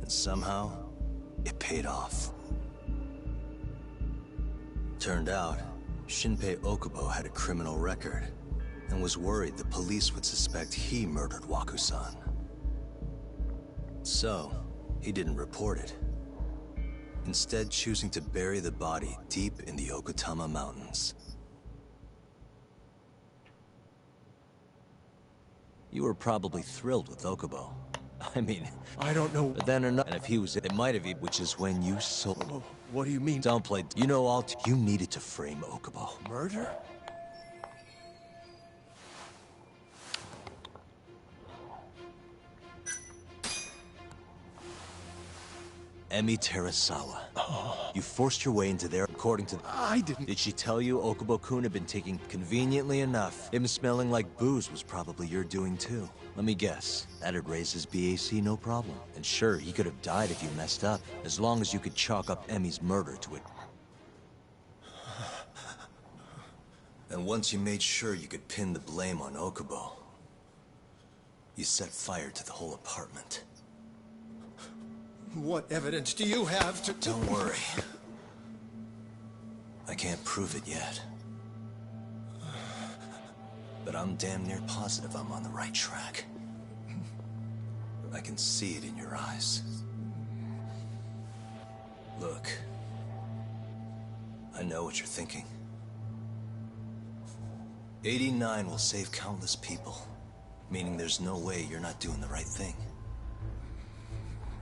and somehow, it paid off. Turned out, Shinpei Okubo had a criminal record, and was worried the police would suspect he murdered Waku-san. So, he didn't report it. Instead choosing to bury the body deep in the Okutama Mountains. You were probably thrilled with Okubo. I mean... I don't know... But then and if he was... It might have... Which is when you sold... What do you mean? Don't play... You know all... You needed to frame Okubo. Murder? Emi Terasawa. You forced your way into there according to... I didn't... Did she tell you Okubo-kun had been taking... Conveniently enough, him smelling like booze was probably your doing too. Let me guess. That'd raise his BAC no problem. And sure, he could have died if you messed up. As long as you could chalk up Emi's murder to it. And once you made sure you could pin the blame on Okubo, you set fire to the whole apartment. What evidence do you have to... Don't worry. I can't prove it yet. But I'm damn near positive I'm on the right track. I can see it in your eyes. Look. I know what you're thinking. 89 will save countless people, meaning there's no way you're not doing the right thing.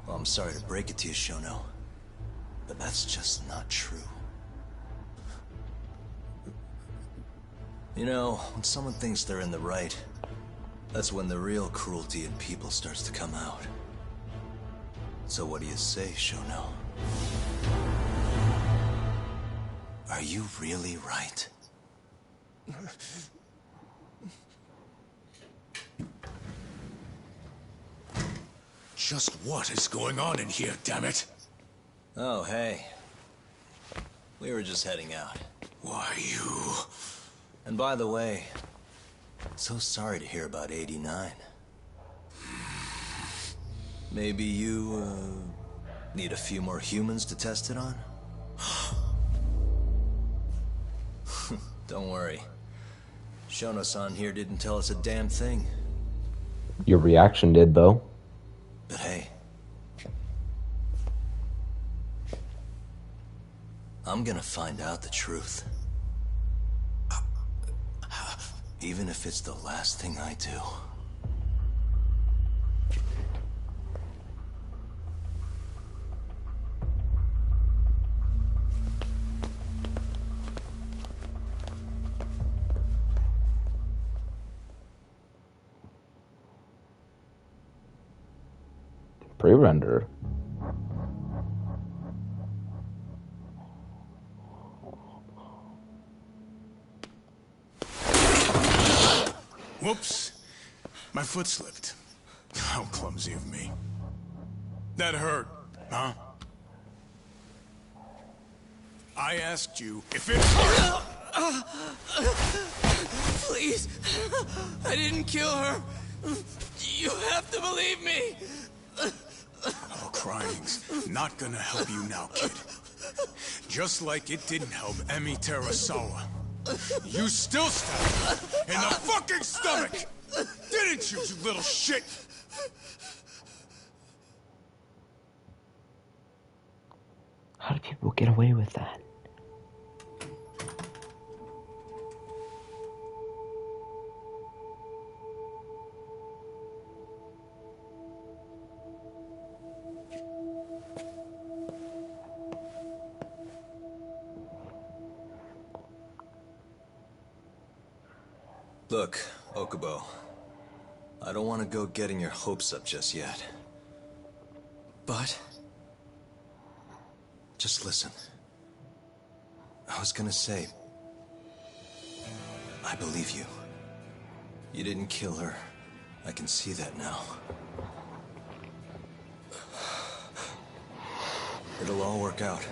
Well, I'm sorry to break it to you, Shono, but that's just not true. You know, when someone thinks they're in the right, that's when the real cruelty in people starts to come out. So what do you say, Shono? Are you really right? Just what is going on in here, damn it? Oh, hey. We were just heading out. Why, you... And by the way, so sorry to hear about 89. Maybe you, need a few more humans to test it on? Don't worry. Shono-san here didn't tell us a damn thing. Your reaction did, though. But hey, I'm gonna find out the truth. Even if it's the last thing I do. Pre-render. Whoops. My foot slipped. How clumsy of me. That hurt, huh? I asked you if it hurt. Please. I didn't kill her. You have to believe me. Oh, crying's not gonna help you now, kid. Just like it didn't help Emi Terasawa. You still stabbed her in the fucking stomach! Didn't you, you little shit? How do people get away with that? Look, Okubo, I don't want to go getting your hopes up just yet. But just listen. I was gonna say, I believe you. You didn't kill her. I can see that now. It'll all work out.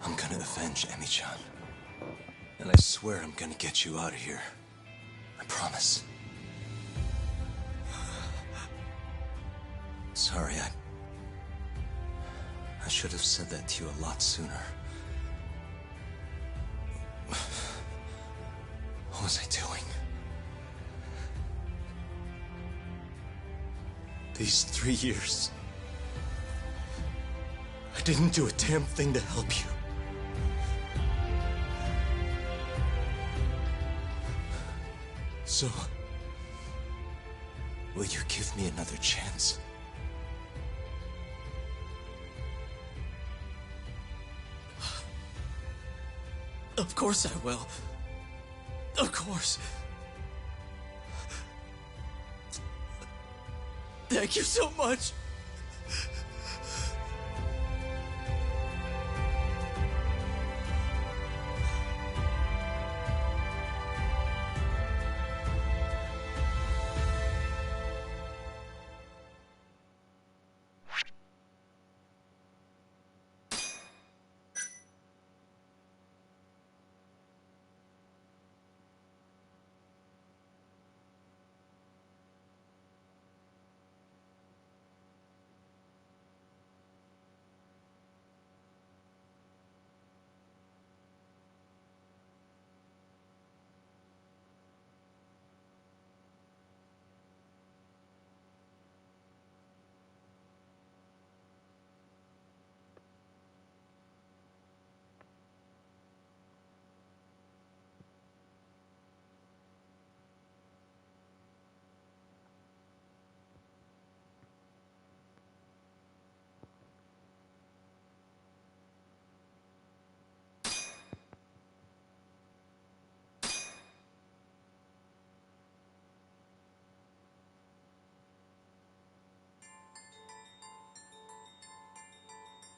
I'm gonna avenge Emi-chan. And I swear I'm gonna get you out of here. I promise. Sorry, I should have said that to you a lot sooner. What was I doing? These 3 years, I didn't do a damn thing to help you. So, will you give me another chance? Of course I will. Of course. Thank you so much.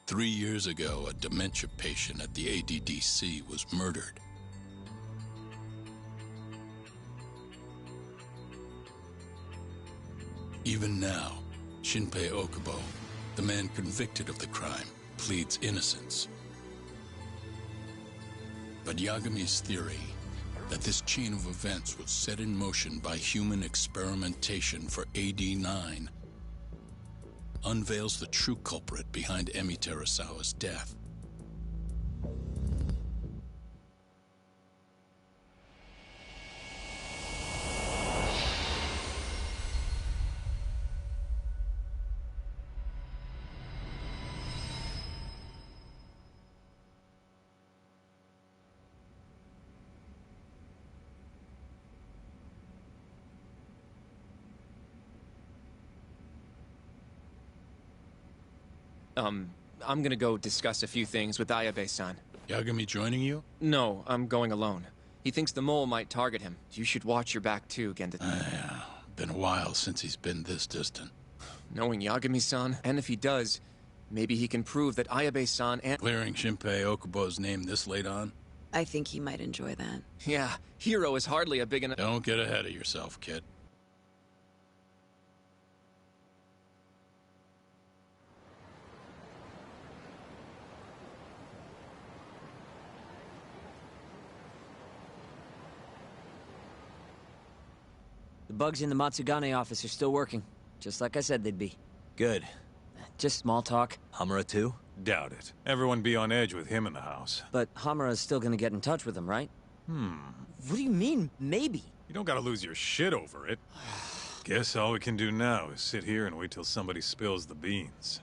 Three years ago, a dementia patient at the ADDC was murdered. Even now, Shinpei Okubo, the man convicted of the crime, pleads innocence. But Yagami's theory that this chain of events was set in motion by human experimentation for AD-9 unveils the true culprit behind Emi Terasawa's death. I'm gonna go discuss a few things with Ayabe-san. Yagami joining you? No, I'm going alone. He thinks the mole might target him. You should watch your back too, Genda. Yeah, been a while since he's been this distant. Knowing Yagami-san, and if he does, maybe he can prove that Ayabe-san and— Clearing Shinpei Okubo's name this late on? I think he might enjoy that. Yeah, Hero is hardly a big enough— Don't get ahead of yourself, kid. The bugs in the Matsugane office are still working, just like I said they'd be. Good. Just small talk. Hamura too? Doubt it. Everyone be on edge with him in the house. But Hamura's still gonna get in touch with him, right? What do you mean, maybe? You don't gotta lose your shit over it. Guess all we can do now is sit here and wait till somebody spills the beans.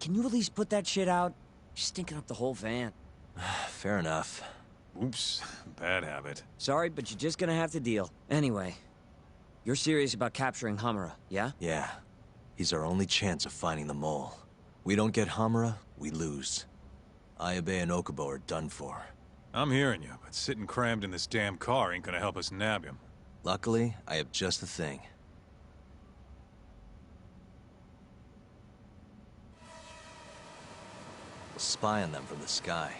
Can you at least put that shit out? You're stinking up the whole van. Fair enough. Oops, bad habit. Sorry, but you're just gonna have to deal. Anyway, you're serious about capturing Hamura, yeah? Yeah. He's our only chance of finding the mole. We don't get Hamura, we lose. Ayabe and Okubo are done for. I'm hearing you, but sitting crammed in this damn car ain't gonna help us nab him. Luckily, I have just the thing. We'll spy on them from the sky.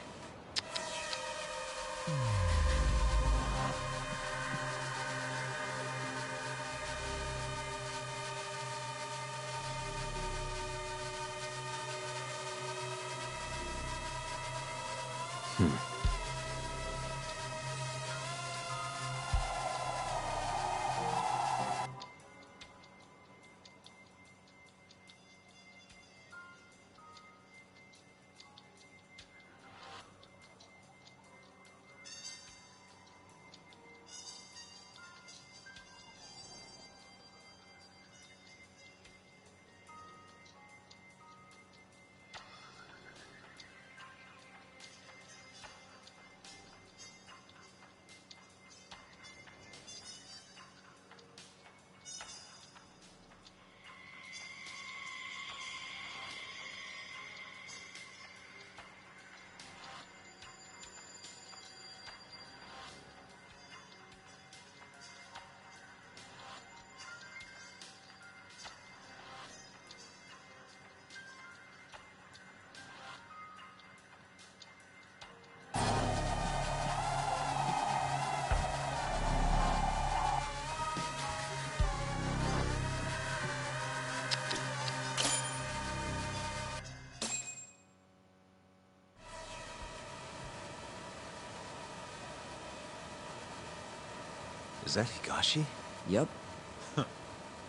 Is that Higashi? Yep.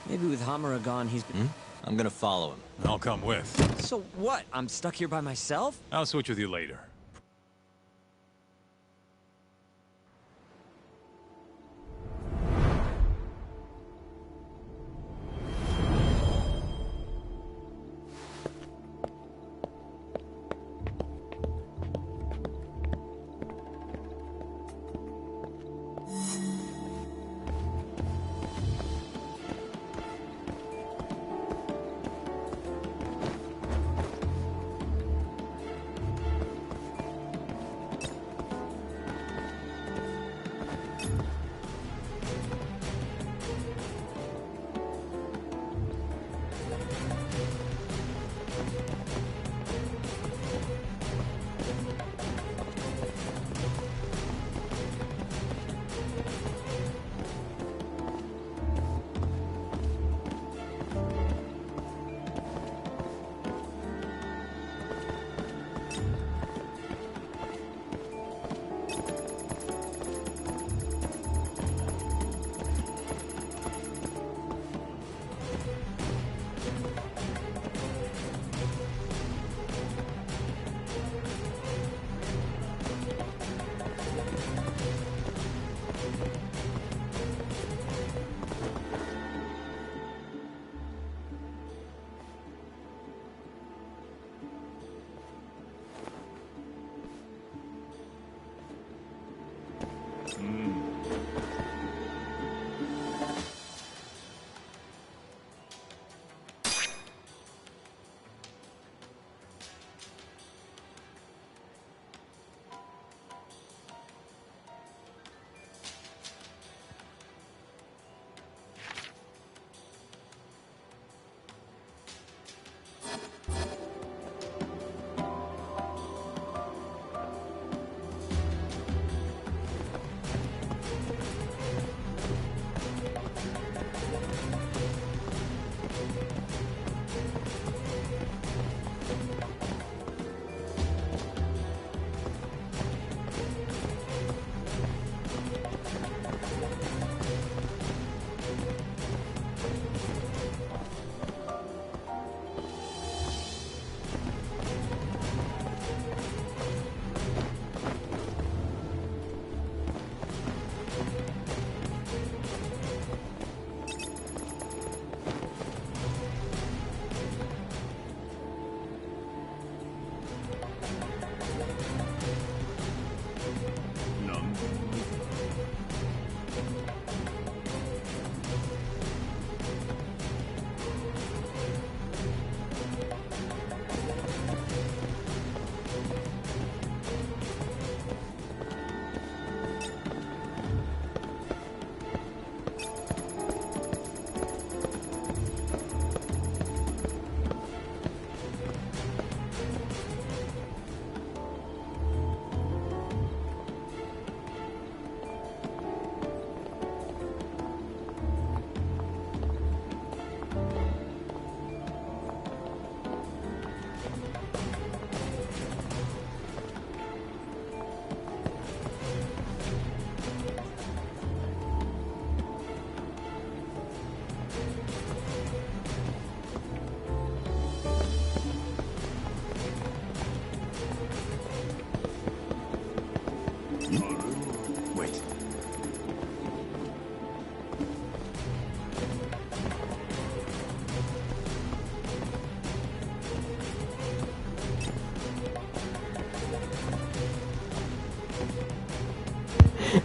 Maybe with Hamura gone, he's been... I'm gonna follow him. I'll come with. So what? I'm stuck here by myself? I'll switch with you later.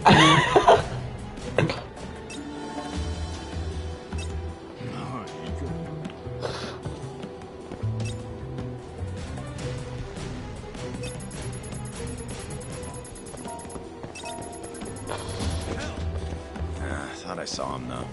I thought I saw him, though.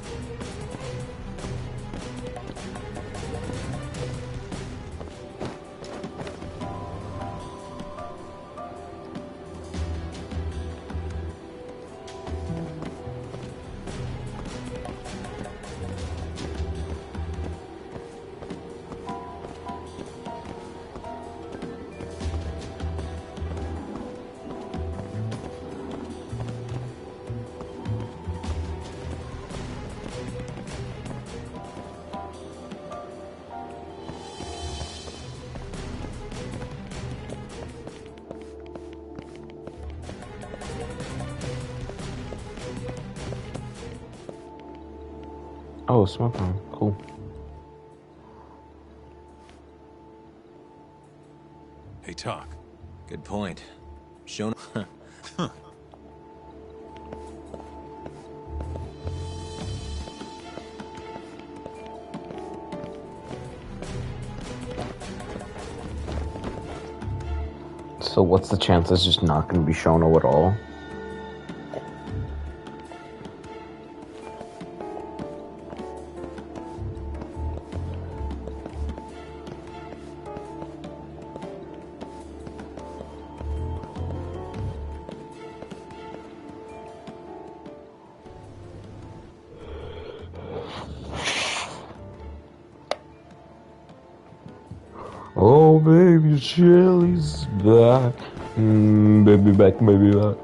Oh, smoke room. Cool. Hey, talk. Good point. Shono. Huh. So what's the chance it's just not going to be Shono at all? Oh, baby, Shelly's back. Baby back, baby back.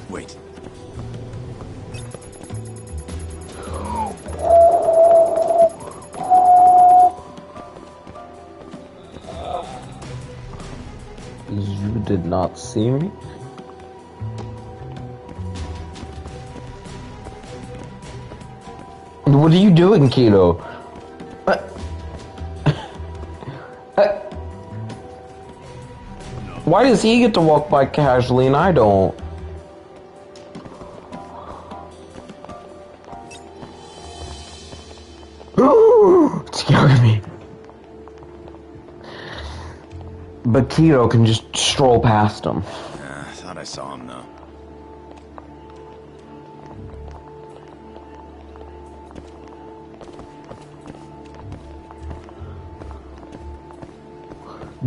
Wait. You did not see me? What are you doing, Kilo? Why does he get to walk by casually and I don't? It's killing me. But Keto can just stroll past him. I thought I saw him, though.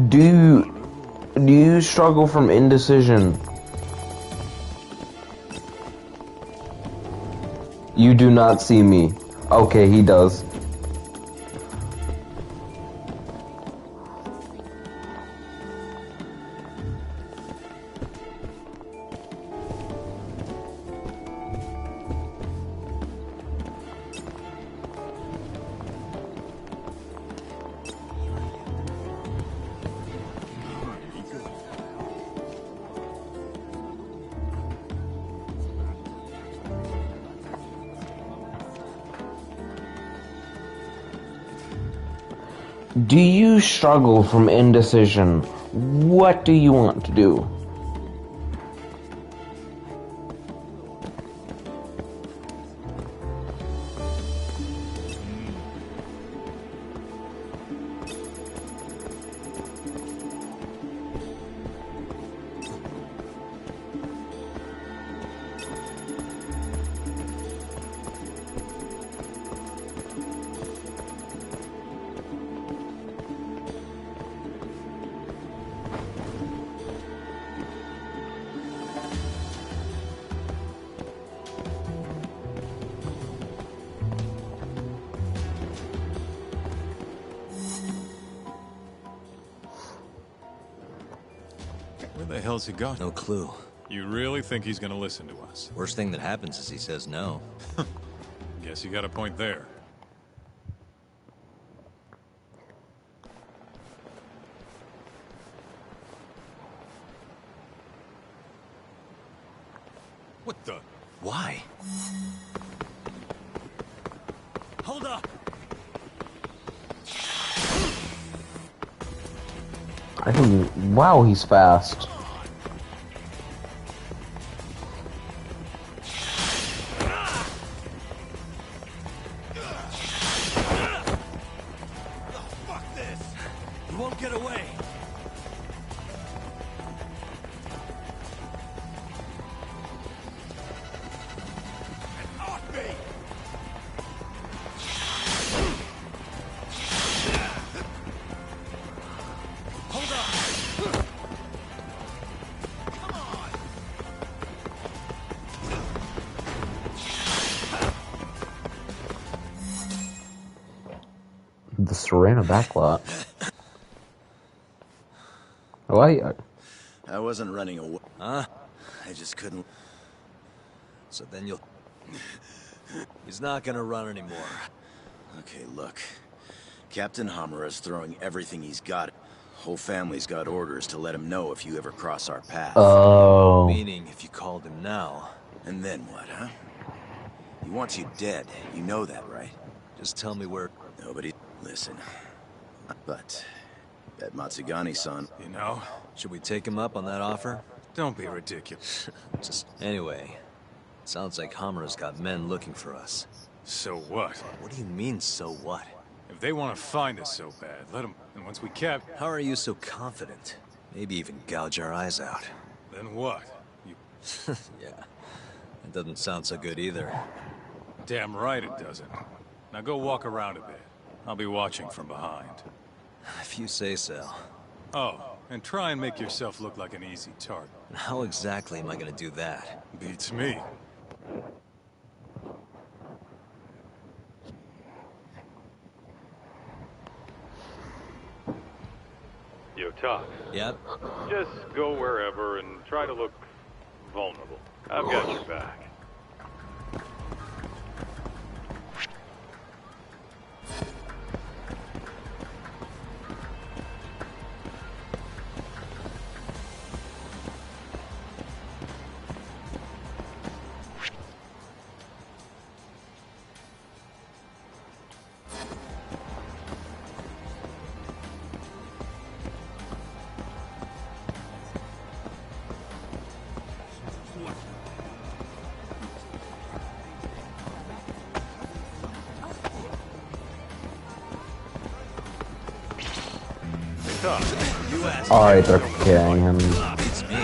Do you struggle from indecision? You do not see me. Okay, he does. Do you struggle from indecision? What do you want to do? Where the hell's he gone? No clue. You really think he's gonna listen to us? Worst thing that happens is he says no. Guess you got a point there. What the? Why? Hold up! I think. Wow, he's fast. Fuck this! You won't get away! Off me! Hold up! Come on! The Serena backlot. Why? I wasn't running away. Huh? I just couldn't. So then you'll... He's not gonna run anymore. Okay, look. Captain Hamura's throwing everything he's got. Whole family's got orders to let him know if you ever cross our path. Oh. Meaning, if you called him now... And then what, huh? He wants you dead. You know that, right? Just tell me where... Nobody... Listen. But... That Matsugani-san... You know? Should we take him up on that offer? Don't be ridiculous. Just... Anyway... Sounds like Hamura's got men looking for us. So what? What do you mean, so what? If they want to find us so bad, let them. And once we cap... How are you so confident? Maybe even gouge our eyes out. Then what? You... Yeah. That doesn't sound so good either. Damn right it doesn't. Now go walk around a bit. I'll be watching from behind. If you say so. Oh, and try and make yourself look like an easy target. How exactly am I gonna do that? Beats me. Yo, Todd. Yep. Just go wherever and try to look vulnerable. I've got your back. Alright, they're carrying him. It's me.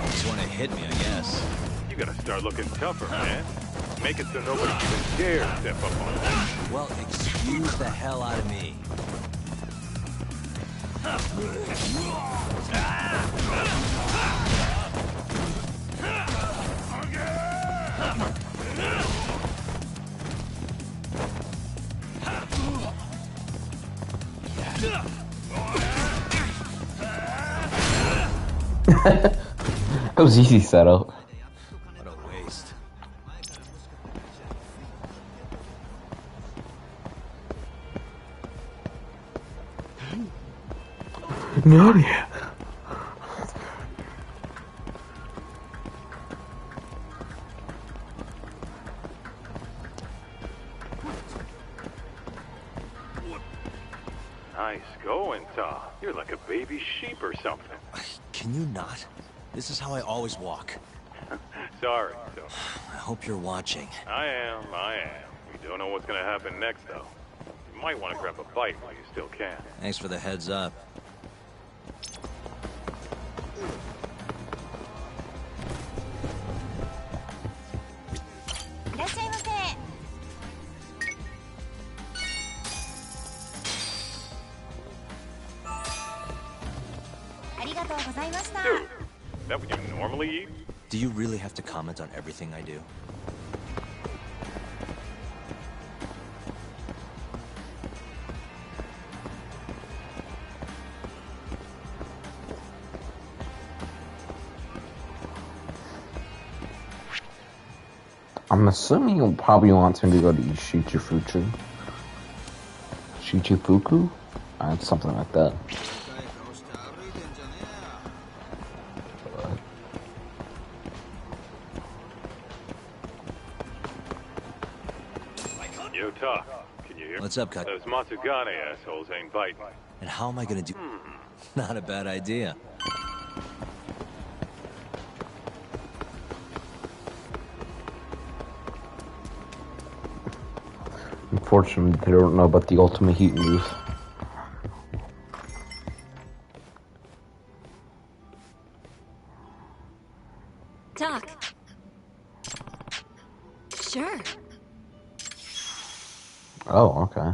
Just wanna hit me, I guess. You gotta start looking tougher, man. Make it so nobody even dares step up on you. Well, excuse the hell out of me. That was easy setup. What a waste. Nadia. Nice going, Todd. You're like a baby sheep or something. Can you not? This is how I always walk. Sorry, so. I hope you're watching. I am. We don't know what's gonna happen next, though. You might want to grab a bite while you still can. Thanks for the heads up. Dude, is that what you normally eat? Do you really have to comment on everything I do? I'm assuming you'll probably want him to go to Shichifuku. Shichifuku? Something like that. Yo, Talk. Can you hear? What's up, Cut? Those Matsugane assholes ain't biting. And how am I gonna do? Not a bad idea. Unfortunately, they don't know about the ultimate heat move. Doc. Sure. Oh, okay.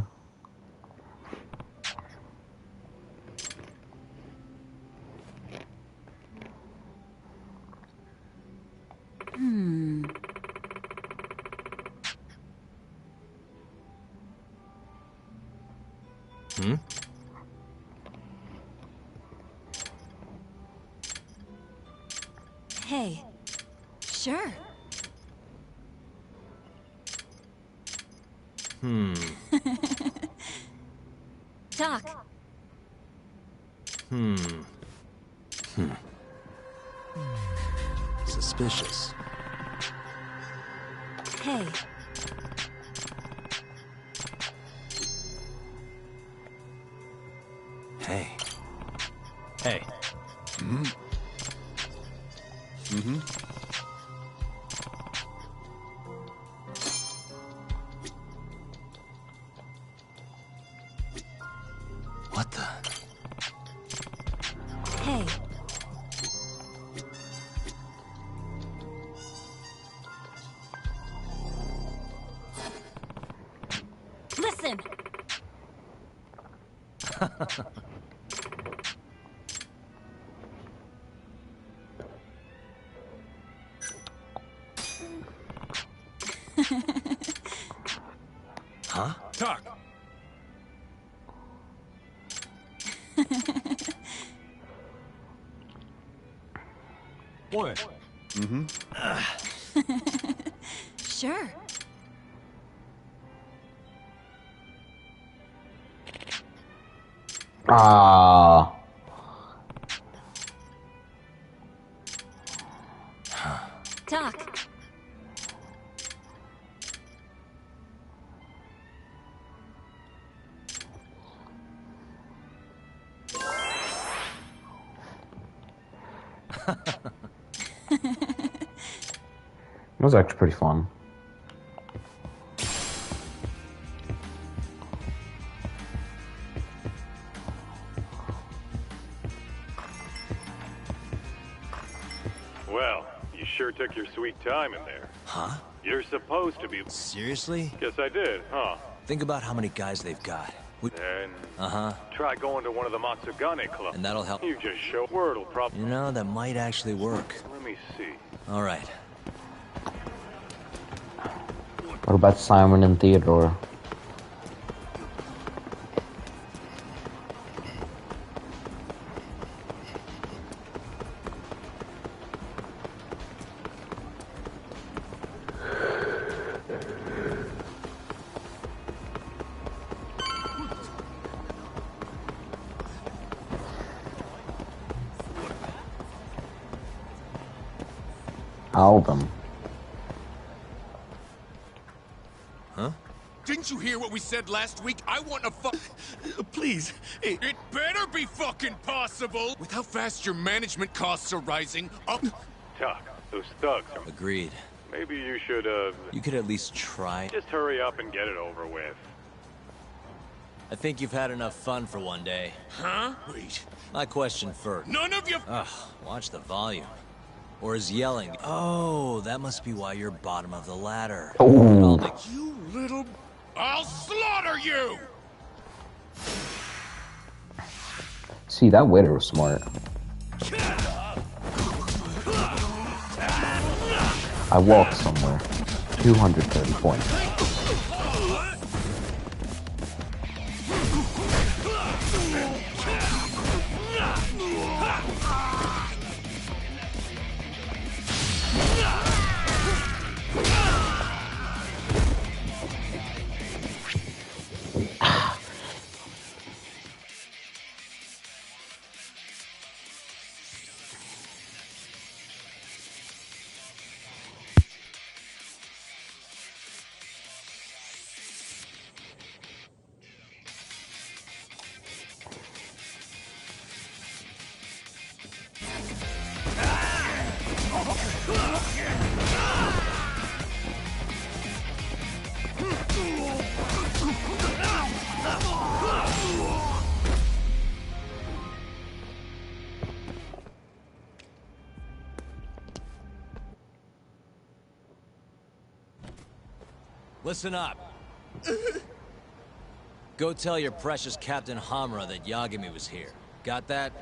Hey. Sure. Doc. Suspicious. Hey. Hey. Hey. What the? Hey. Listen. Huh? Talk. What? Sure. Ah. Doc. That was actually pretty fun. Well, you sure took your sweet time in there. Huh? You're supposed to be... Seriously? Guess I did, huh? Think about how many guys they've got. And Uh-huh. try going to one of the Matsugane clubs. And that'll help. You just show word'll probably... You know, that might actually work. Let me see. All right. What about Simon and Theodore? Album. Huh? Didn't you hear what we said last week? I want a Please. It better be fucking possible! With how fast your management costs are rising, up... Tuck, those thugs are... Agreed. Maybe you should, You could at least try. just hurry up and get it over with. I think you've had enough fun for one day. Huh? Wait. My question first. None of you... Ugh, watch the volume. Or is yelling. Oh, that must be why you're bottom of the ladder. Oh. You little... I'll slaughter you! See, that waiter was smart. I walked somewhere. 230 points. Listen up. Go tell your precious Captain Hamura that Yagami was here. Got that?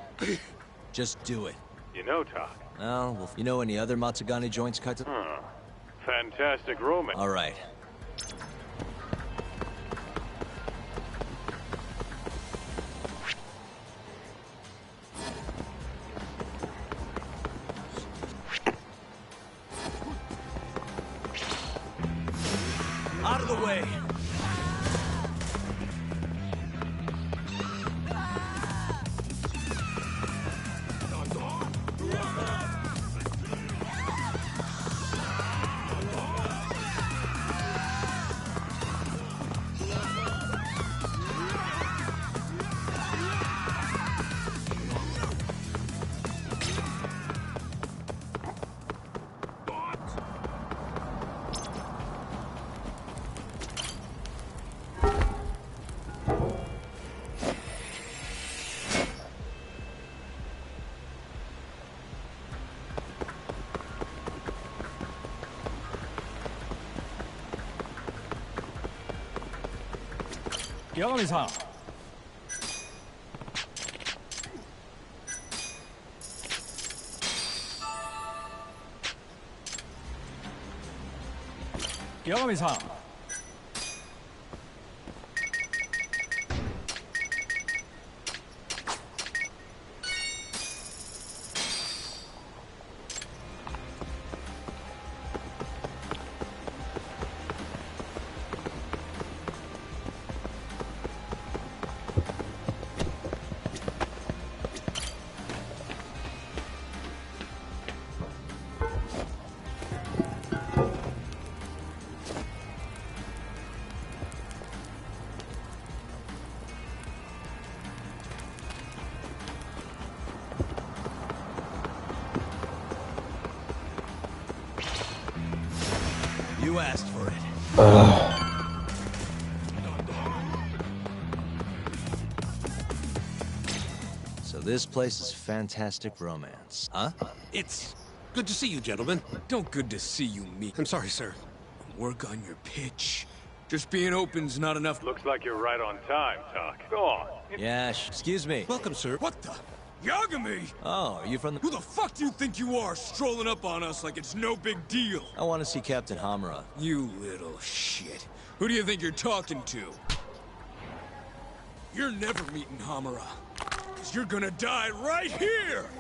Just do it. You know, Talk. Well, you know any other Matsugane joints, Kaito? Fantastic romance. All right. Out of the way. Yagami-san. Yagami-san. You asked for it. So this place is fantastic romance, huh? It's good to see you, gentlemen. Don't good to see you, me. I'm sorry, sir. Work on your pitch. Just being open's not enough. Looks like you're right on time, Talk. Go on. Yeah, excuse me. Welcome, sir. What the? Yagami! Oh, are you from the... Who the fuck do you think you are, strolling up on us like it's no big deal? I want to see Captain Hamura. You little shit. Who do you think you're talking to? You're never meeting Hamura. 'Cause you're gonna die right here!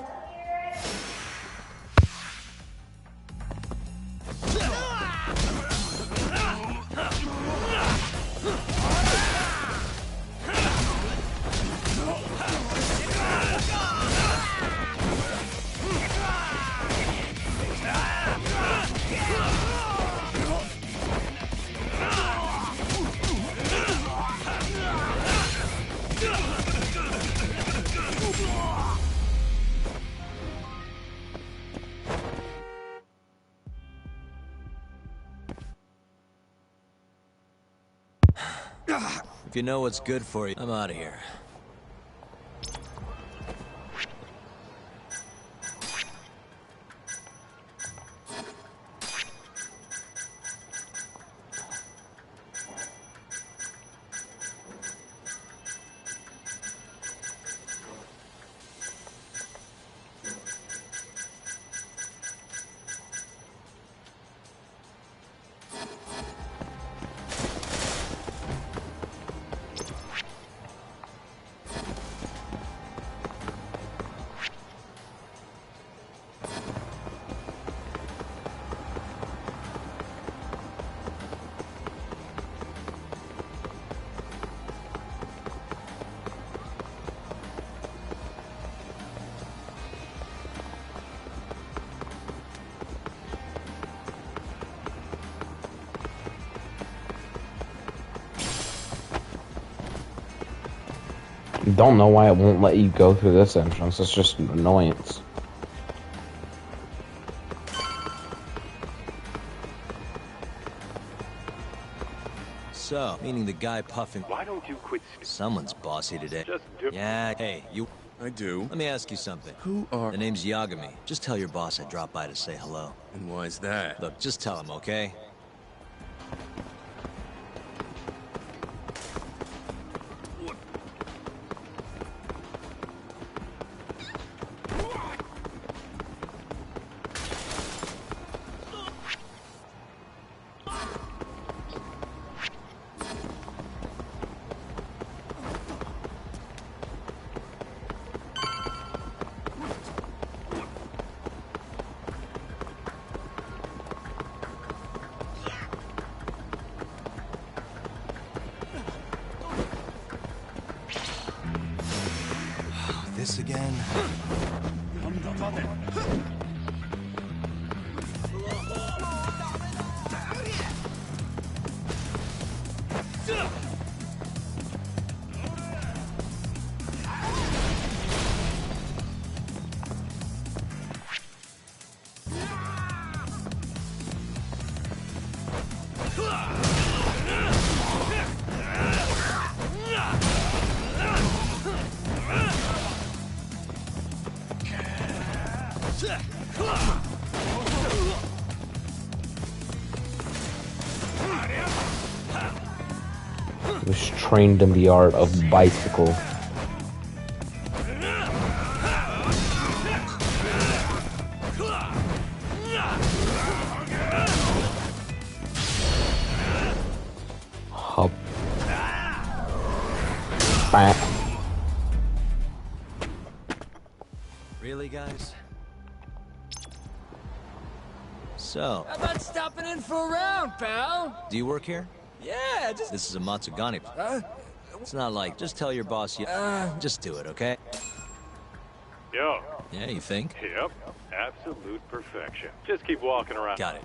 If you know what's good for you, I'm out of here. Don't know why it won't let you go through this entrance. It's just an annoyance. So, meaning the guy puffing... Why don't you quit... Someone's bossy today. Just do... Yeah, hey, you... I do. Let me ask you something. Who are... The name's Yagami. Just tell your boss I dropped by to say hello. And why's that? Look, just tell him, okay? Was trained in the art of bicycle. Hop. Back. Really, guys? So, How about stopping in for a round, pal? do you work here? Yeah, just... This is a Matsugani. It's not like, just tell your boss you... just do it, okay? Yo. Yeah, you think? Yep. Absolute perfection. Just keep walking around. Got it.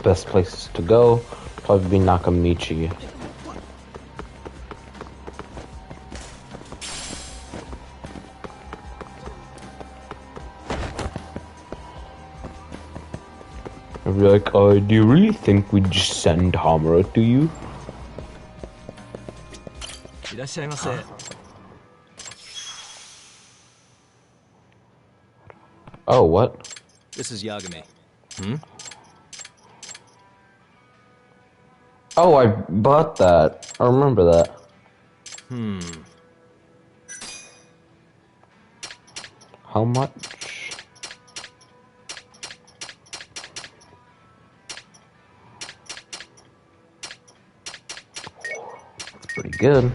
Best places to go, probably be Nakamichi. I'd be like, do you really think we'd just send Hamura to you? Oh, what? This is Yagami. Oh, I bought that. I remember that. How much? That's pretty good.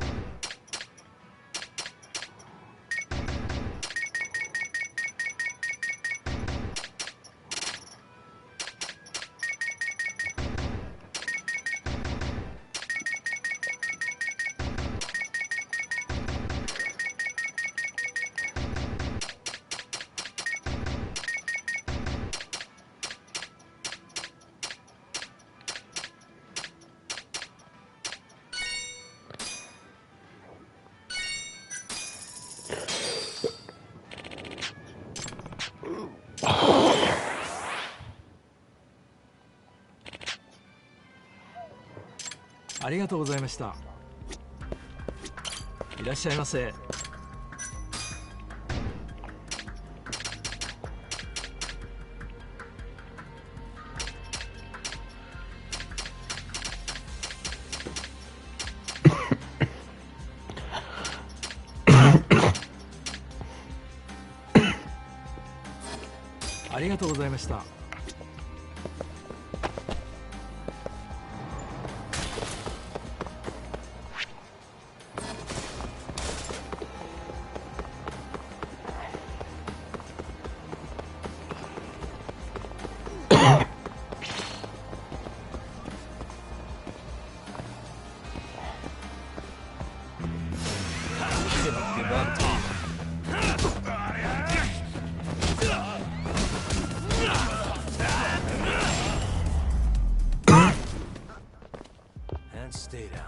And stay down.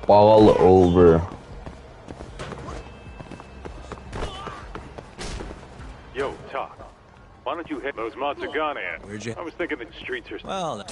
All over. Yo, Talk. Why don't you hit those Matsugane? Where'd you... I was thinking the streets are... Well...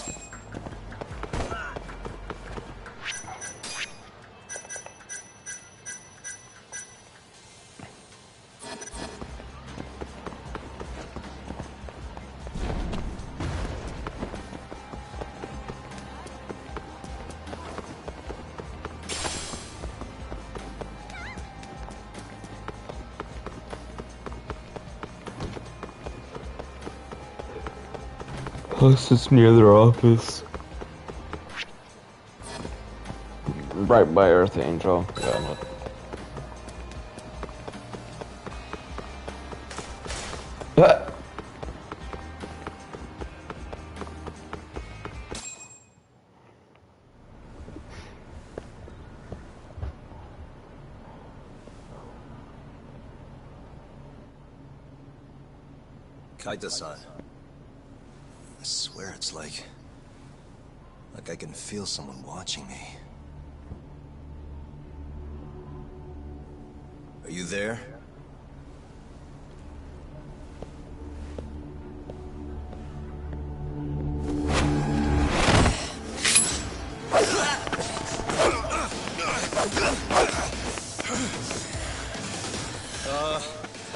Plus, it's near their office. Right by Earth Angel. Yeah, Kaita-san. I swear it's like I can feel someone watching me. Are you there?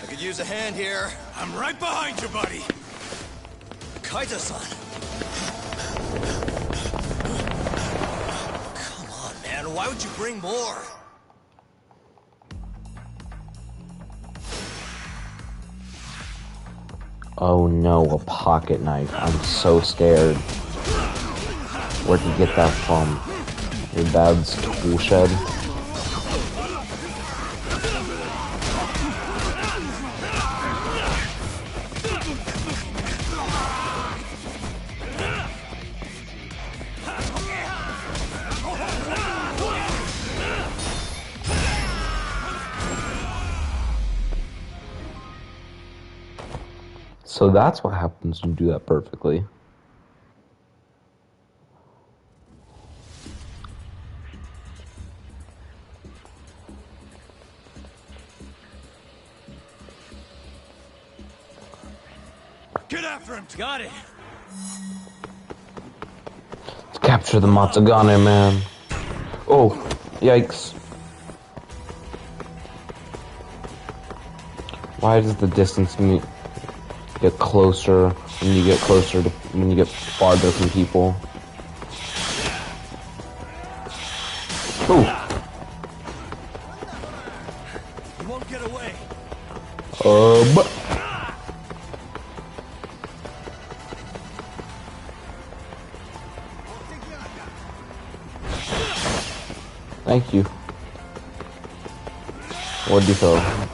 I could use a hand here. I'm right behind you, buddy. Kaita-san. Come on, man. Why would you bring more? Oh no, a pocket knife. I'm so scared. Where'd you get that from? Your dad's tool shed? So that's what happens when you do that perfectly. Get after him! Got it! Let's capture the Matsugane, man. Oh, yikes. Why does the distance get closer when you get closer to when you get farther from people? Ooh. You won't get away. But thank you. What'd you throw?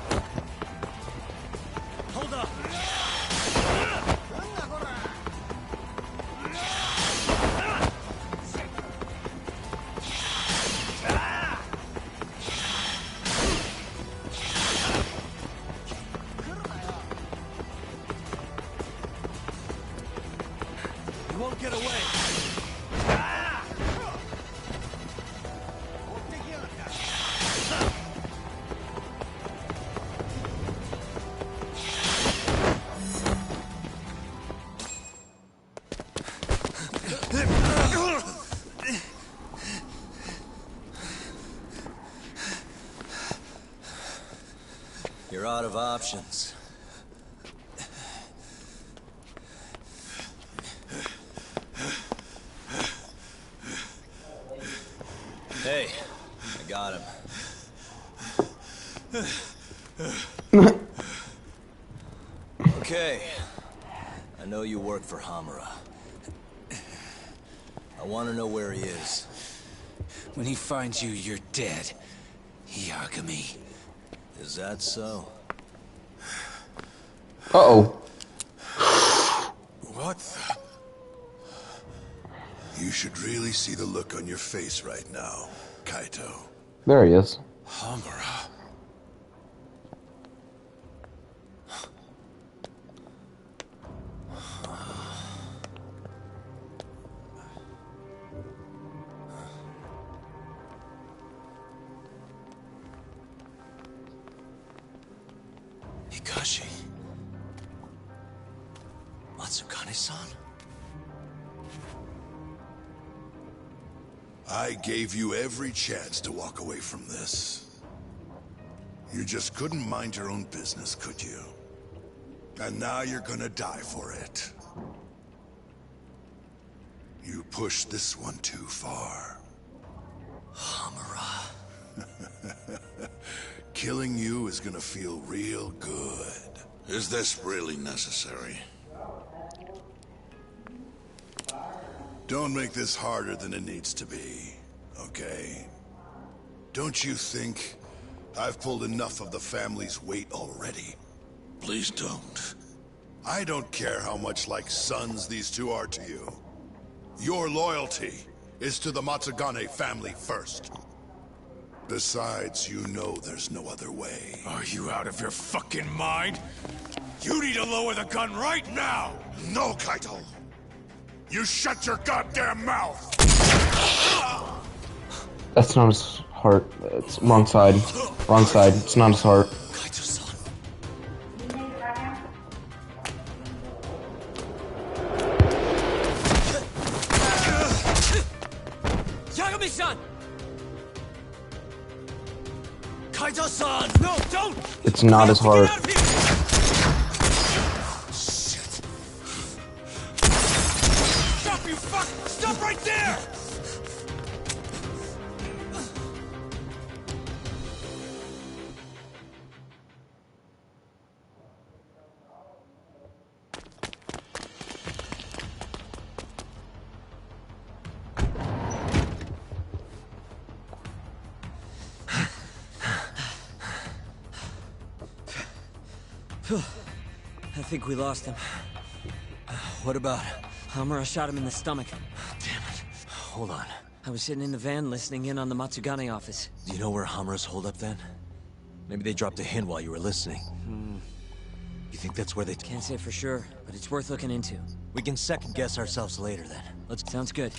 You won't get away. You're out of options. Hey, I got him. Okay. I know you work for Hamura. I want to know where he is. When he finds you, you're dead. Yagami. Is that so? Uh-oh. What the... You should really see the look on your face right now, Kaito. There he is. Hamura. Hikashi. Matsugane-san? I gave you every chance to walk away from this. You just couldn't mind your own business, could you? And now you're gonna die for it. You pushed this one too far. Hamura. Killing you is gonna feel real good. Is this really necessary? Don't make this harder than it needs to be, okay? Don't you think I've pulled enough of the family's weight already? Please don't. I don't care how much like sons these two are to you. Your loyalty is to the Matsugane family first. Besides, you know there's no other way. Are you out of your fucking mind? You need to lower the gun right now! No, Kaito! You shut your goddamn mouth! That's not his heart. It's wrong side. Wrong side. It's not his heart. Yagami-san! Kaito-san! No, don't! It's not his heart. Stop, you fuck! Stop right there! I think we lost him. What about? Hamura shot him in the stomach. Damn it. Hold on. I was sitting in the van listening in on the Matsugane office. Do you know where Hamura's holed up then? Maybe they dropped a hint while you were listening. You think that's where they... Can't say for sure, but it's worth looking into. We can second guess ourselves later then. Sounds good.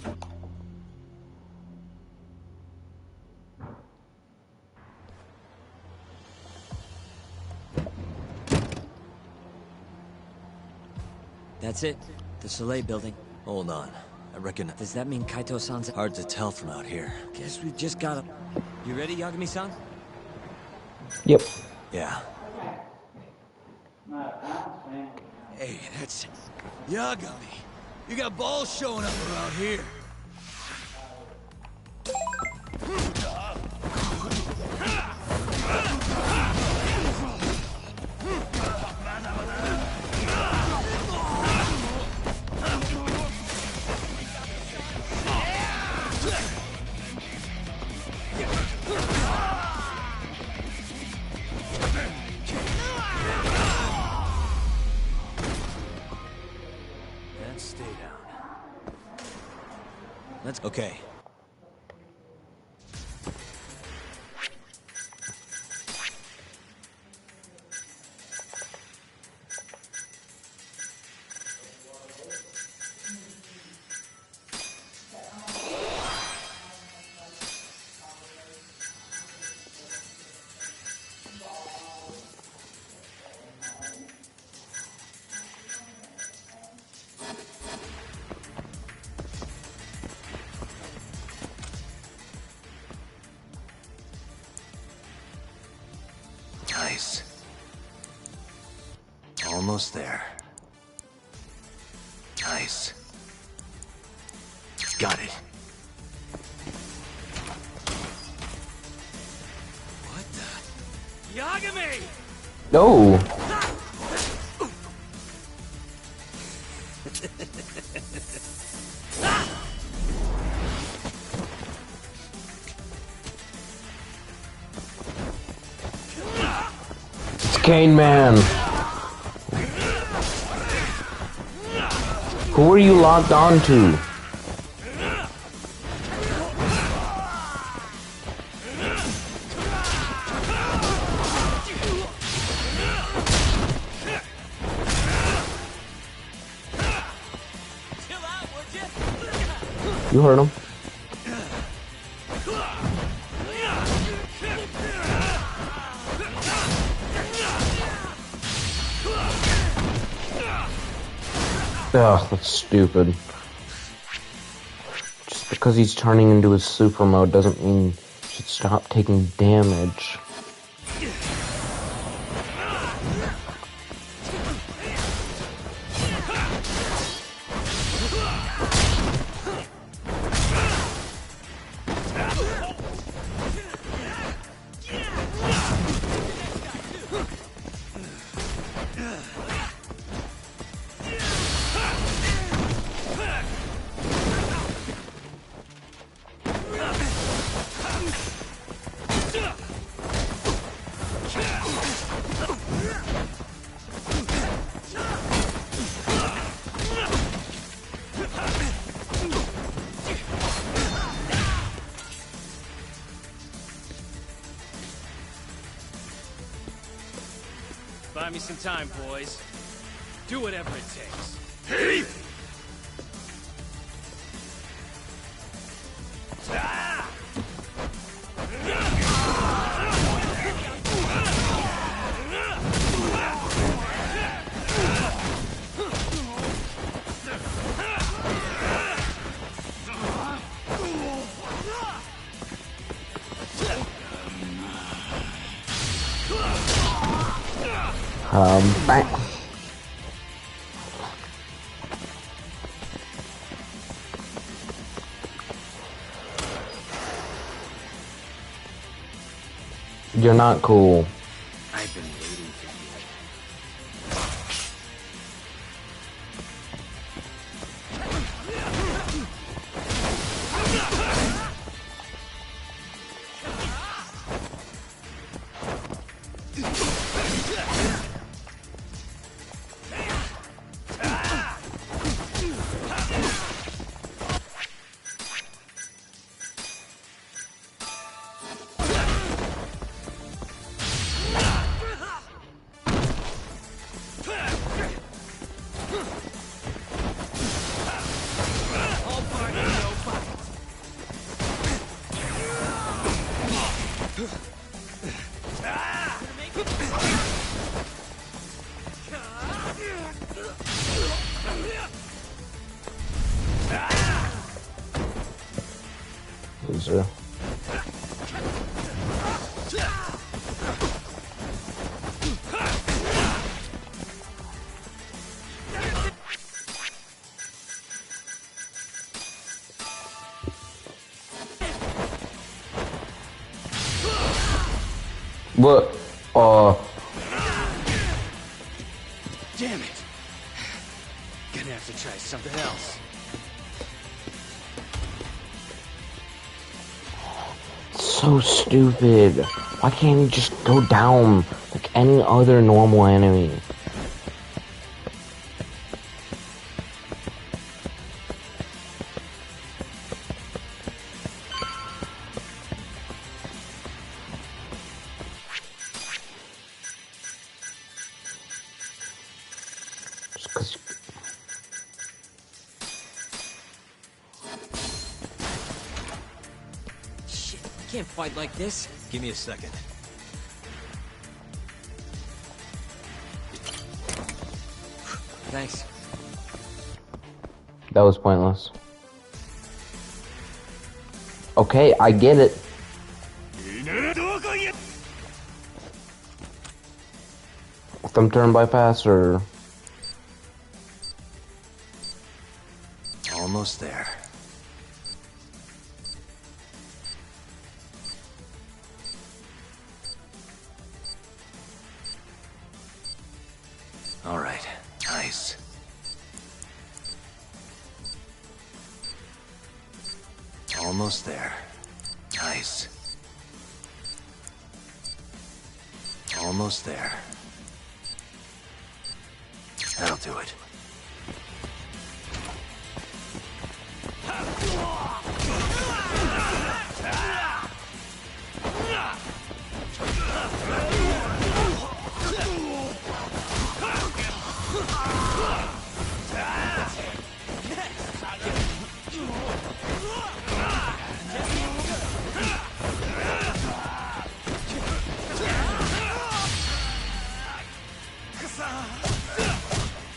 That's it. The Soleil building. Hold on. I reckon... Does that mean Kaito-san's... Hard to tell from out here. Guess we've just gotta... You ready, Yagami-san? Yep. Yeah. Hey, that's... Yagami. You got balls showing up around here. Stay down. Let's... Okay. Nice. Almost there. Nice. Got it. What the... Yagami! No! It's Cane Man. Who are you locked on to? You heard him. Ugh, that's stupid. Just because he's turning into his super mode doesn't mean he should stop taking damage. Buy me some time, boys. Do whatever it takes. Hey! Bang. You're not cool. I've been waiting for Loser. What? Damn it! Gonna have to try something else. So stupid. Why can't he just go down like any other normal enemy? Just 'cause Shit, I can't fight like this. Give me a second. Thanks. that was pointless. Okay, I get it. Thumb turn bypass or Almost there. All right. Nice. Almost there. Nice. Almost there. That'll do it.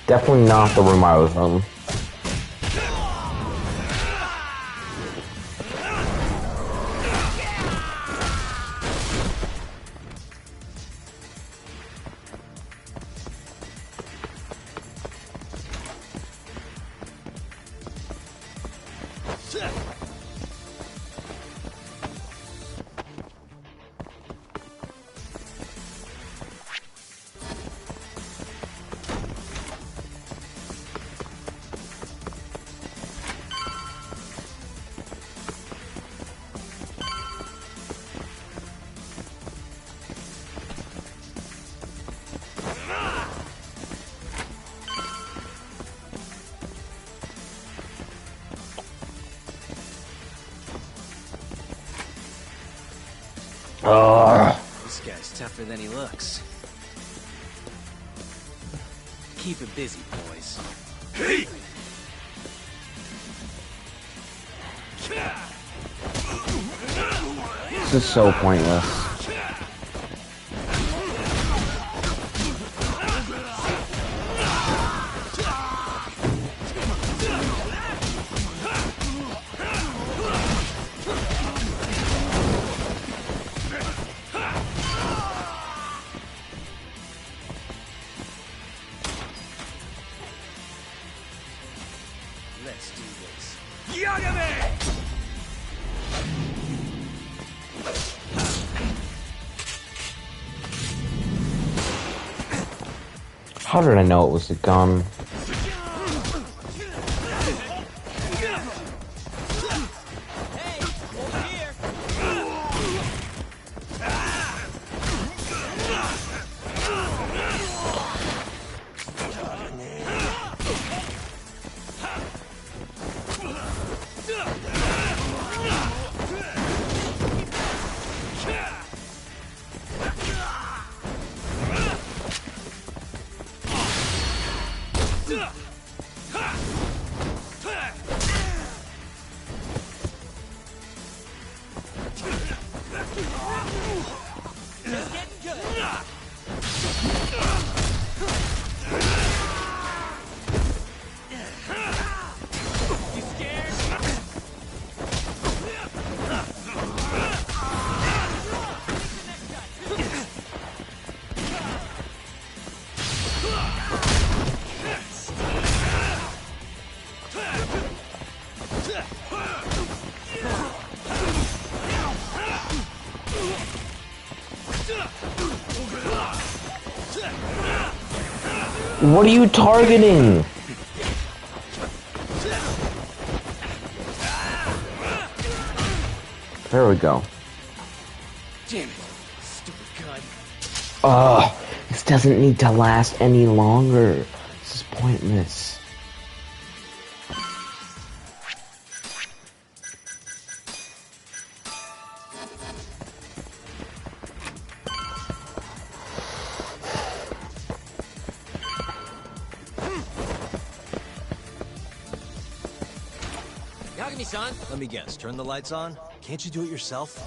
definitely not the room I was in. This guy's tougher than he looks. keep it busy, boys. Hey! This is so pointless. Let's do this. Yagami! How did I know it was a gun? What are you targeting? There we go. Damn it, stupid gun. Ugh, this doesn't need to last any longer. This is pointless. Yagami-san! Let me guess, turn the lights on? Can't you do it yourself?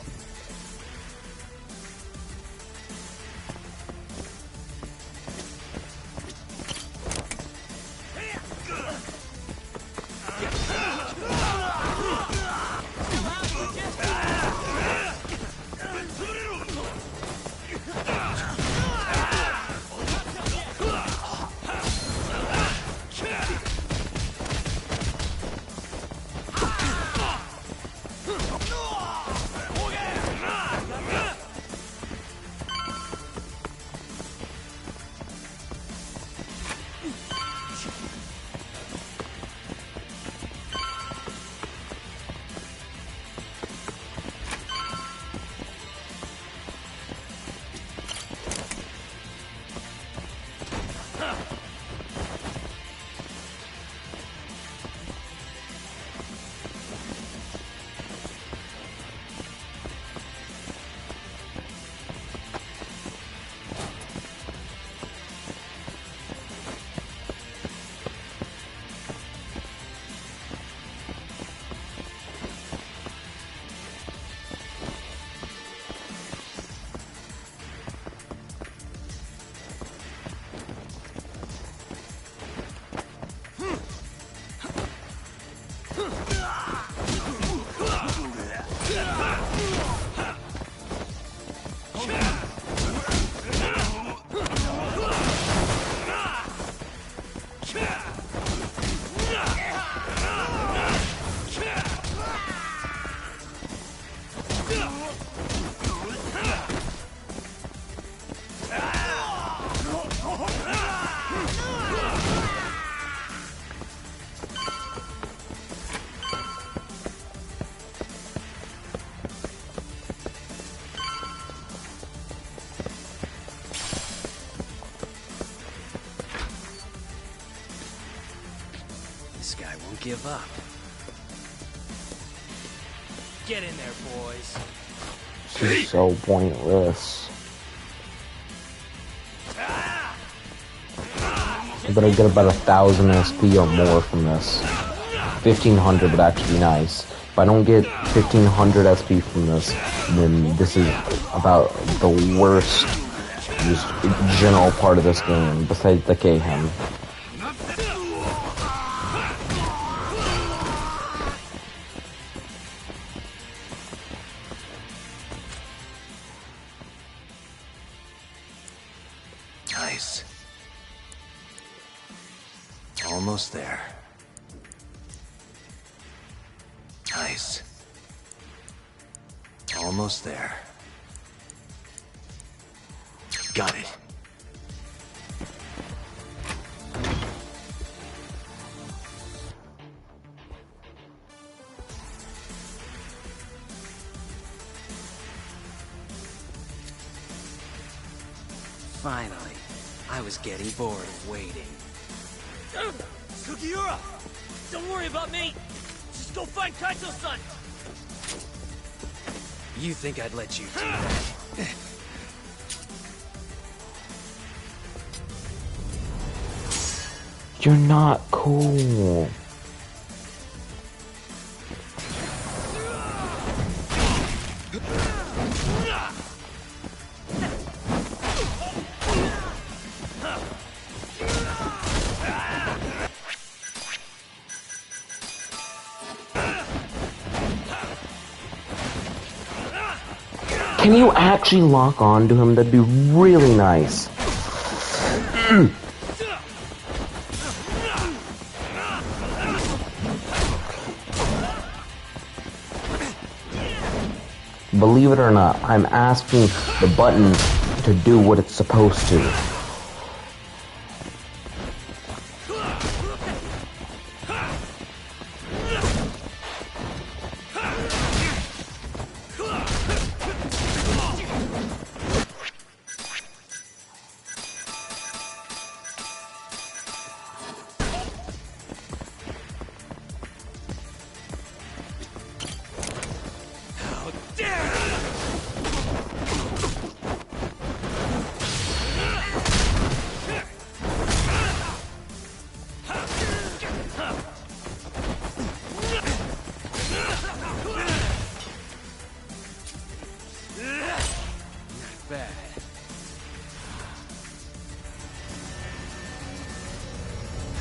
This guy won't give up. Get in there, boys. This is so pointless. but I get about 1,000 SP or more from this. 1,500 would actually be nice. If I don't get 1,500 SP from this, then this is about the worst, just general part of this game, besides the Kayhem. Nice. Almost there. Nice. Almost there. Got it. Finally. I was getting bored of waiting. Sugiura! Don't worry about me! Just go find Kaito-san! You think I'd let you do that? You're not cool. Can you actually lock on to him? That'd be really nice. Believe it or not, I'm asking the button to do what it's supposed to.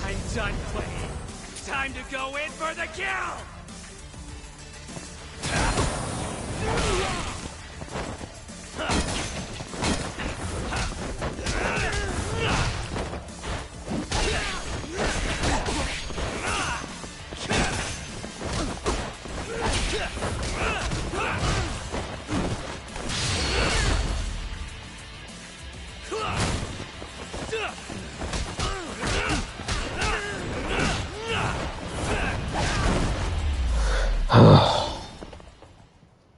I'm done playing. Time to go in for the kill!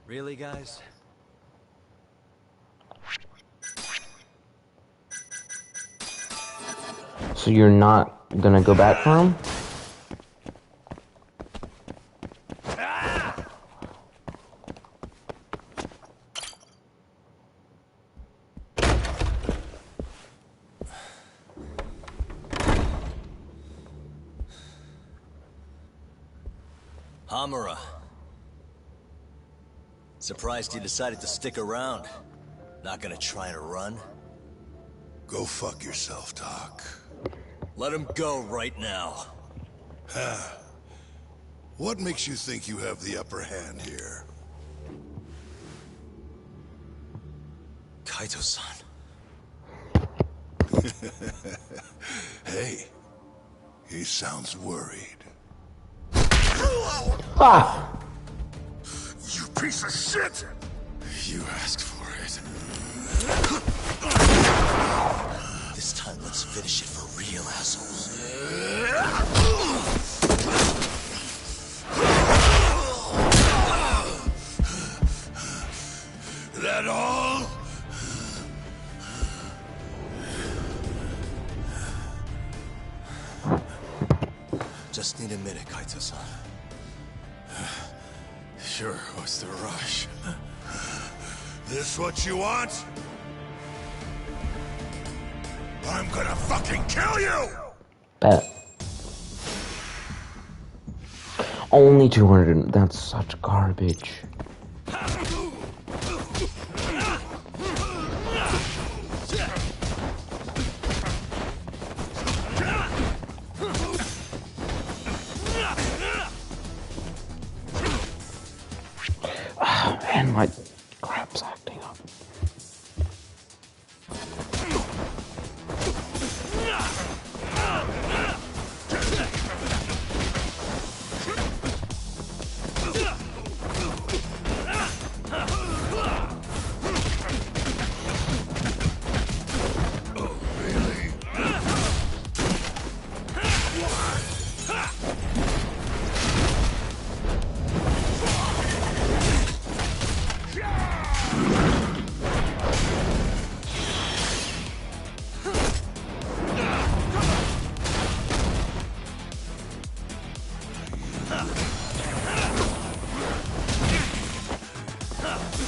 Really, guys? So you're not gonna go back for him? Hamura. Surprised you decided to stick around. Not gonna try and run? Go fuck yourself, Doc. Let him go right now. What makes you think you have the upper hand here? Kaito-san. Hey, he sounds worried. Ah! You piece of shit! You asked for it. This time, let's finish it for real, assholes. That all? Just need a minute, Kaito-san. Sure, what's the rush? This what you want? I'm gonna fucking kill you! Bet. Only 200. That's such garbage. And my crap's acting up.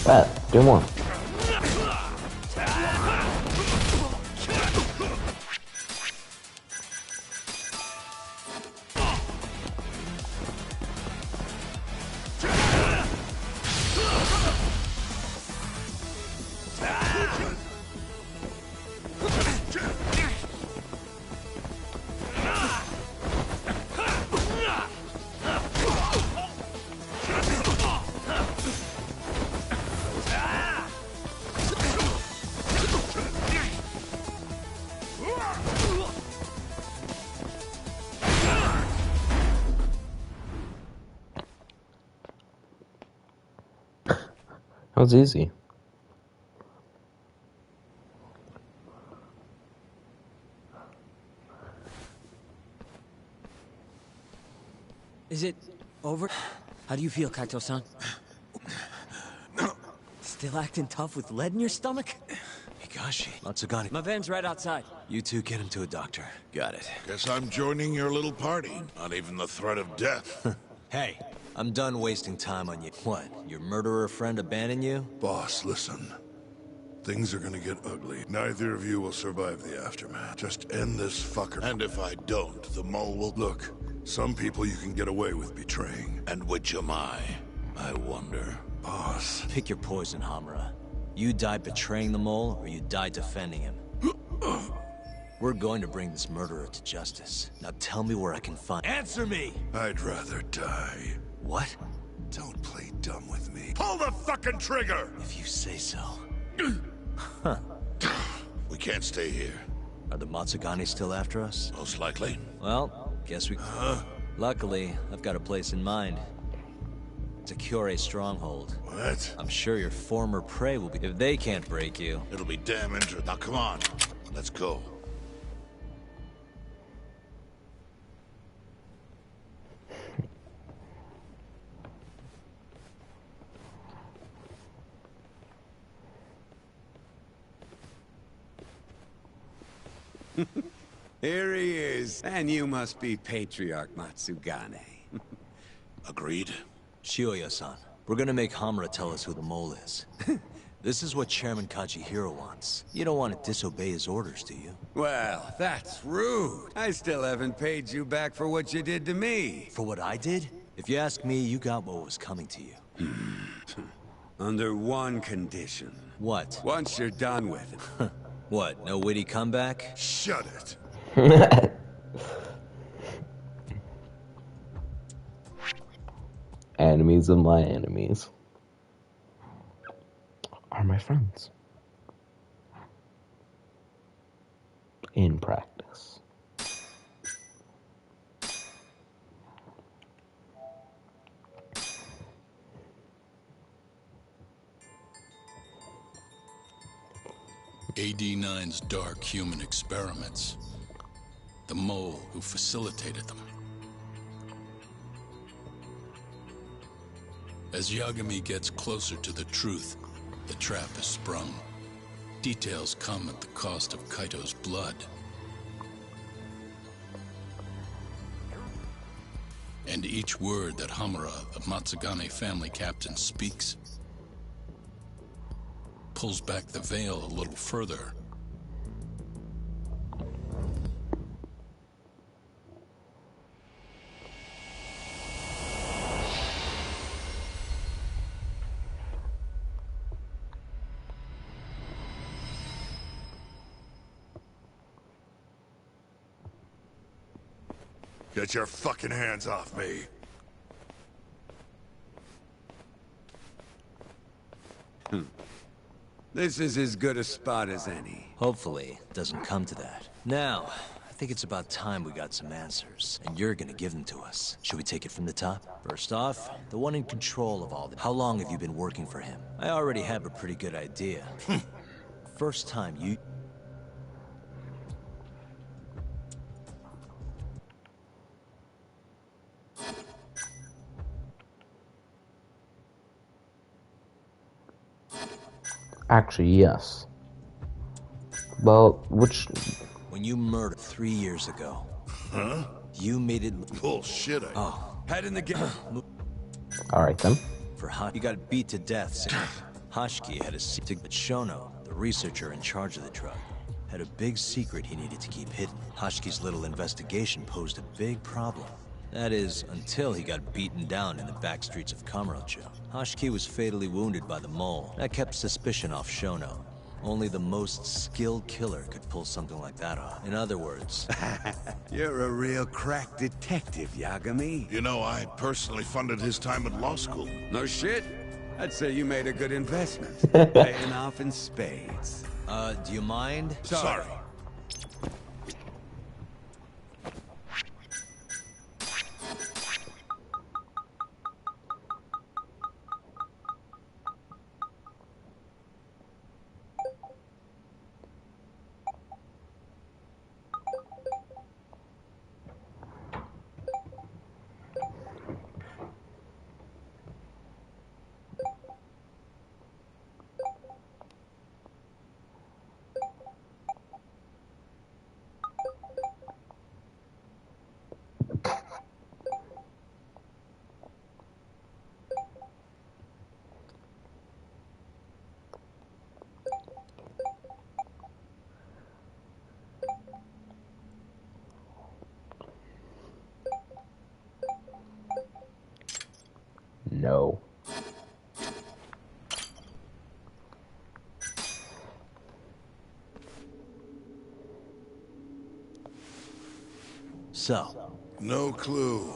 Bet. Do more. That was easy. Is it over? How do you feel, Kaito-san? Still acting tough with lead in your stomach? Higashi, Matsugane. My van's right outside. You two get him to a doctor. Got it. Guess I'm joining your little party. Not even the threat of death. Hey, I'm done wasting time on you. What, your murderer friend abandoned you? Boss, listen. Things are gonna get ugly. Neither of you will survive the aftermath. Just end this fucker. And if I don't, the mole will... Look, some people you can get away with betraying. And which am I wonder. Boss. Pick your poison, Hamura. You died betraying the mole, or you died defending him. We're going to bring this murderer to justice. Now tell me where I can find... Answer me! I'd rather die. What? Don't play dumb with me. Pull the fucking trigger! If you say so. Huh. We can't stay here. Are the Matsugane still after us? Most likely. Well, guess we... Luckily, I've got a place in mind. It's a Kyorei stronghold. What? I'm sure your former prey will be... If they can't break you... It'll be damn interesting. Now come on. Let's go. Here he is. And you must be Patriarch Matsugane. Agreed. Shioya-san, we're gonna make Hamura tell us who the mole is. This is what Chairman Kajihiro wants. You don't want to disobey his orders, do you? Well, that's rude. I still haven't paid you back for what you did to me. For what I did? If you ask me, you got what was coming to you. Under one condition. What? Once you're done with it. What, no witty comeback? Shut it. Enemies of my enemies are my friends. In practice. AD-9's dark human experiments. The mole who facilitated them. As Yagami gets closer to the truth, the trap is sprung. Details come at the cost of Kaito's blood. And each word that Hamura, the Matsugane family captain, speaks pulls back the veil a little further. Get your fucking hands off me. This is as good a spot as any. Hopefully, it doesn't come to that. Now, I think it's about time we got some answers, and you're gonna give them to us. Should we take it from the top? First off, the one in control of all this. How long have you been working for him? I already have a pretty good idea. First time you... Actually, yes. Well, which... When you murdered 3 years ago. Huh? You made it... Bullshit, Head in the game. Alright then. For you got beat to death. Hoshki had a secret, but Shono, the researcher in charge of the drug, had a big secret he needed to keep hidden. Hoshki's little investigation posed a big problem. That is, until he got beaten down in the back streets of Kamurocho. Hoshki was fatally wounded by the mole. That kept suspicion off Shono. Only the most skilled killer could pull something like that off. In other words... You're a real crack detective, Yagami. You know, I personally funded his time at law school. No shit? I'd say you made a good investment. Paying off in spades. Do you mind? Sorry. No. So? No clue.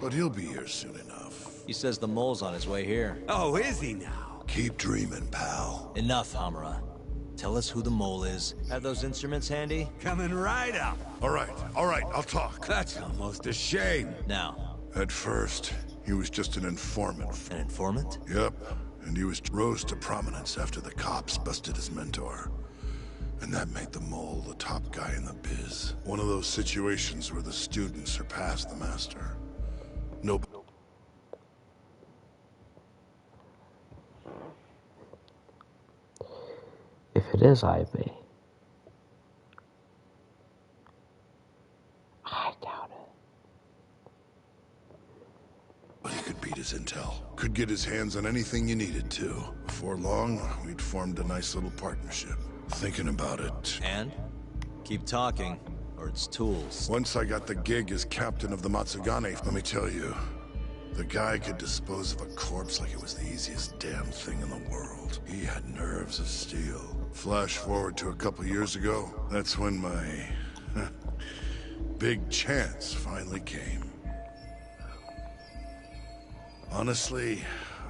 But he'll be here soon enough. He says the mole's on his way here. Oh, is he now? Keep dreaming, pal. Enough, Hamura. Tell us who the mole is. Have those instruments handy? Coming right up. All right, I'll talk. That's almost a shame. Now. At first, he was just an informant. An informant? Yep. And he rose to prominence after the cops busted his mentor. And that made the mole the top guy in the biz. One of those situations where the student surpassed the master. No. If it is Ivy, I doubt it. But he could beat his intel. Could get his hands on anything you needed to. Before long, we'd formed a nice little partnership. Thinking about it. And? Keep talking, or it's tools. Once I got the gig as captain of the Matsugane, let me tell you, the guy could dispose of a corpse like it was the easiest damn thing in the world. He had nerves of steel. Flash forward to a couple years ago, that's when my big chance finally came. Honestly,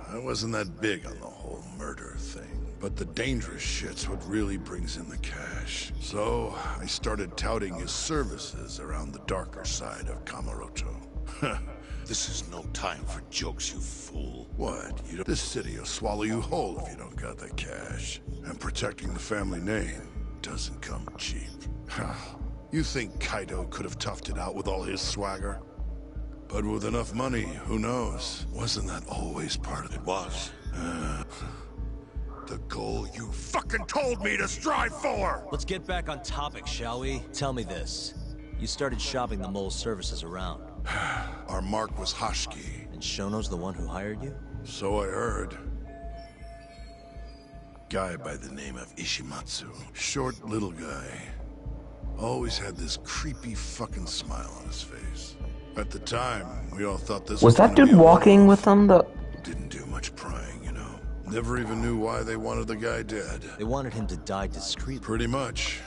I wasn't that big on the whole murder thing. But the dangerous shit's what really brings in the cash. So, I started touting his services around the darker side of Kamurocho. This is no time for jokes, you fool. What? This city will swallow you whole if you don't got the cash. And protecting the family name doesn't come cheap. You think Kaido could have toughed it out with all his swagger? But with enough money, who knows? Wasn't that always part of it? It was. The goal you fucking told me to strive for! Let's get back on topic, shall we? Tell me this. You started shopping the mole's services around. Our mark was Hoshki. And Shono's the one who hired you? So I heard. Guy by the name of Ishimatsu. Short little guy. Always had this creepy fucking smile on his face. At the time, we all thought this was that dude walking with them? Didn't do much prying, you know. Never even knew why they wanted the guy dead. They wanted him to die discreetly. Pretty much.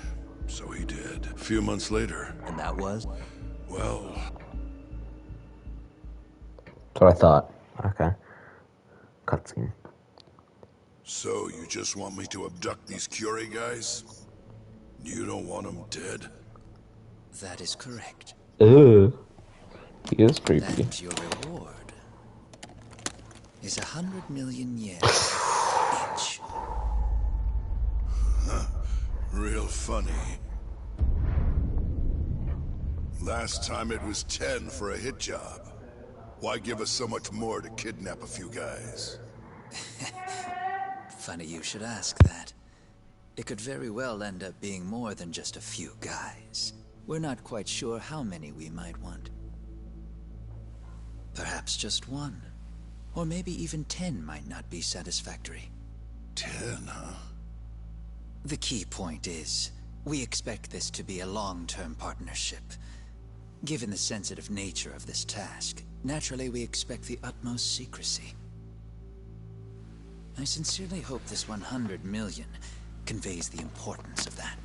So he did. A few months later. And that was? Well, That's what I thought. Okay. Cutscene. so you just want me to abduct these Curie guys? You don't want them dead? That is correct. Ugh. He is creepy. And your reward is 100 million yen each. Huh. Real funny. Last time it was 10 for a hit job. Why give us so much more to kidnap a few guys? Funny you should ask that. It could very well end up being more than just a few guys. We're not quite sure how many we might want. Perhaps just one. Or maybe even 10 might not be satisfactory. 10, huh? The key point is, we expect this to be a long-term partnership. Given the sensitive nature of this task, naturally we expect the utmost secrecy. I sincerely hope this 100 million conveys the importance of that.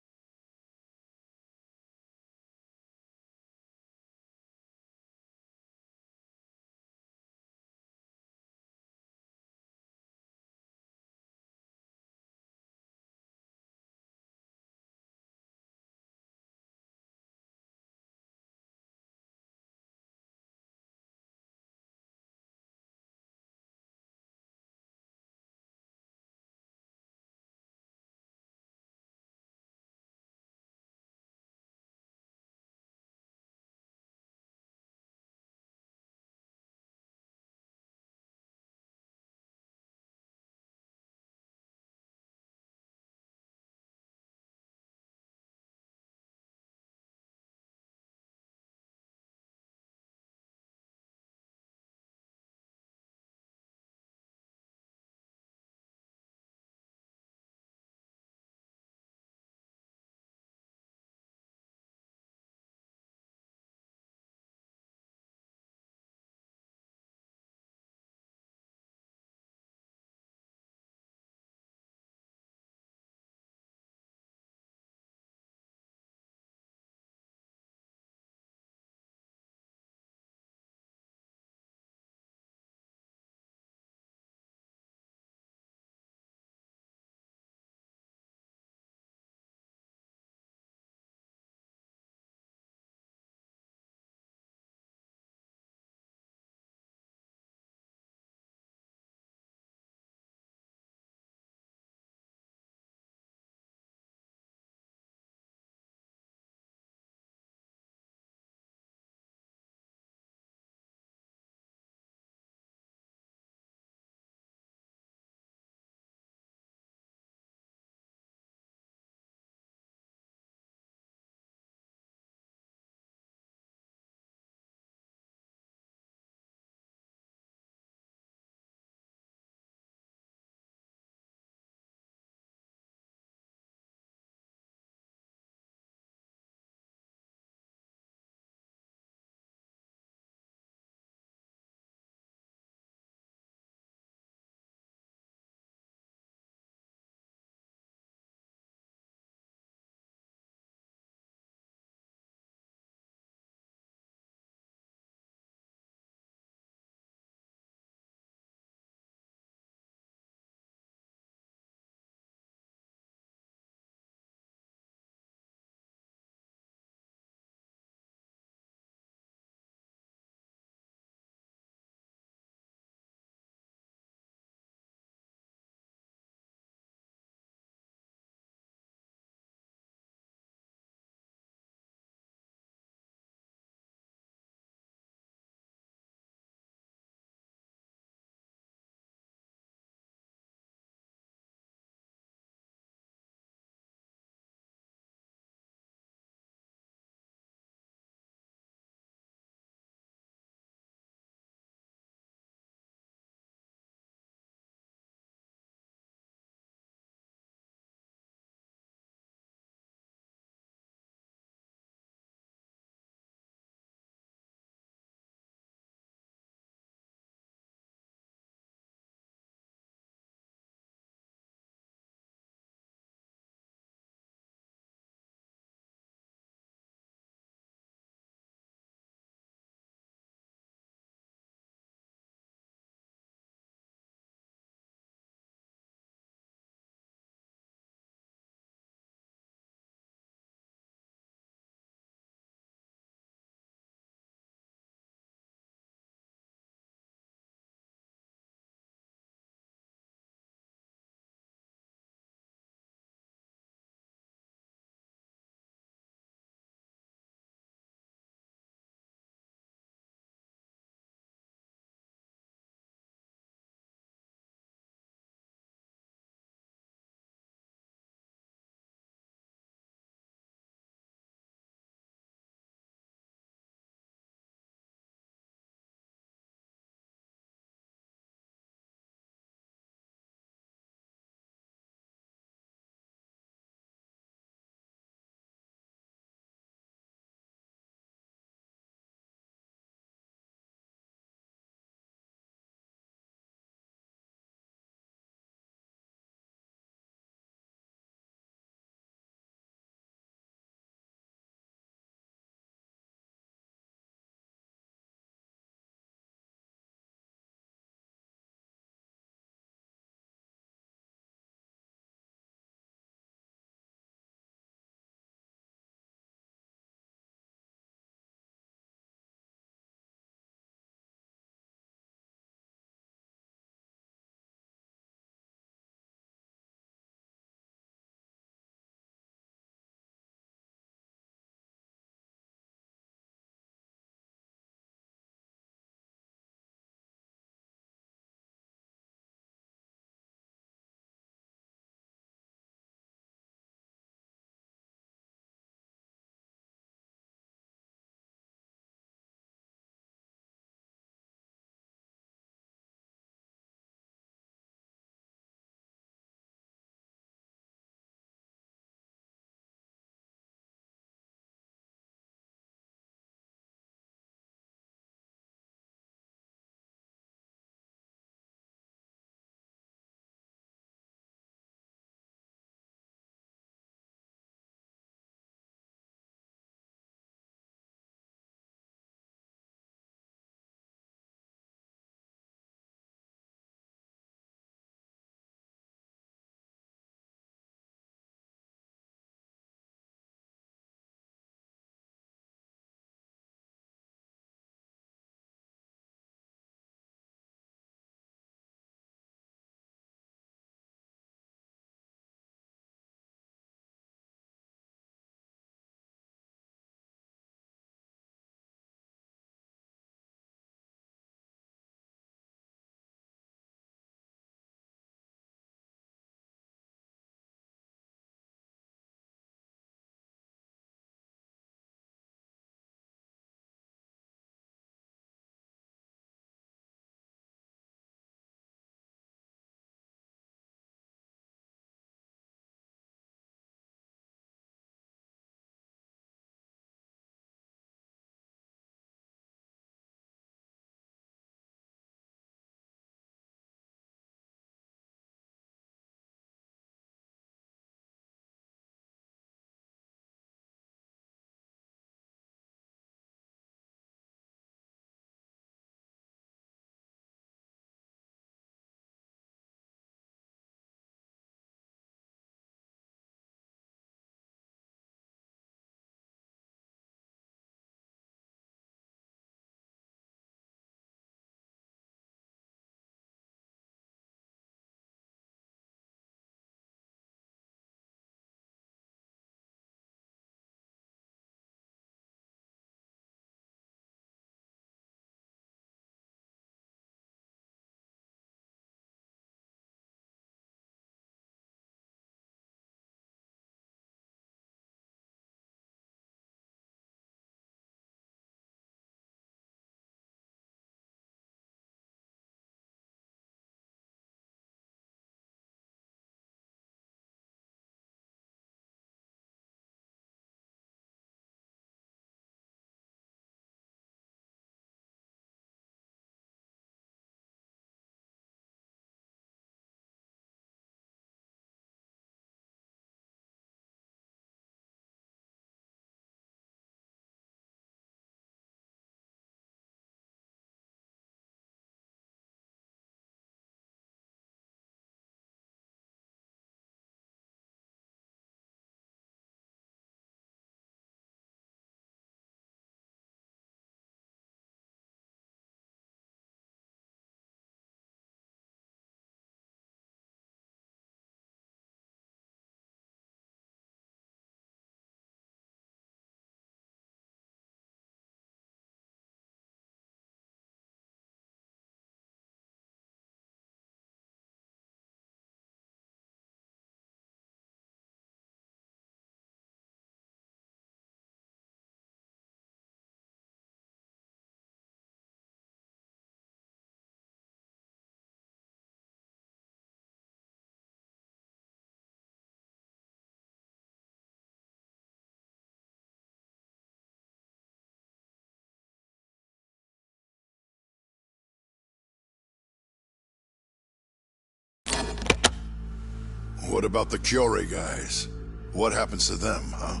What about the Kyorei guys? What happens to them, huh?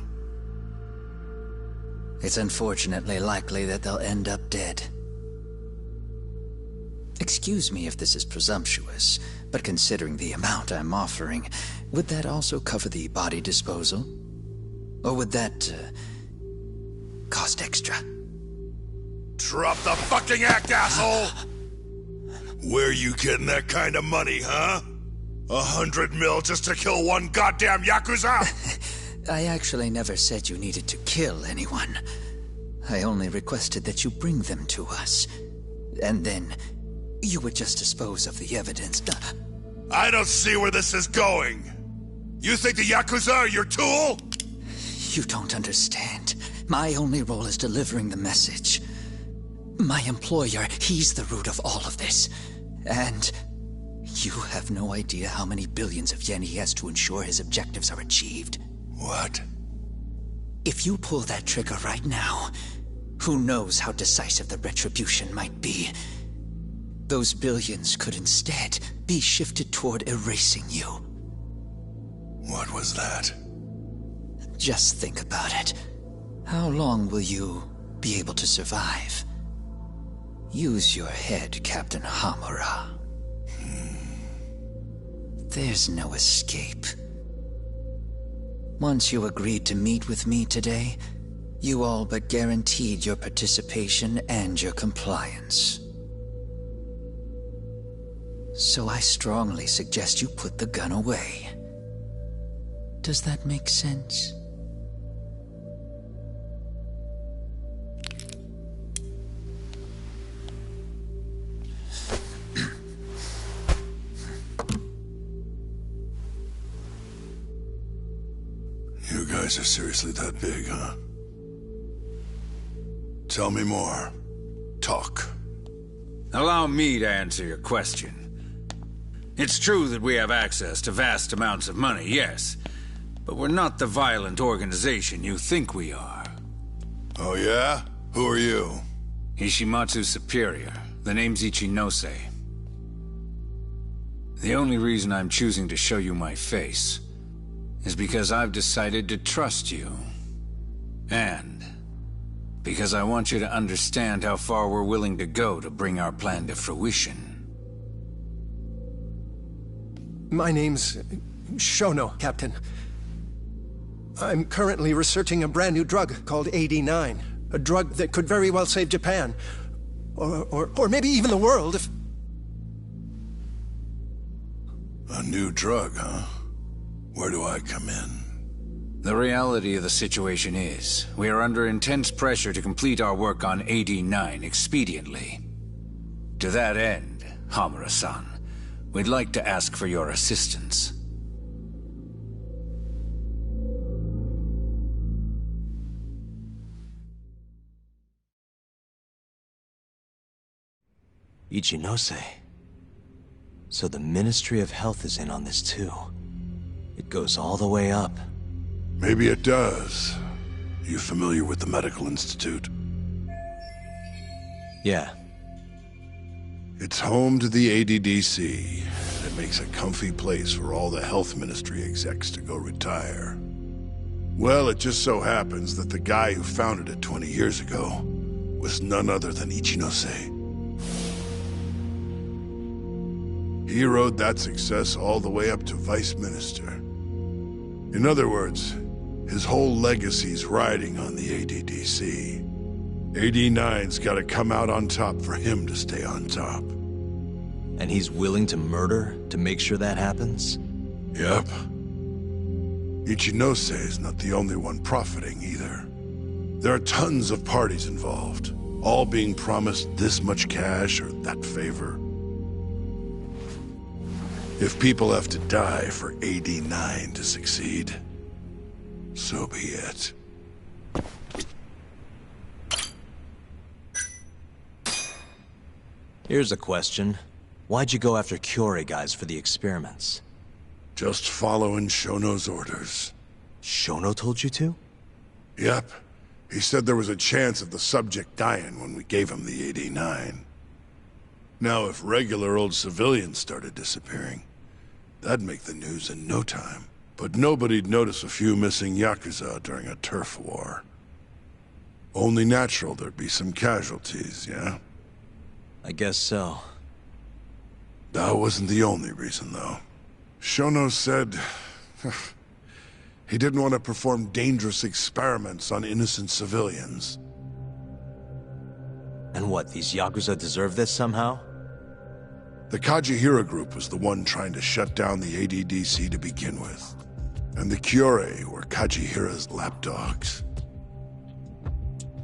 It's unfortunately likely that they'll end up dead. Excuse me if this is presumptuous, but considering the amount I'm offering, would that also cover the body disposal? Or would that, cost extra? Drop the fucking act, asshole! Where you getting that kind of money, huh? 100 mil just to kill one goddamn Yakuza? I actually never said you needed to kill anyone. I only requested that you bring them to us. And then, you would just dispose of the evidence. I don't see where this is going. You think the Yakuza are your tool? You don't understand. My only role is delivering the message. My employer, he's the root of all of this. And you have no idea how many billions of yen he has to ensure his objectives are achieved. What? If you pull that trigger right now, who knows how decisive the retribution might be. Those billions could instead be shifted toward erasing you. What was that? Just think about it. How long will you be able to survive? Use your head, Captain Hamura. There's no escape. Once you agreed to meet with me today, you all but guaranteed your participation and your compliance. So I strongly suggest you put the gun away. Does that make sense? You guys are seriously that big, huh? Tell me more. Talk. Allow me to answer your question. It's true that we have access to vast amounts of money, yes. But we're not the violent organization you think we are. Oh yeah? Who are you? Ishimatsu's superior. The name's Ichinose. The only reason I'm choosing to show you my face is because I've decided to trust you. And because I want you to understand how far we're willing to go to bring our plan to fruition. My name's Shono, Captain. I'm currently researching a brand new drug called AD9. A drug that could very well save Japan. Or maybe even the world if... A new drug, huh? Where do I come in? The reality of the situation is, we are under intense pressure to complete our work on AD9 expediently. To that end, Hamura-san, we'd like to ask for your assistance. Ichinose. So the Ministry of Health is in on this too. It goes all the way up. Maybe it does. You familiar with the Medical Institute? Yeah. It's home to the ADDC, and it makes a comfy place for all the Health Ministry execs to go retire. Well, it just so happens that the guy who founded it 20 years ago was none other than Ichinose. He rode that success all the way up to Vice Minister. In other words, his whole legacy's riding on the ADDC. AD9's gotta come out on top for him to stay on top. And he's willing to murder to make sure that happens? Yep. Ichinose is not the only one profiting either. There are tons of parties involved, all being promised this much cash or that favor. If people have to die for AD9 to succeed, so be it. Here's a question. Why'd you go after Kyorei guys for the experiments? Just following Shono's orders. Shono told you to? Yep. He said there was a chance of the subject dying when we gave him the AD9. Now, if regular old civilians started disappearing, That'd make the news in no time. But nobody'd notice a few missing Yakuza during a turf war. Only natural there'd be some casualties, yeah? I guess so. That wasn't the only reason, though. Shono said... he didn't want to perform dangerous experiments on innocent civilians. And what, these Yakuza deserve this somehow? The Kajihira group was the one trying to shut down the ADDC to begin with. And the Kyorei were Kajihira's lapdogs.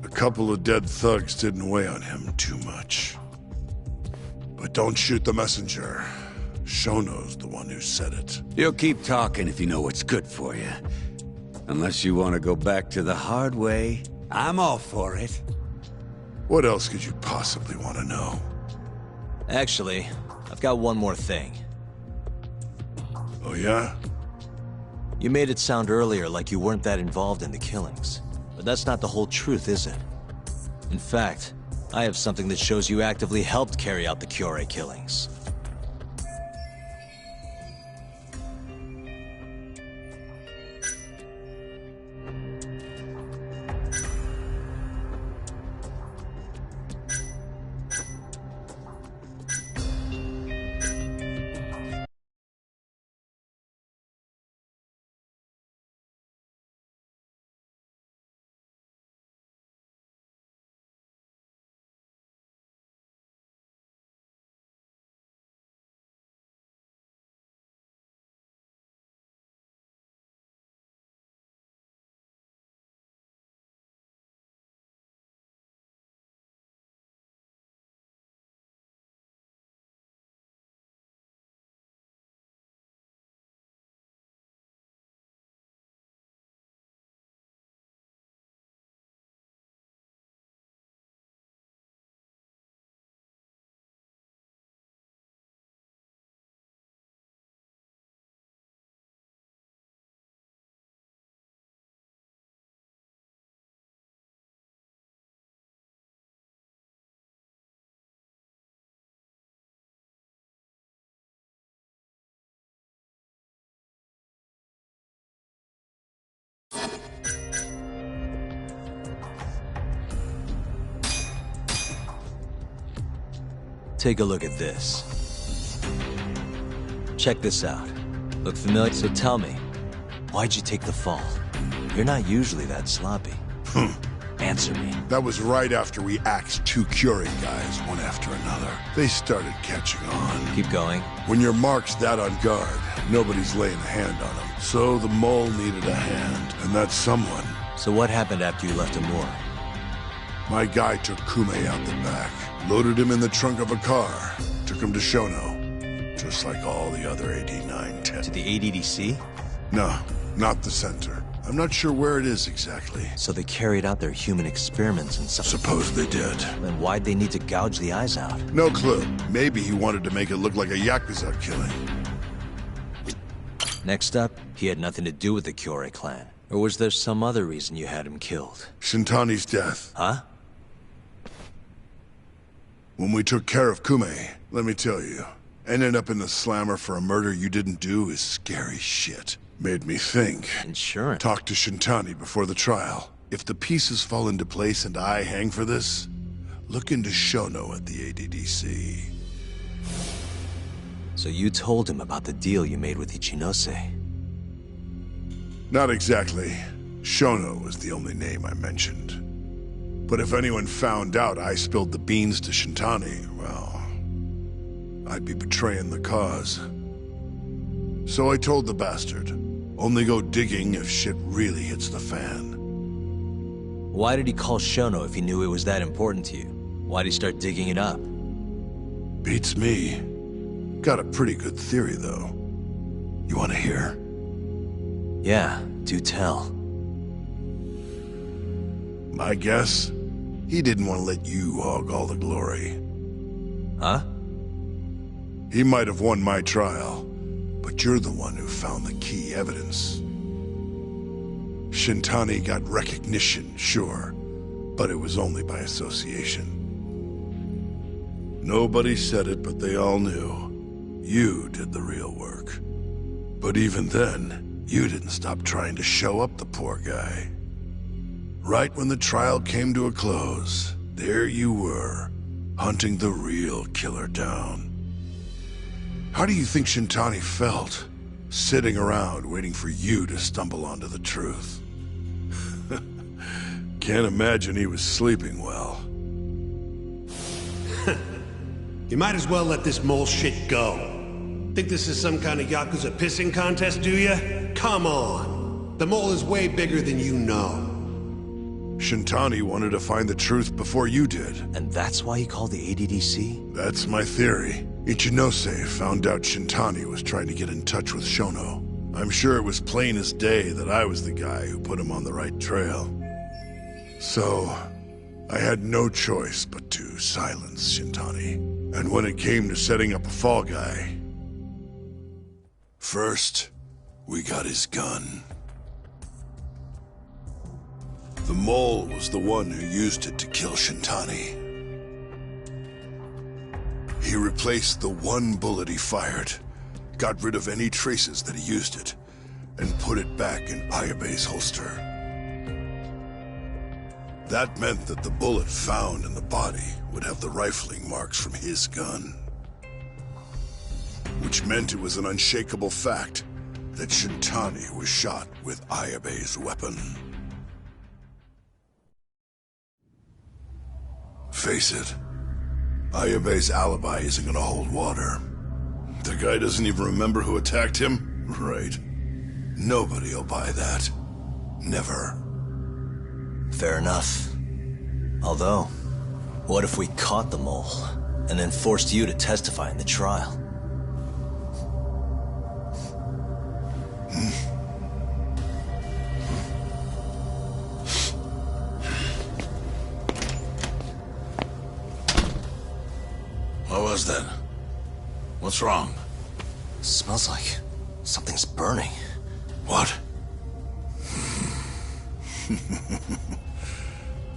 A couple of dead thugs didn't weigh on him too much. But don't shoot the messenger. Shono's the one who said it. You'll keep talking if you know what's good for you. Unless you want to go back to the hard way, I'm all for it. What else could you possibly want to know? Actually, I've got one more thing. Oh yeah? You made it sound earlier like you weren't that involved in the killings. But that's not the whole truth, is it? In fact, I have something that shows you actively helped carry out the Kyorei killings. Take a look at this. Check this out. Look familiar? So tell me, why'd you take the fall? You're not usually that sloppy. Answer me. That was right after we axed 2 Kyorei guys, one after another. They started catching on. Keep going. When your mark's that on guard, nobody's laying a hand on them. So the mole needed a hand, and that someone... So what happened after you left Amur? My guy took Kume out the back, loaded him in the trunk of a car, took him to Shono, just like all the other AD9 tests. To the ADDC? No, not the center. I'm not sure where it is exactly. So they carried out their human experiments and stuff? Suppose they did. Then why'd they need to gouge the eyes out? No clue. Maybe he wanted to make it look like a Yakuza killing. Next up, he had nothing to do with the Kyorei clan. Or was there some other reason you had him killed? Shintani's death. Huh? When we took care of Kume, let me tell you, ending up in the slammer for a murder you didn't do is scary shit. Made me think. Insurance. Talk to Shintani before the trial. If the pieces fall into place and I hang for this, look into Shono at the ADDC. So you told him about the deal you made with Ichinose? Not exactly. Shono was the only name I mentioned. But if anyone found out I spilled the beans to Shintani, well, I'd be betraying the cause. So I told the bastard, only go digging if shit really hits the fan. Why did he call Shono if he knew it was that important to you? Why'd he start digging it up? Beats me. Got a pretty good theory, though. You want to hear? Yeah, do tell. My guess? He didn't want to let you hog all the glory. Huh? He might have won my trial, but you're the one who found the key evidence. Shintani got recognition, sure, but it was only by association. Nobody said it, but they all knew. You did the real work. But even then, you didn't stop trying to show up the poor guy. Right when the trial came to a close, there you were, hunting the real killer down. How do you think Shintani felt, sitting around waiting for you to stumble onto the truth? Can't imagine he was sleeping well. You might as well let this mole shit go. Think this is some kind of Yakuza pissing contest, do you? Come on. The mole is way bigger than you know. Shintani wanted to find the truth before you did. And that's why he called the ADDC? That's my theory. Ichinose found out Shintani was trying to get in touch with Shono. I'm sure it was plain as day that I was the guy who put him on the right trail. So, I had no choice but to silence Shintani. And when it came to setting up a fall guy, first, we got his gun. The mole was the one who used it to kill Shintani. He replaced the one bullet he fired, got rid of any traces that he used it, and put it back in Ayabe's holster. That meant that the bullet found in the body would have the rifling marks from his gun. Which meant it was an unshakable fact that Shintani was shot with Ayabe's weapon. Face it, Ayabe's alibi isn't gonna hold water. The guy doesn't even remember who attacked him? Right. Nobody'll buy that. Never. Fair enough. Although, what if we caught the mole, and then forced you to testify in the trial? What was that? What's wrong? Smells like something's burning. What?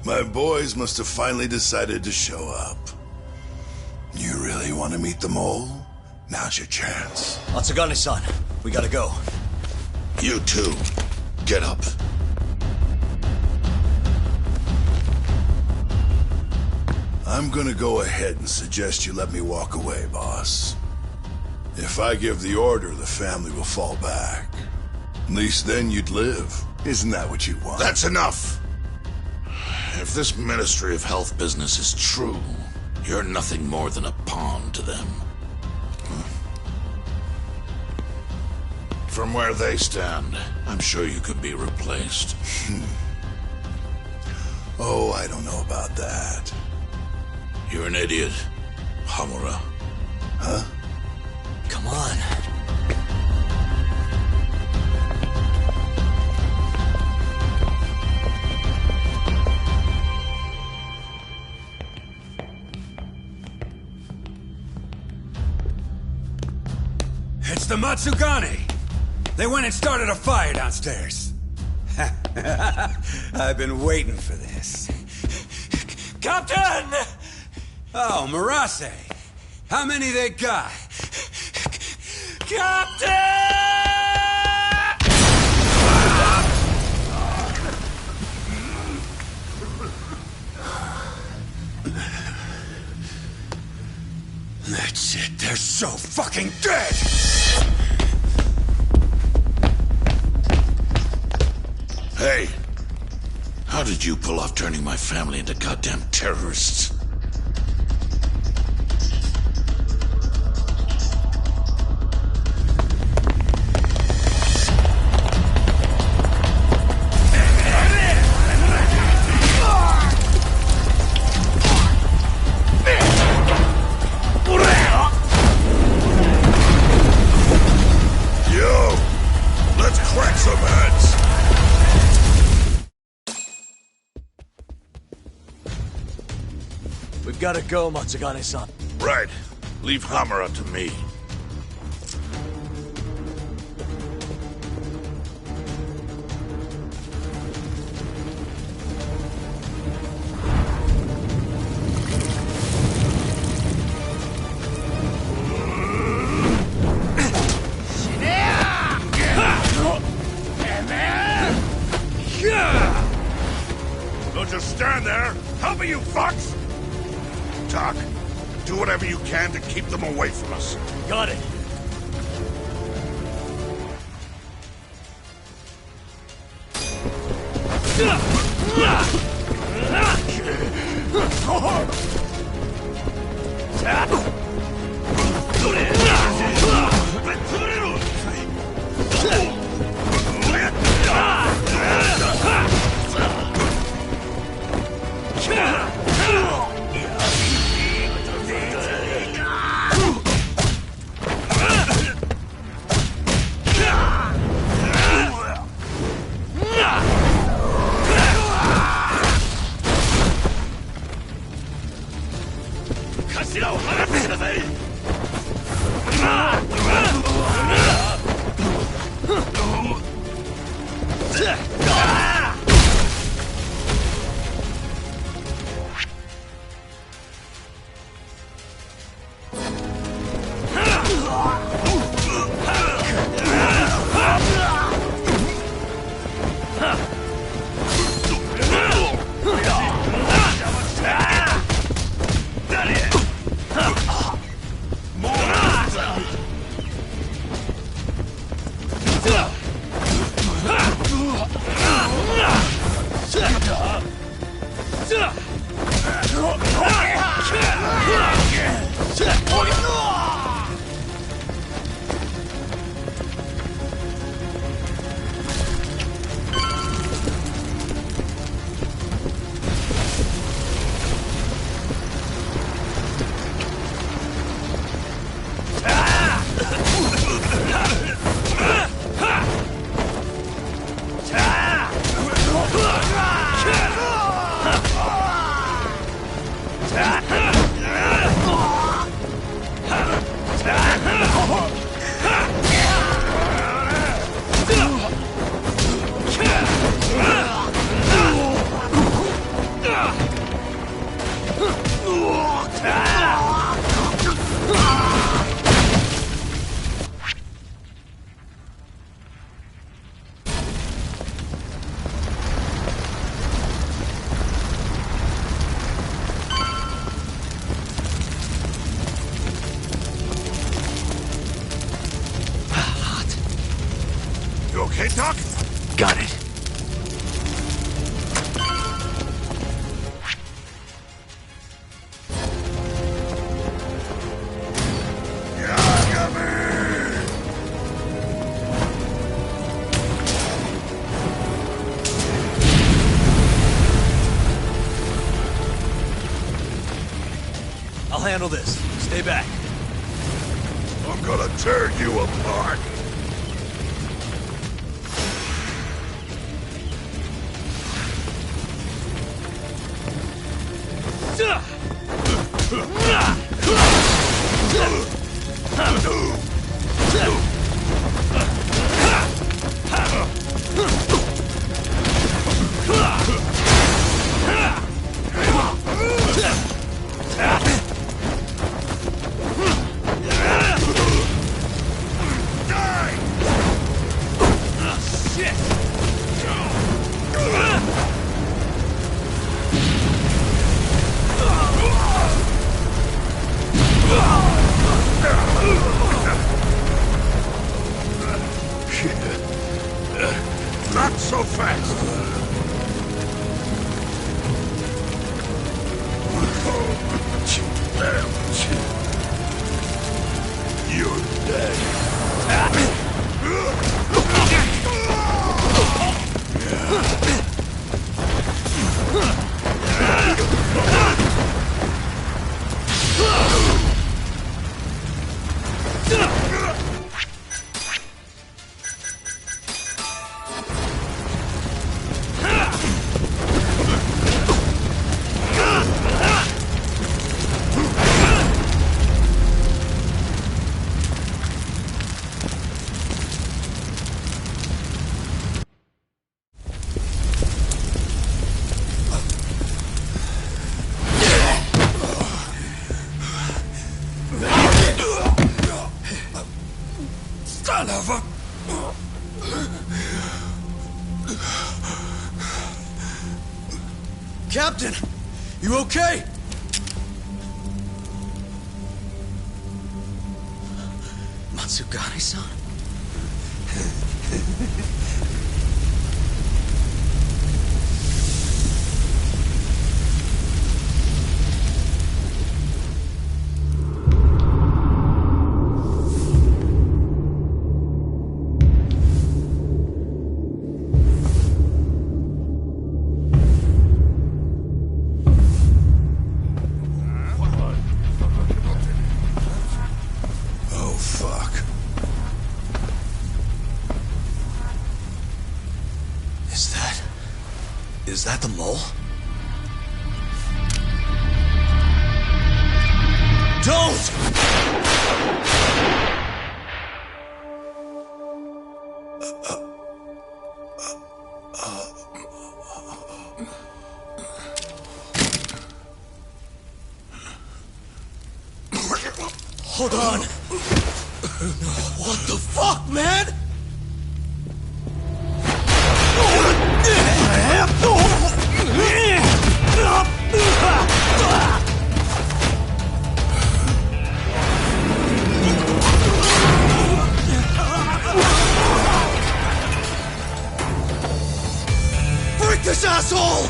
My boys must have finally decided to show up. You really want to meet the mole? Now's your chance. Atsugane-san, we gotta go. You too. Get up. I'm gonna go ahead and suggest you let me walk away, boss. If I give the order, the family will fall back. At least then you'd live. Isn't that what you want? That's enough! If this Ministry of Health business is true, you're nothing more than a pawn to them. From where they stand, I'm sure you could be replaced. Oh, I don't know about that. You're an idiot, Hamura. Huh? Come on. It's the Matsugane! They went and started a fire downstairs. I've been waiting for this. Captain! Oh, Murase! How many they got? Captain! That's it, they're so fucking dead! Hey! How did you pull off turning my family into goddamn terrorists? Yo! Let's crack some heads! We've gotta go, Matsugane-san. Right. Leave Hamura to me. Don't just stand there! Help me, you fucks! Doc, do whatever you can to keep them away from us. Got it. You okay, Doc? Got it. I'll handle this. Stay back. I'm gonna tear you apart. Not so fast! You're dead. Captain! You okay? Matsugane-san? Is that the mole? Hold on. What the fuck, man? Break this asshole!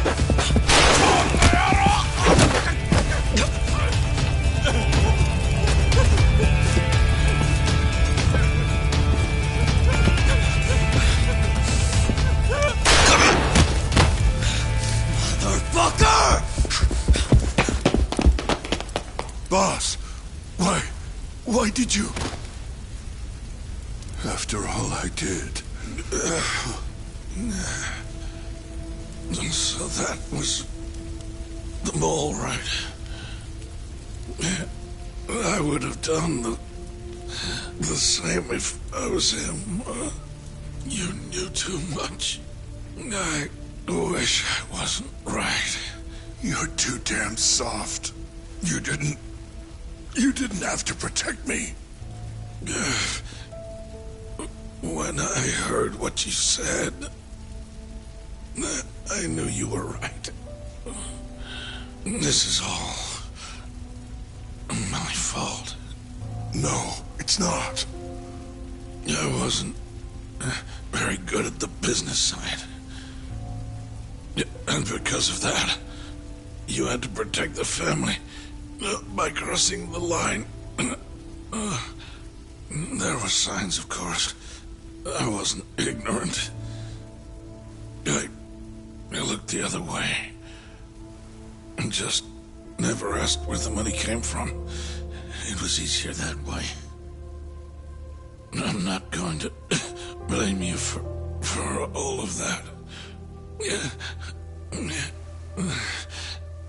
Boss, why did you? After all I did. So that was the mole, right? I would have done the same if I was him. You knew too much. I wish I wasn't right. You're too damn soft. You didn't have to protect me. When I heard what you said, I knew you were right. This is all my fault. No, it's not. I wasn't very good at the business side. And because of that, you had to protect the family by crossing the line. There were signs, of course. I wasn't ignorant. I looked the other way. And just never asked where the money came from. It was easier that way. I'm not going to blame you for all of that.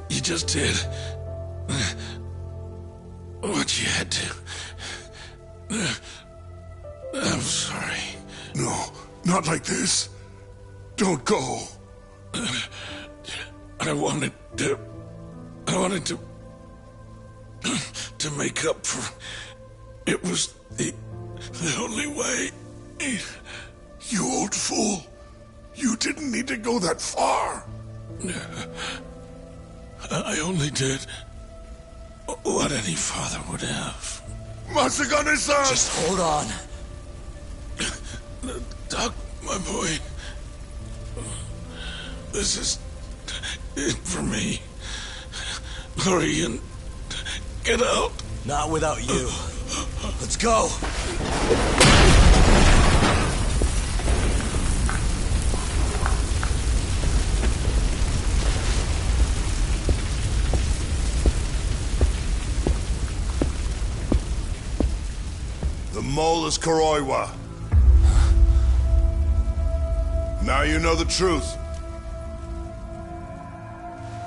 You just did what you had to. I'm sorry. No, not like this. Don't go. I wanted to make up for. It was the only way. You old fool. You didn't need to go that far. I only did what any father would have. Masagane-san! Just hold on. Doc, my boy. This is it for me. Hurry and get out. Not without you. Let's go. The mole is Kuroiwa. Now you know the truth.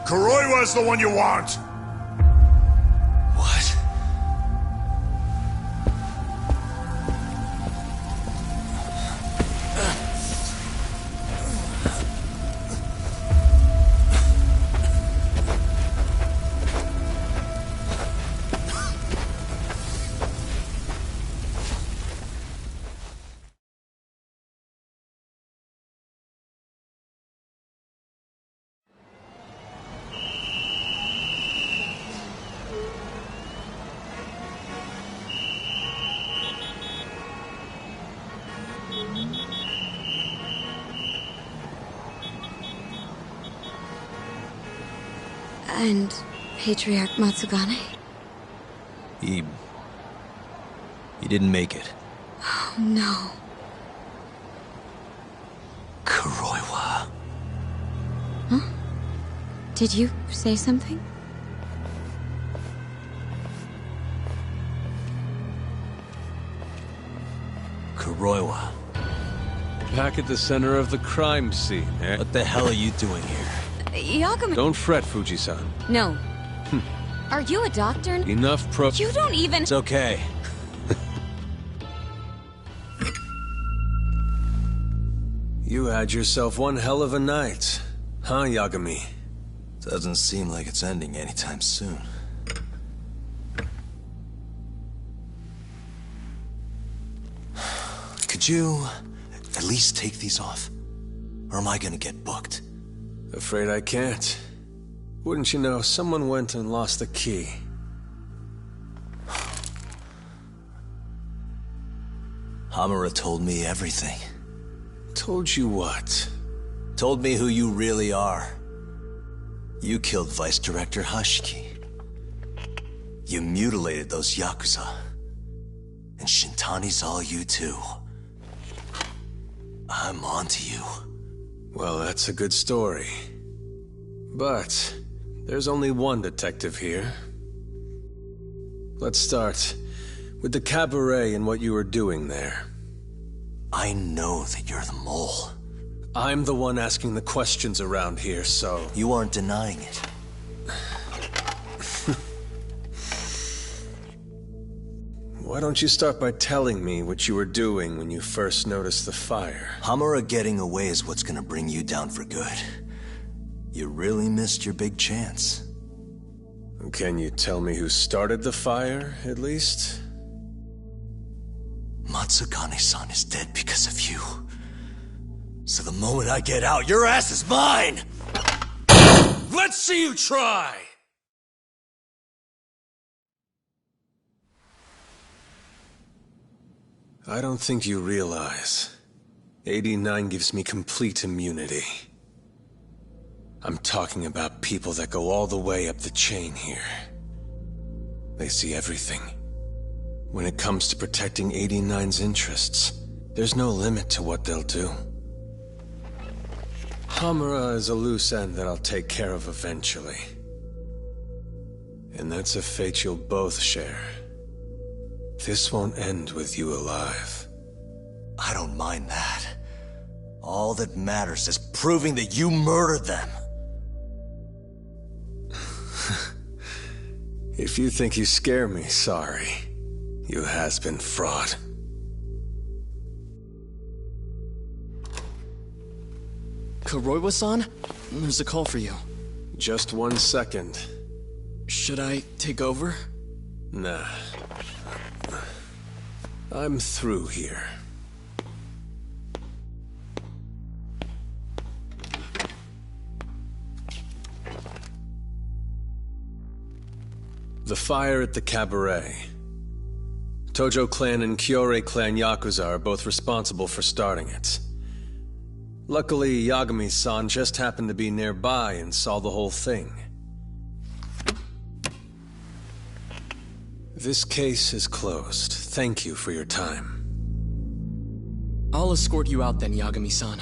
Kuroiwa is the one you want. What? And Patriarch Matsugane? He didn't make it. Oh, no. Kuroiwa. Huh? Did you say something? Kuroiwa. Back at the center of the crime scene, eh? What the hell are you doing here? Yagami... Don't fret, Fuji-san. No. Are you a doctor? Enough You don't even... It's okay. You had yourself one hell of a night, huh, Yagami? Doesn't seem like it's ending anytime soon. Could you at least take these off? Or am I gonna get booked? Afraid I can't. Wouldn't you know, someone went and lost the key. Hamura told me everything. Told you what? Told me who you really are. You killed Vice Director Hashiki. You mutilated those Yakuza. And Shintani's all you too. I'm onto you. Well, that's a good story. But there's only one detective here. Let's start with the cabaret and what you were doing there. I know that you're the mole. I'm the one asking the questions around here, so... You aren't denying it. Why don't you start by telling me what you were doing when you first noticed the fire? Hamura getting away is what's gonna bring you down for good. You really missed your big chance. Can you tell me who started the fire, at least? Matsugane-san is dead because of you. So the moment I get out, your ass is mine! Let's see you try! I don't think you realize. 89 gives me complete immunity. I'm talking about people that go all the way up the chain here. They see everything. When it comes to protecting 89's interests, there's no limit to what they'll do. Hamura is a loose end that I'll take care of eventually. And that's a fate you'll both share. This won't end with you alive. I don't mind that. All that matters is proving that you murdered them. If you think you scare me, sorry. You has-been fraud. Kuroiwa-san? There's a call for you. Just 1 second. Should I take over? Nah. I'm through here. The fire at the cabaret. Tojo clan and Kyorei clan Yakuza are both responsible for starting it. Luckily, Yagami-san just happened to be nearby and saw the whole thing. This case is closed. Thank you for your time. I'll escort you out then, Yagami-san.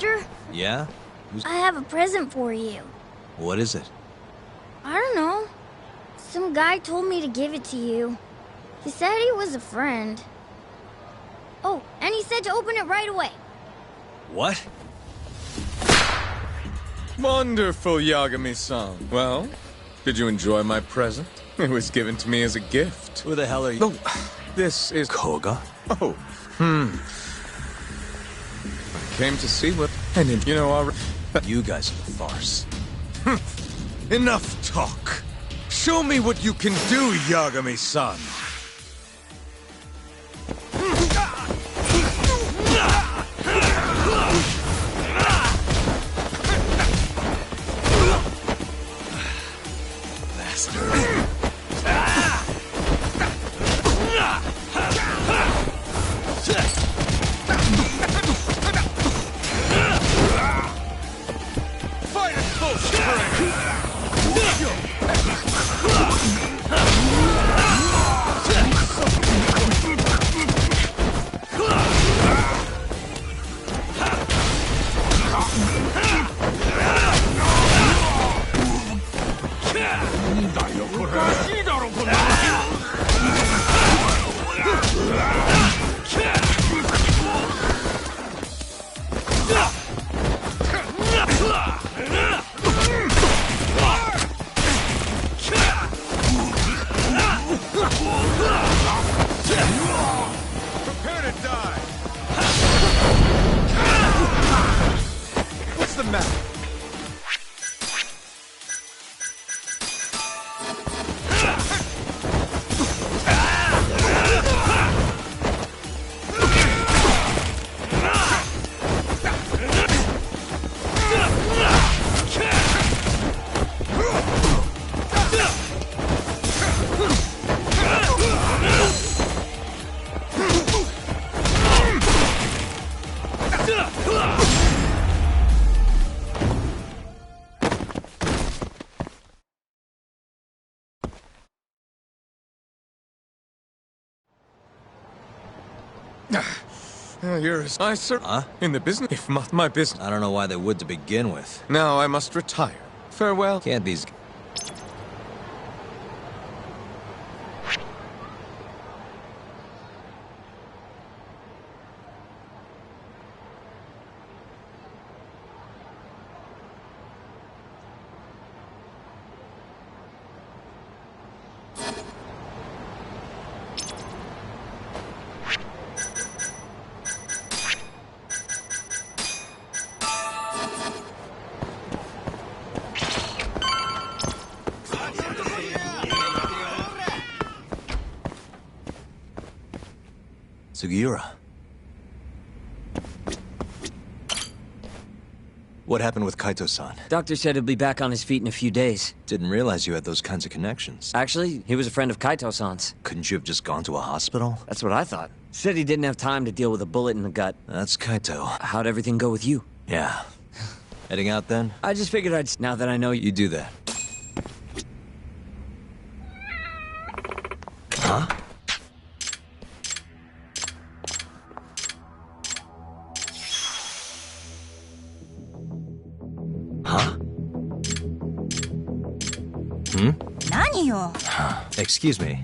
Doctor? Yeah? I have a present for you. What is it? I don't know. Some guy told me to give it to you. He said he was a friend. Oh, and he said to open it right away. What? Wonderful, Yagami-san. Well, did you enjoy my present? It was given to me as a gift. Who the hell are you? Oh, this is... Koga? Oh, I came to see what... And you know, You guys are the farce. Enough talk. Show me what you can do, Yagami-san. Fight at full strength! Prepare to die! What's the matter? You're I sir. Huh? In the business, if not my business. I don't know why they would to begin with. Now I must retire. Farewell. Can't these... Sugiura. What happened with Kaito-san? Doctor said he'll be back on his feet in a few days. Didn't realize you had those kinds of connections. Actually, he was a friend of Kaito-san's. Couldn't you have just gone to a hospital? That's what I thought. Said he didn't have time to deal with a bullet in the gut. That's Kaito. How'd everything go with you? Yeah. Heading out then? I just figured now that I know you do that. Huh? Huh? Excuse me.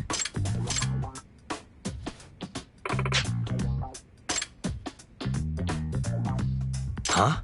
Huh?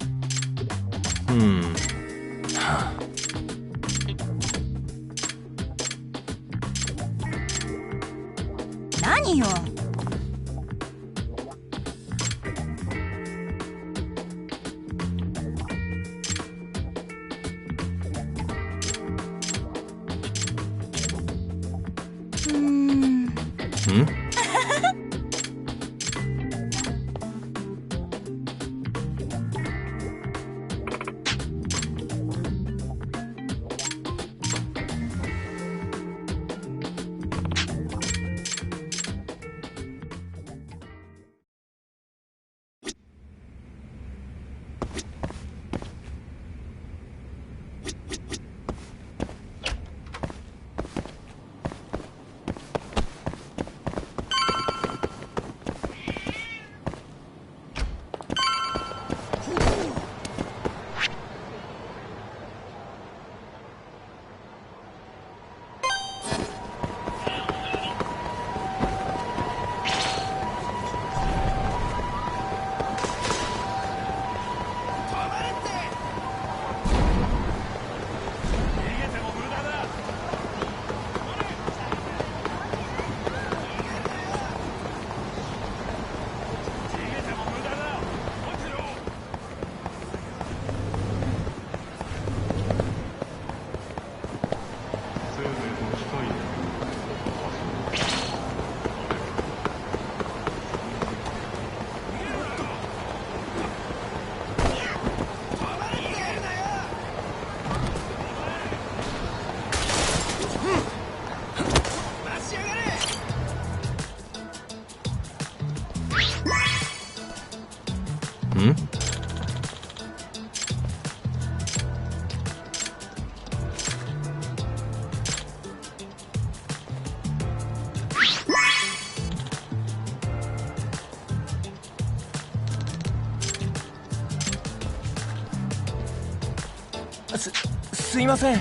すいません。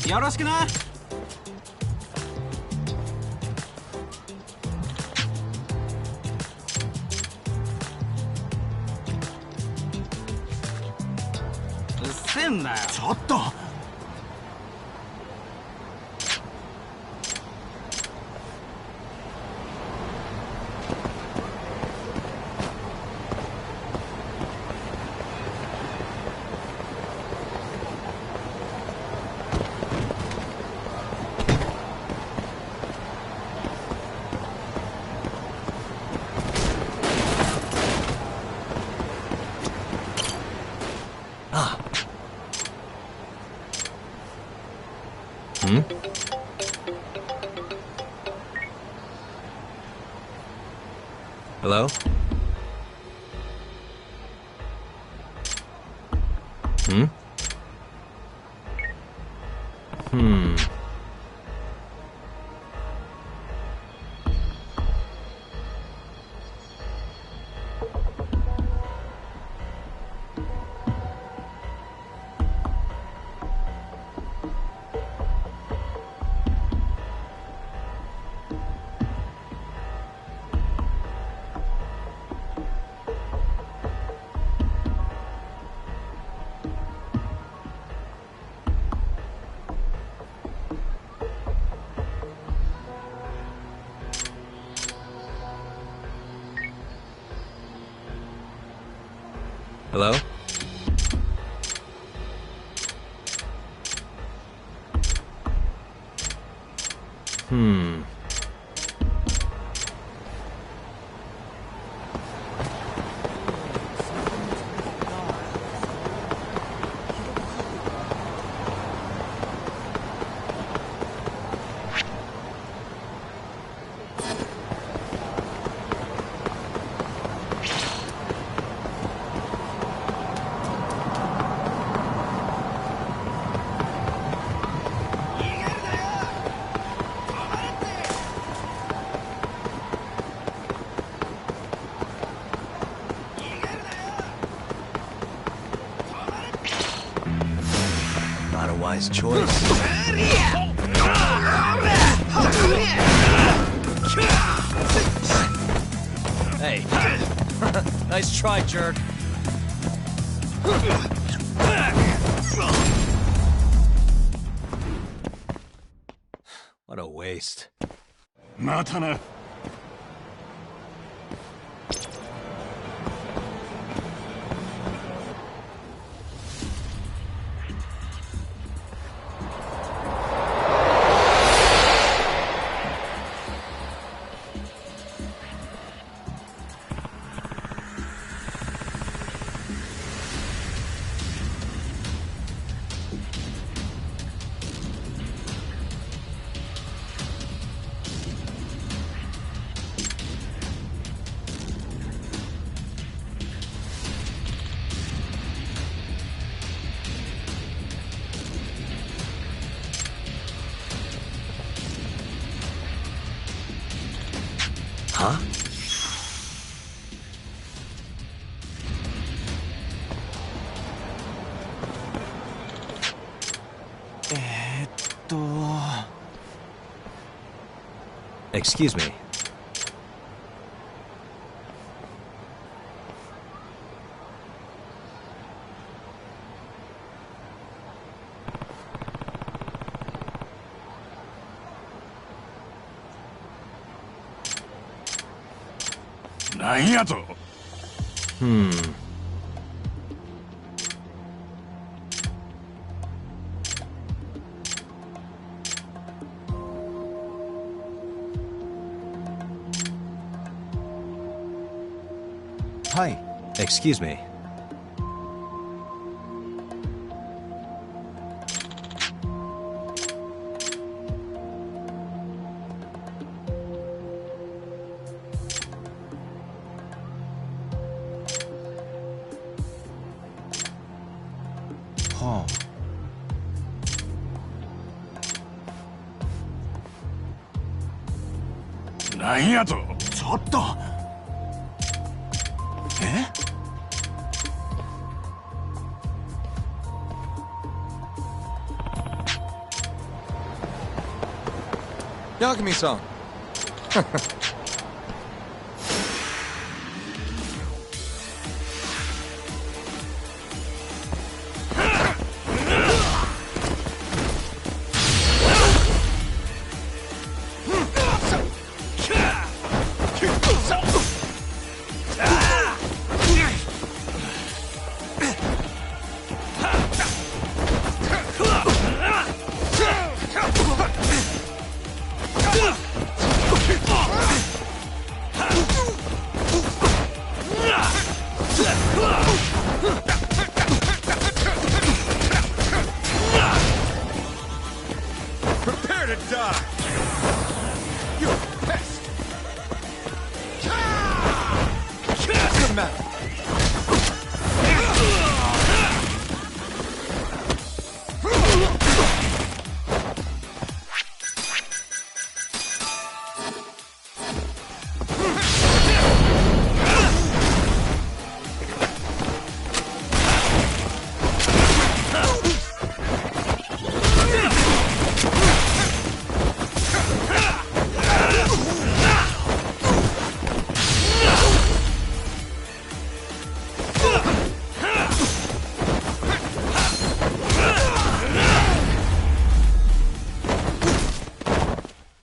よろしくな。うっせんなよ。ちょっと。Hello? Hello? Not a wise choice. Hey. Nice try, jerk. What a waste. またな。Huh? Excuse me. Hi. Excuse me. なんやと。ちょっと。えYagami-san. Prepare to die! You're a pest! What's the matter?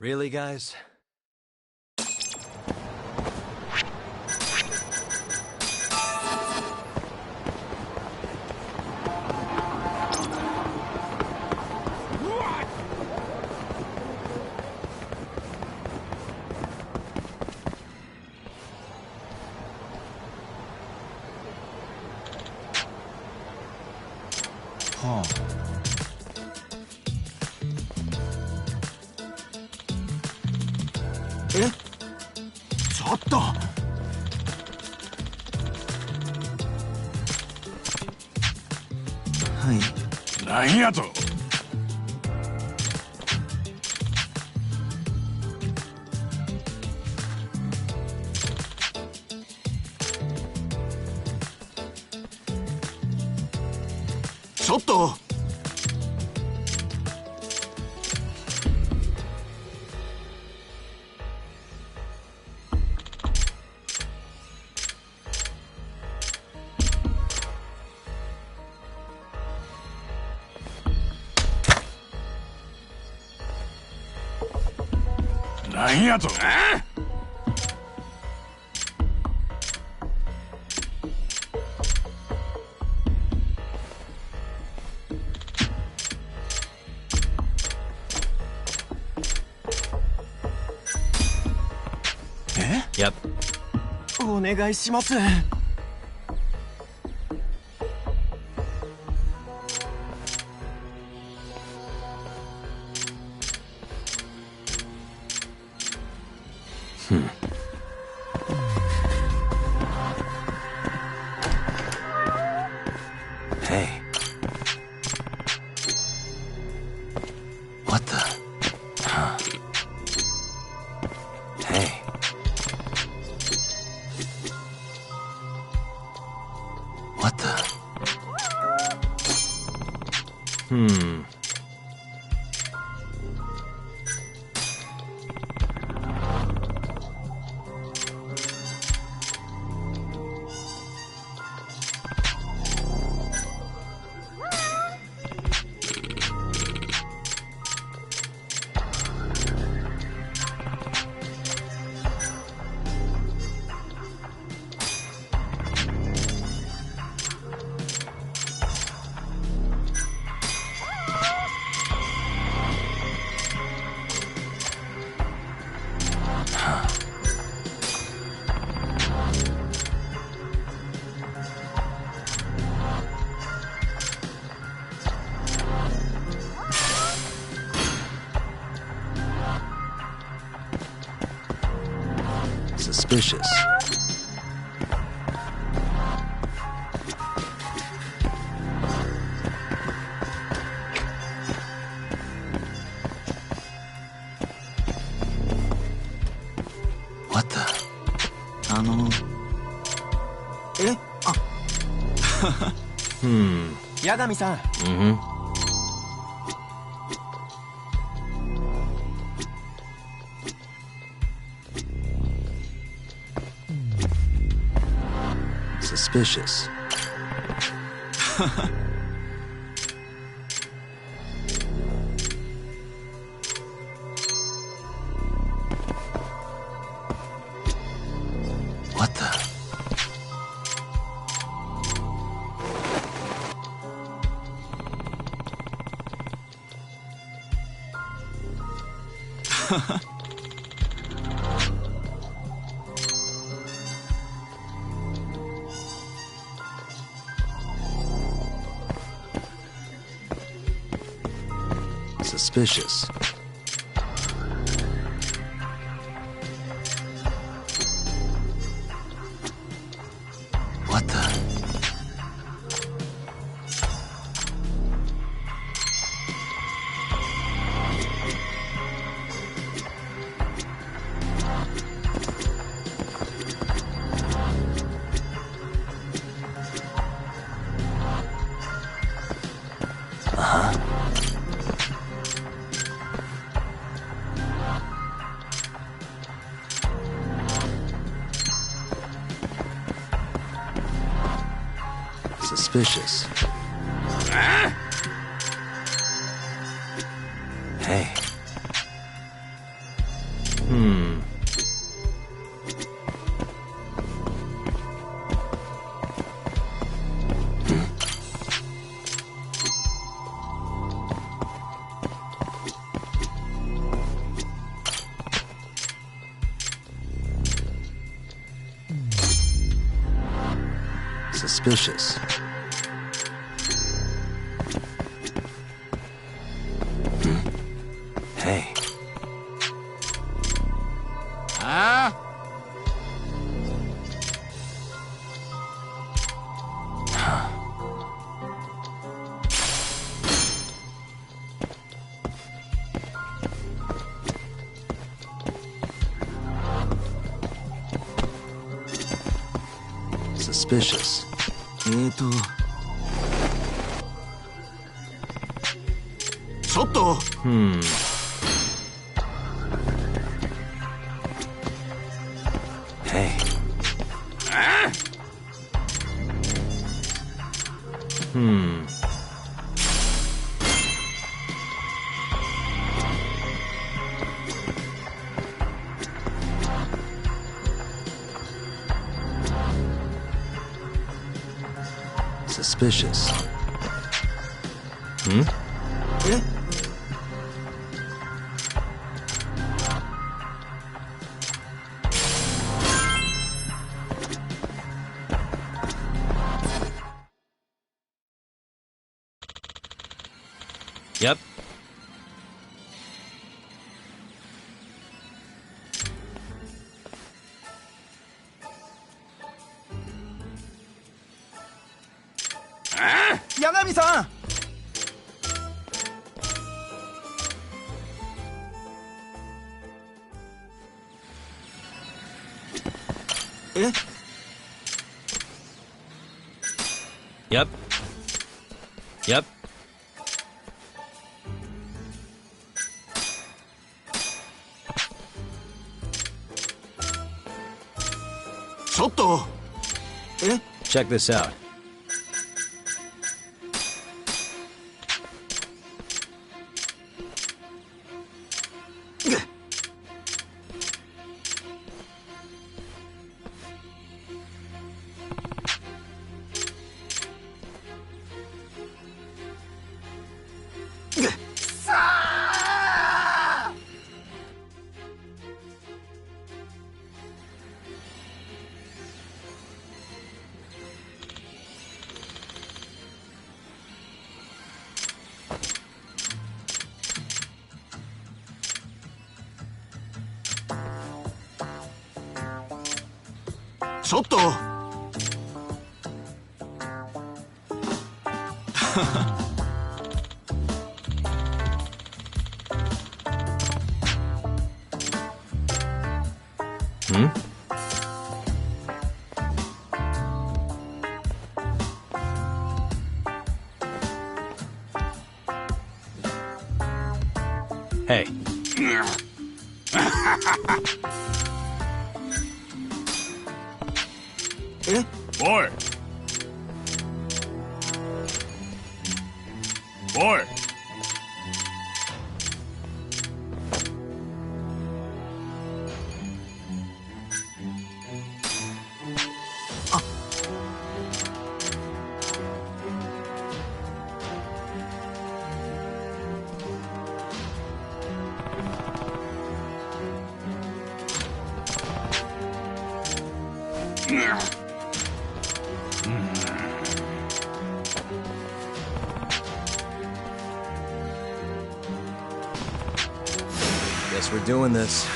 Really, guys? Huh. え、ちょっと。はい。なんやと。ちょっと。なんやと。Yep. お願いします。Hey. What the? Huh. Hey. What the? Hmm. Suspicious. 八神さん。Suspicious. What the? Suspicious. What the? Suspicious. Hey. Suspicious. Hey. Suspicious. Hey. Suspicious. Yep. Ah! 八神さん。え？ Yep. Yep. ちょっと。え？ Check this out.ちょっと。Hey. Boy! Boy! Guess we're doing this.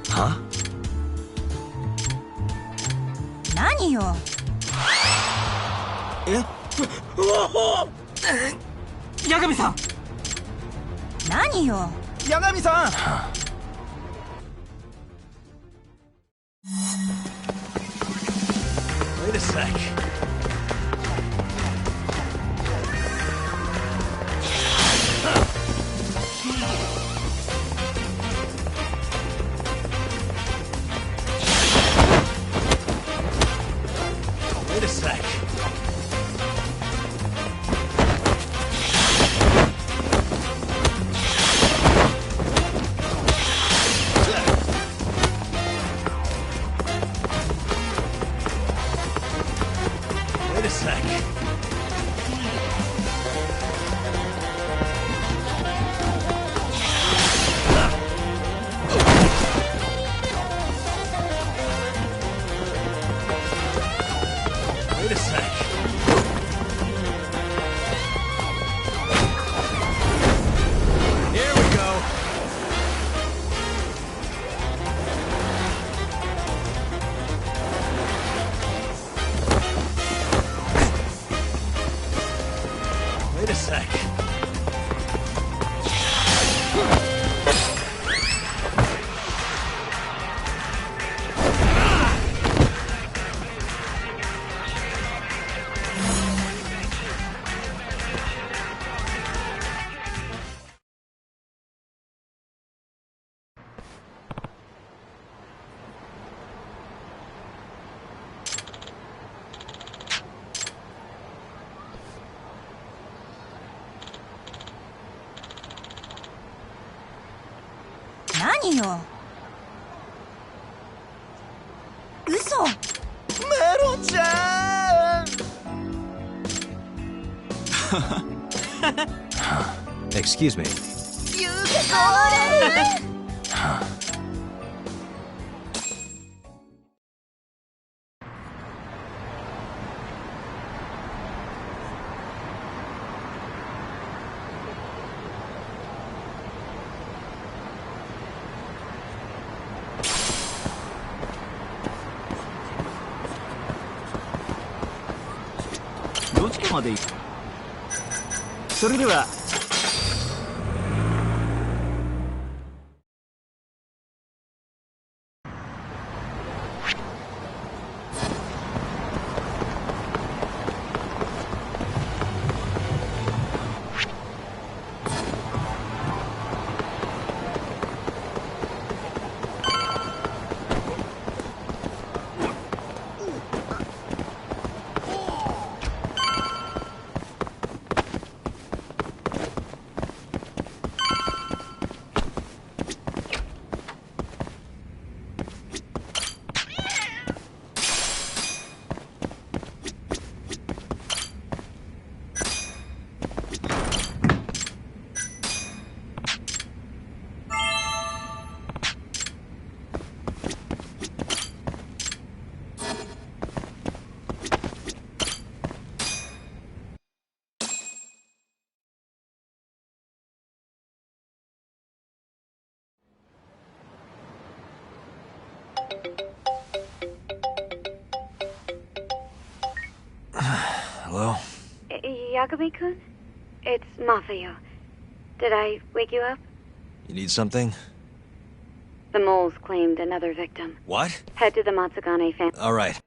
Huh? 何よ。え？八神さん。何よ。八神さん。Wait a sec. Wait a sec. Wait a sec. Wait a sec. Here we go. Wait a sec. 何よ。嘘。メロちゃんExcuse me. ゆうかどちらまで行く？それでは。Hello? Yagami-kun? It's Mafuyu. Did I wake you up? You need something? The moles claimed another victim. What? Head to the Matsugane family. All right.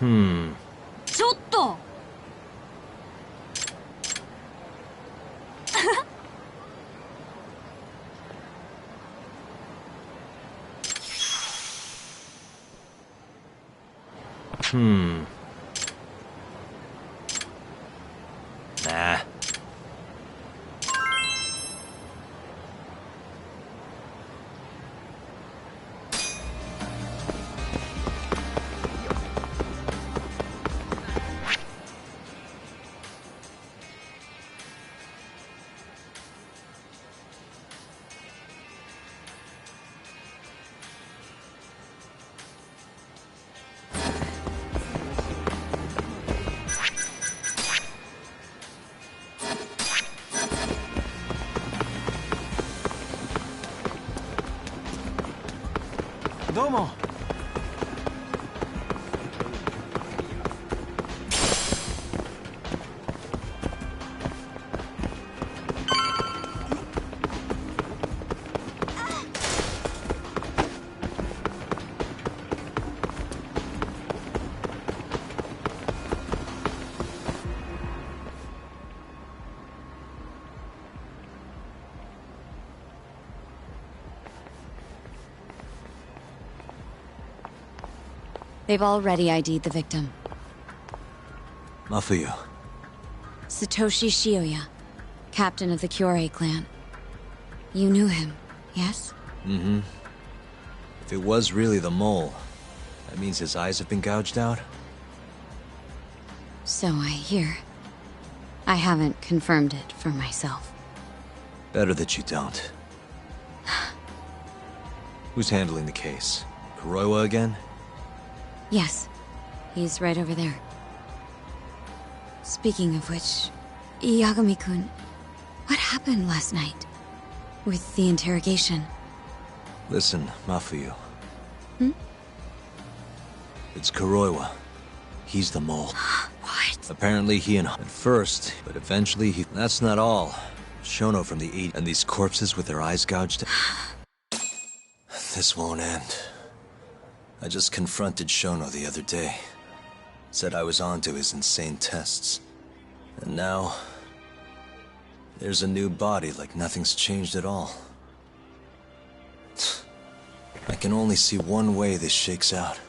Hmm? ちょっと。Nah. Domo. They've already ID'd the victim. Mafuyu. Satoshi Shioya, captain of the Kyorei clan. You knew him, yes? Mm-hmm. If it was really the mole, that means his eyes have been gouged out? So I hear. I haven't confirmed it for myself. Better that you don't. Who's handling the case? Kuroiwa again? Yes. He's right over there. Speaking of which, Yagami-kun, what happened last night? With the interrogation? Listen, Mafuyu. Hmm? It's Kuroiwa. He's the mole. What? Apparently he and... At first, but eventually he... That's not all. Shono from the 80s, and these corpses with their eyes gouged... This won't end. I just confronted Shono the other day. Said I was onto his insane tests. And now... there's a new body like nothing's changed at all. I can only see one way this shakes out.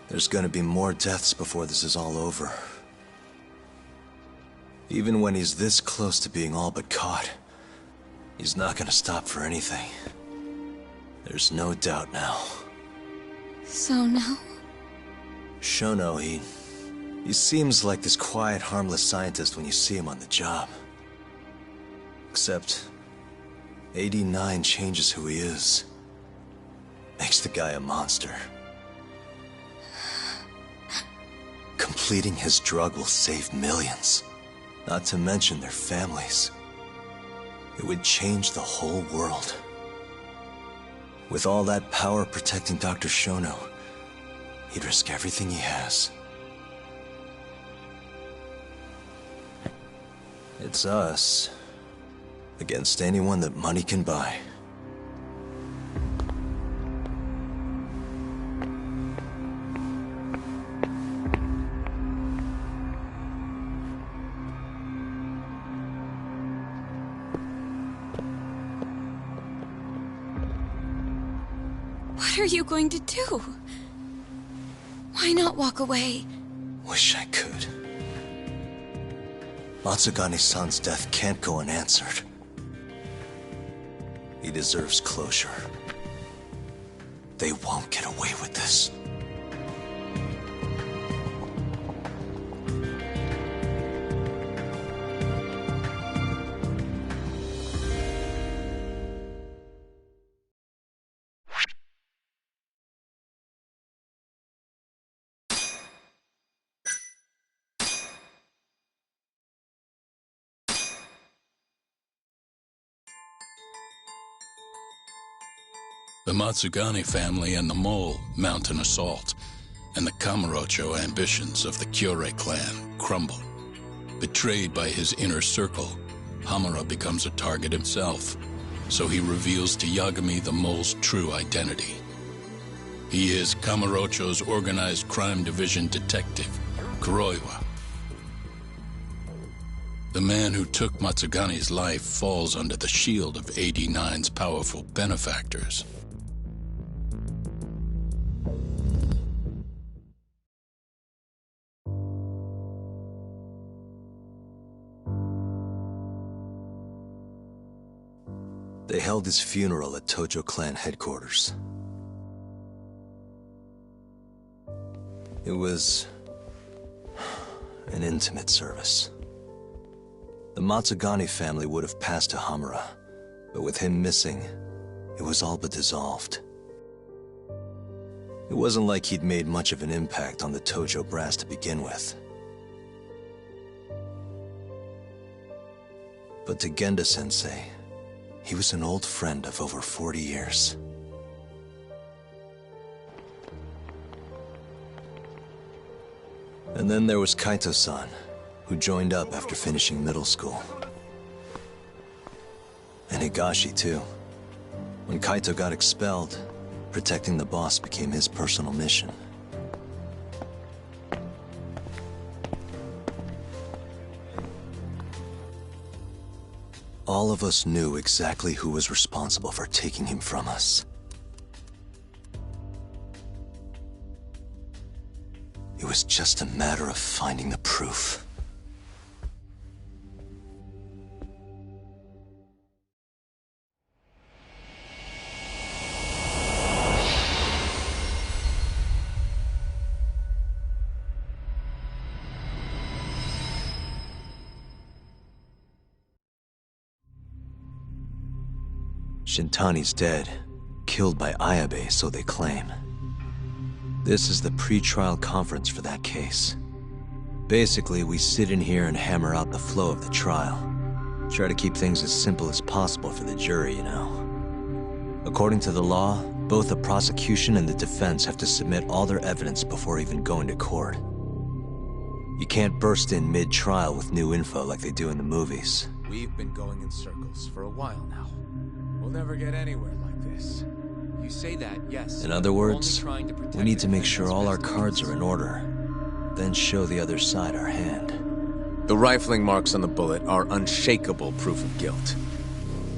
There's gonna be more deaths before this is all over. Even when he's this close to being all but caught, he's not gonna stop for anything. There's no doubt now. So now? Shono, he seems like this quiet, harmless scientist when you see him on the job. Except, 89 changes who he is. Makes the guy a monster. Completing his drug will save millions. Not to mention their families. It would change the whole world. With all that power protecting Dr. Shono, he'd risk everything he has. It's us against anyone that money can buy. What are you going to do? Why not walk away? Wish I could. Matsugane-san's death can't go unanswered. He deserves closure. They won't get away with this. The Matsugane family and the Mole mount an assault, and the Kamurocho ambitions of the Kyorei clan crumble. Betrayed by his inner circle, Hamura becomes a target himself, so he reveals to Yagami the Mole's true identity. He is Kamurocho's organized crime division detective, Kuroiwa. The man who took Matsugane's life falls under the shield of 89's powerful benefactors. They held his funeral at Tojo clan headquarters. It was an intimate service. The Matsugane family would have passed to Hamura, but with him missing, it was all but dissolved. It wasn't like he'd made much of an impact on the Tojo brass to begin with. But to Genda-sensei, he was an old friend of over 40 years. And then there was Kaito-san, who joined up after finishing middle school. And Higashi, too. When Kaito got expelled, protecting the boss became his personal mission. All of us knew exactly who was responsible for taking him from us. It was just a matter of finding the proof. Shintani's dead, killed by Ayabe, so they claim. This is the pre-trial conference for that case. Basically, we sit in here and hammer out the flow of the trial. Try to keep things as simple as possible for the jury, you know. According to the law, both the prosecution and the defense have to submit all their evidence before even going to court. You can't burst in mid-trial with new info like they do in the movies. We've been going in circles for a while now. We'll never get anywhere like this. You say that, yes. In other words, we need to make sure all our cards are in order, then show the other side our hand. The rifling marks on the bullet are unshakable proof of guilt.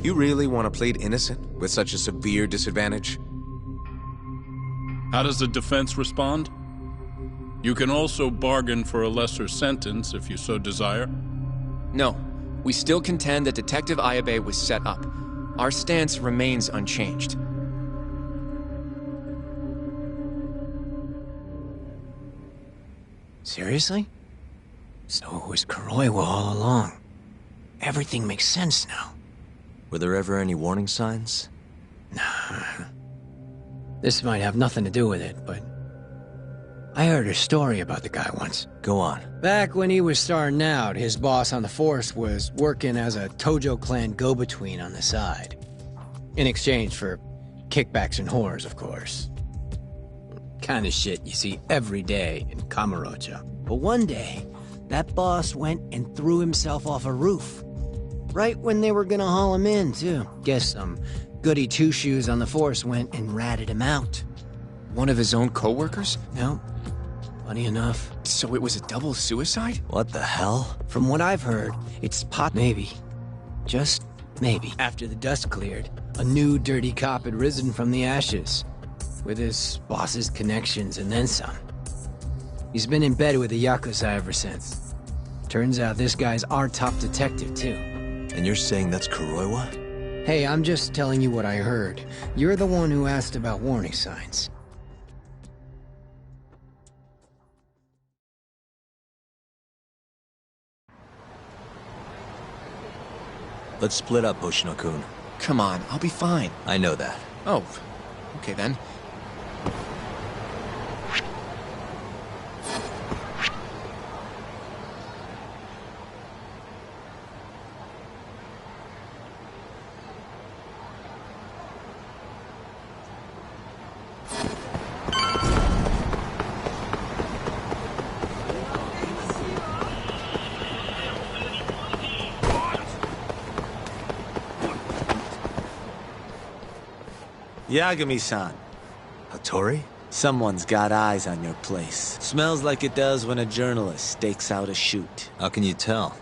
You really want to plead innocent with such a severe disadvantage? How does the defense respond? You can also bargain for a lesser sentence if you so desire. No, we still contend that Detective Ayabe was set up. Our stance remains unchanged. Seriously? So it was Kuroiwa all along. Everything makes sense now. Were there ever any warning signs? Nah. This might have nothing to do with it, but I heard a story about the guy once. Go on. Back when he was starting out, his boss on the force was working as a Tojo clan go-between on the side. In exchange for kickbacks and whores, of course. Kind of shit you see every day in Kamurocho. But one day, that boss went and threw himself off a roof. Right when they were gonna haul him in, too. Guess some goody two-shoes on the force went and ratted him out. One of his own co-workers? No. Funny enough. So it was a double suicide? What the hell? From what I've heard, it's maybe. Just maybe. After the dust cleared, a new dirty cop had risen from the ashes. With his boss's connections and then some. He's been in bed with the Yakuza ever since. Turns out this guy's our top detective, too. And you're saying that's Kuroiwa? Hey, I'm just telling you what I heard. You're the one who asked about warning signs. Let's split up, Hoshino-kun. Come on, I'll be fine. I know that. Oh, okay then. Yagami-san. Hattori? Someone's got eyes on your place. Smells like it does when a journalist stakes out a shoot. How can you tell?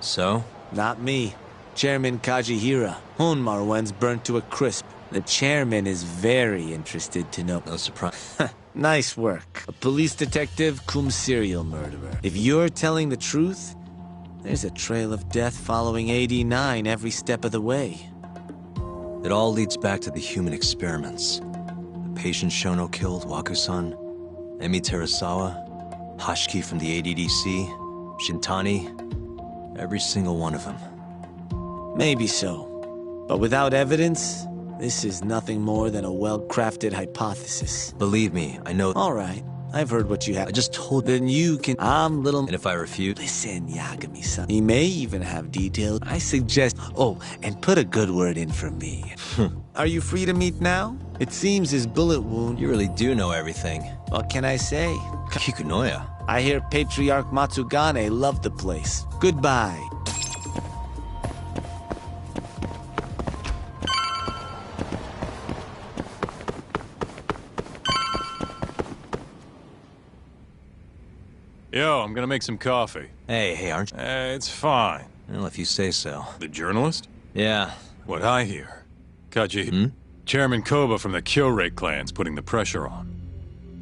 So? Not me. Chairman Kajihira. Honmaruen's burnt to a crisp. The chairman is very interested to know. No surprise. Nice work. A police detective cum serial murderer. If you're telling the truth, there's a trail of death following 89 every step of the way. It all leads back to the human experiments. The patient Shono killed, Wakusan, Emi Terasawa, Hashiki from the ADDC, Shintani, every single one of them. Maybe so. But without evidence, this is nothing more than a well-crafted hypothesis. Believe me, I know. All right. I've heard what you have. I just told. Then you can. I'm little. And if I refute? Listen, Yagami-san. He may even have details. I suggest. Oh, and put a good word in for me. Are you free to meet now? It seems his bullet wound. You really do know everything. What can I say? Kikunoya. I hear Patriarch Matsugane loved the place. Goodbye. Yo, I'm gonna make some coffee. Hey, aren't you? It's fine. Well, if you say so. The journalist? Yeah. What I hear. Kaji, Chairman Koba from the Kyorei clan's putting the pressure on.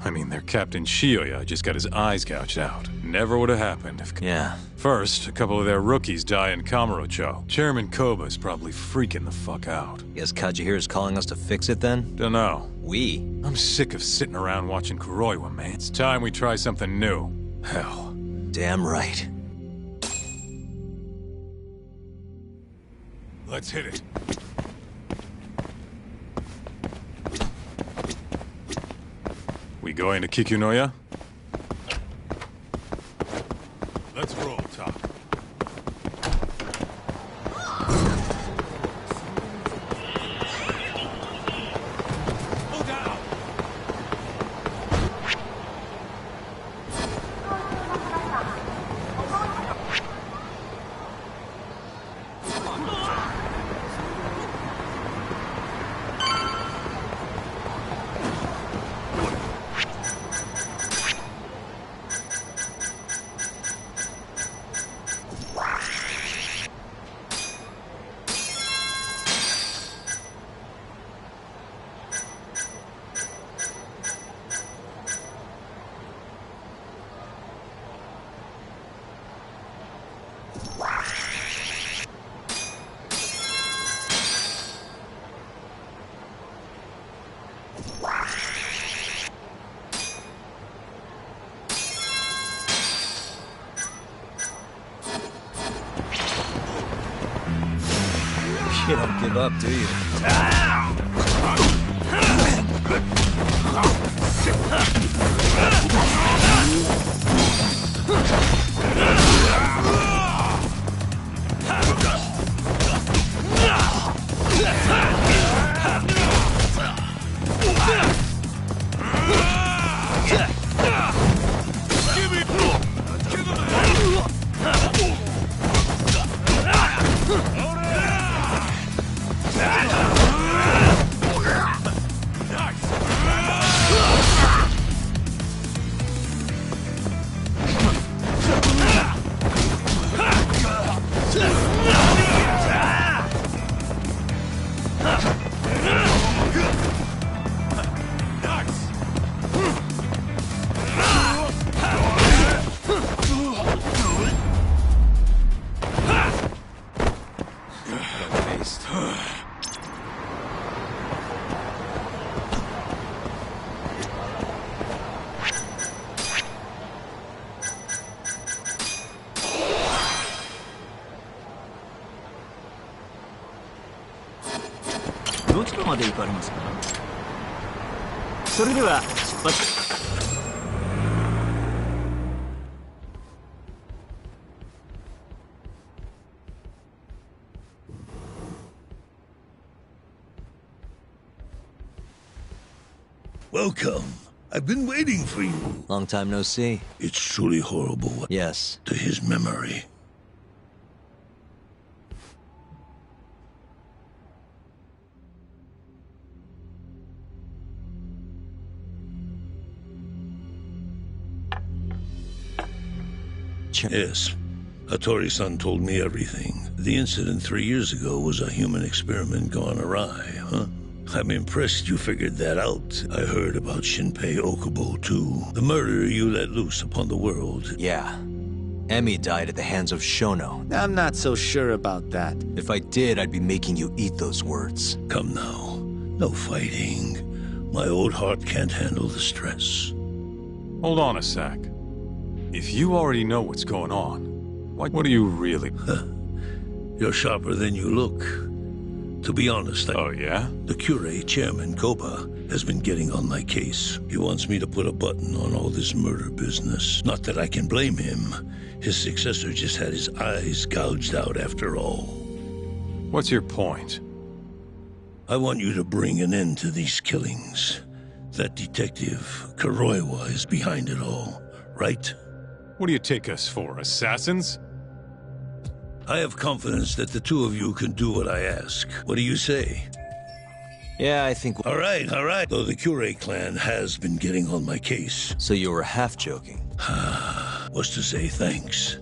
I mean, their Captain Shioya just got his eyes gouged out. Never would have happened if... Yeah. First, a couple of their rookies die in Kamurocho. Chairman Koba's probably freaking the fuck out. Guess Kajihira's calling us to fix it then? Dunno. We? I'm sick of sitting around watching Kuroiwa, man. It's time we try something new. Hell. Damn right. Let's hit it. We going to Kikunoya? Let's roll, Top. Look out! You don't give up, do you? Welcome. I've been waiting for you. Long time no see. It's truly horrible. Yes. To his memory. Yes. Hattori-san told me everything. The incident 3 years ago was a human experiment gone awry, huh? I'm impressed you figured that out. I heard about Shinpei Okubo, too. The murderer you let loose upon the world. Yeah. Emmy died at the hands of Shono. I'm not so sure about that. If I did, I'd be making you eat those words. Come now. No fighting. My old heart can't handle the stress. Hold on a sec. If you already know what's going on, what are you really... You're sharper than you look. To be honest, Oh, yeah? The Cure, Chairman Koba, has been getting on my case. He wants me to put a button on all this murder business. Not that I can blame him. His successor just had his eyes gouged out after all. What's your point? I want you to bring an end to these killings. That detective, Kuroiwa, is behind it all, right? What do you take us for, assassins? I have confidence that the two of you can do what I ask. What do you say? Yeah, I think... All right. Though the Cure clan has been getting on my case. So you were half joking? Was to say thanks.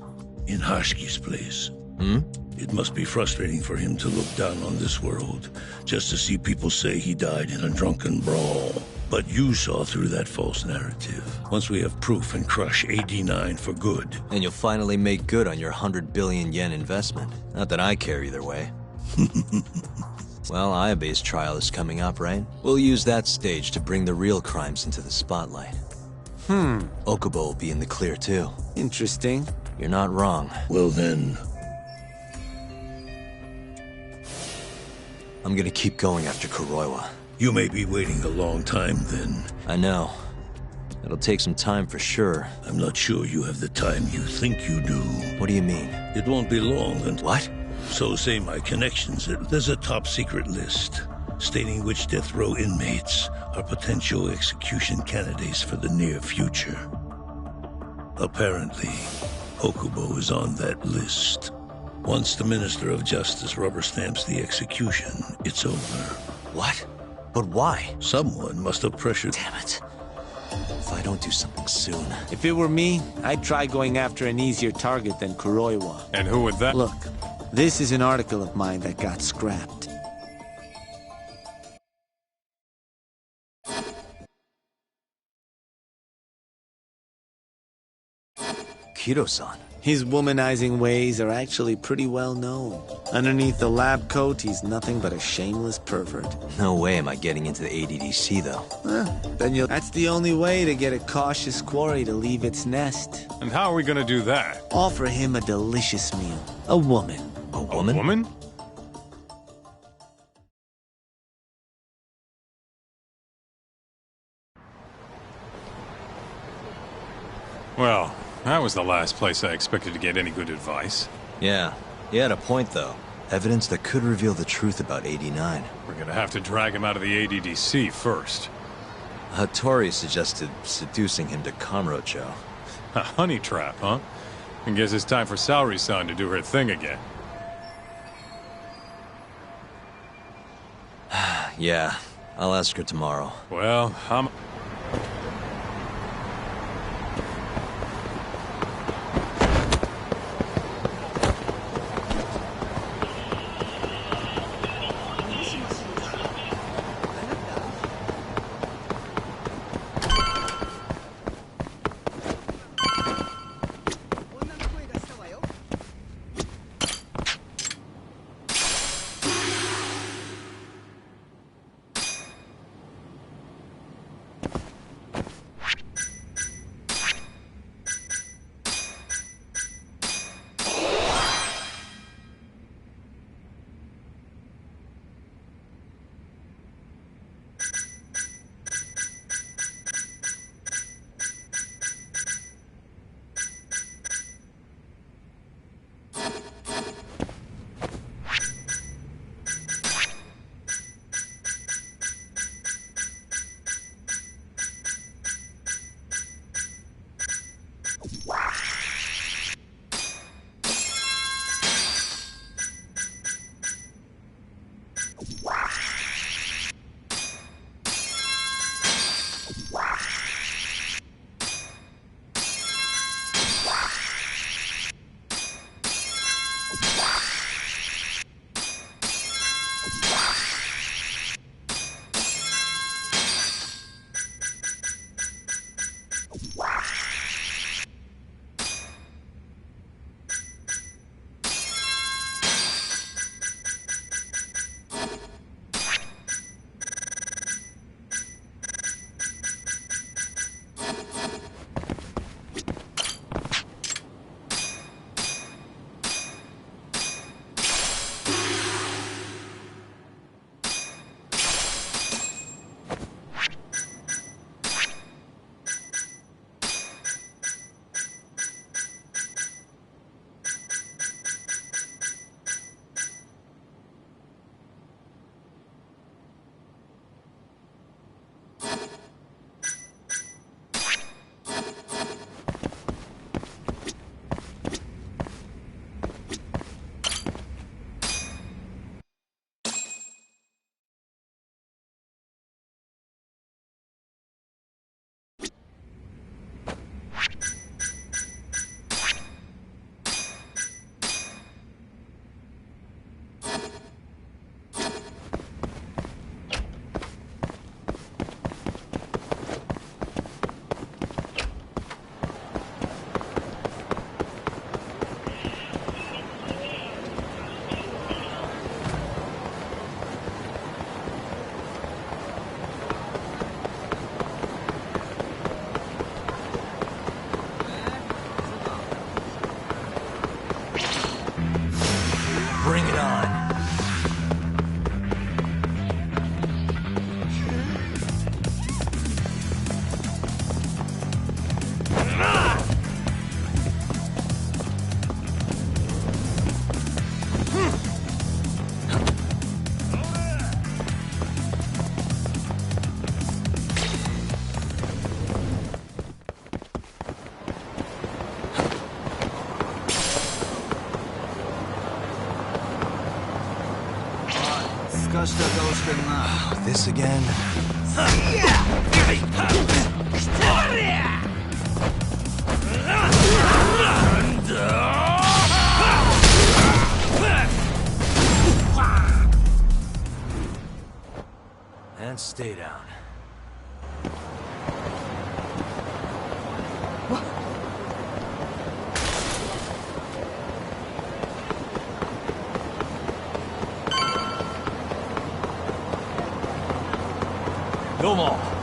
In Hashki's place. It must be frustrating for him to look down on this world, just to see people say he died in a drunken brawl. But you saw through that false narrative. Once we have proof and crush AD9 for good. And you'll finally make good on your 100 billion yen investment. Not that I care either way. Well, Ayabe's trial is coming up, right? We'll use that stage to bring the real crimes into the spotlight. Okubo will be in the clear too. Interesting. You're not wrong. Well then... I'm gonna keep going after Kuroiwa. You may be waiting a long time then. I know. It'll take some time for sure. I'm not sure you have the time you think you do. What do you mean? It won't be long and... What? So say my connections. There's a top secret list stating which death row inmates are potential execution candidates for the near future. Apparently, Okubo is on that list. Once the Minister of Justice rubber stamps the execution, it's over. What? But why? Someone must have pressured... Damn it. If I don't do something soon... If it were me, I'd try going after an easier target than Kuroiwa. And who would that... Look, this is an article of mine that got scrapped. Kido-san. His womanizing ways are actually pretty well known. Underneath the lab coat, he's nothing but a shameless pervert. No way am I getting into the ADDC, though. Then that's the only way to get a cautious quarry to leave its nest. And how are we gonna do that? Offer him a delicious meal. A woman. A woman? A woman? That was the last place I expected to get any good advice. Yeah, he had a point, though. Evidence that could reveal the truth about 89. We're gonna have to drag him out of the ADDC first. Hattori suggested seducing him to Kamurocho. A honey trap, huh? I guess it's time for Saori-san to do her thing again. Yeah, I'll ask her tomorrow. Well, I'm... Bring it on. This again? And stay down. Domo.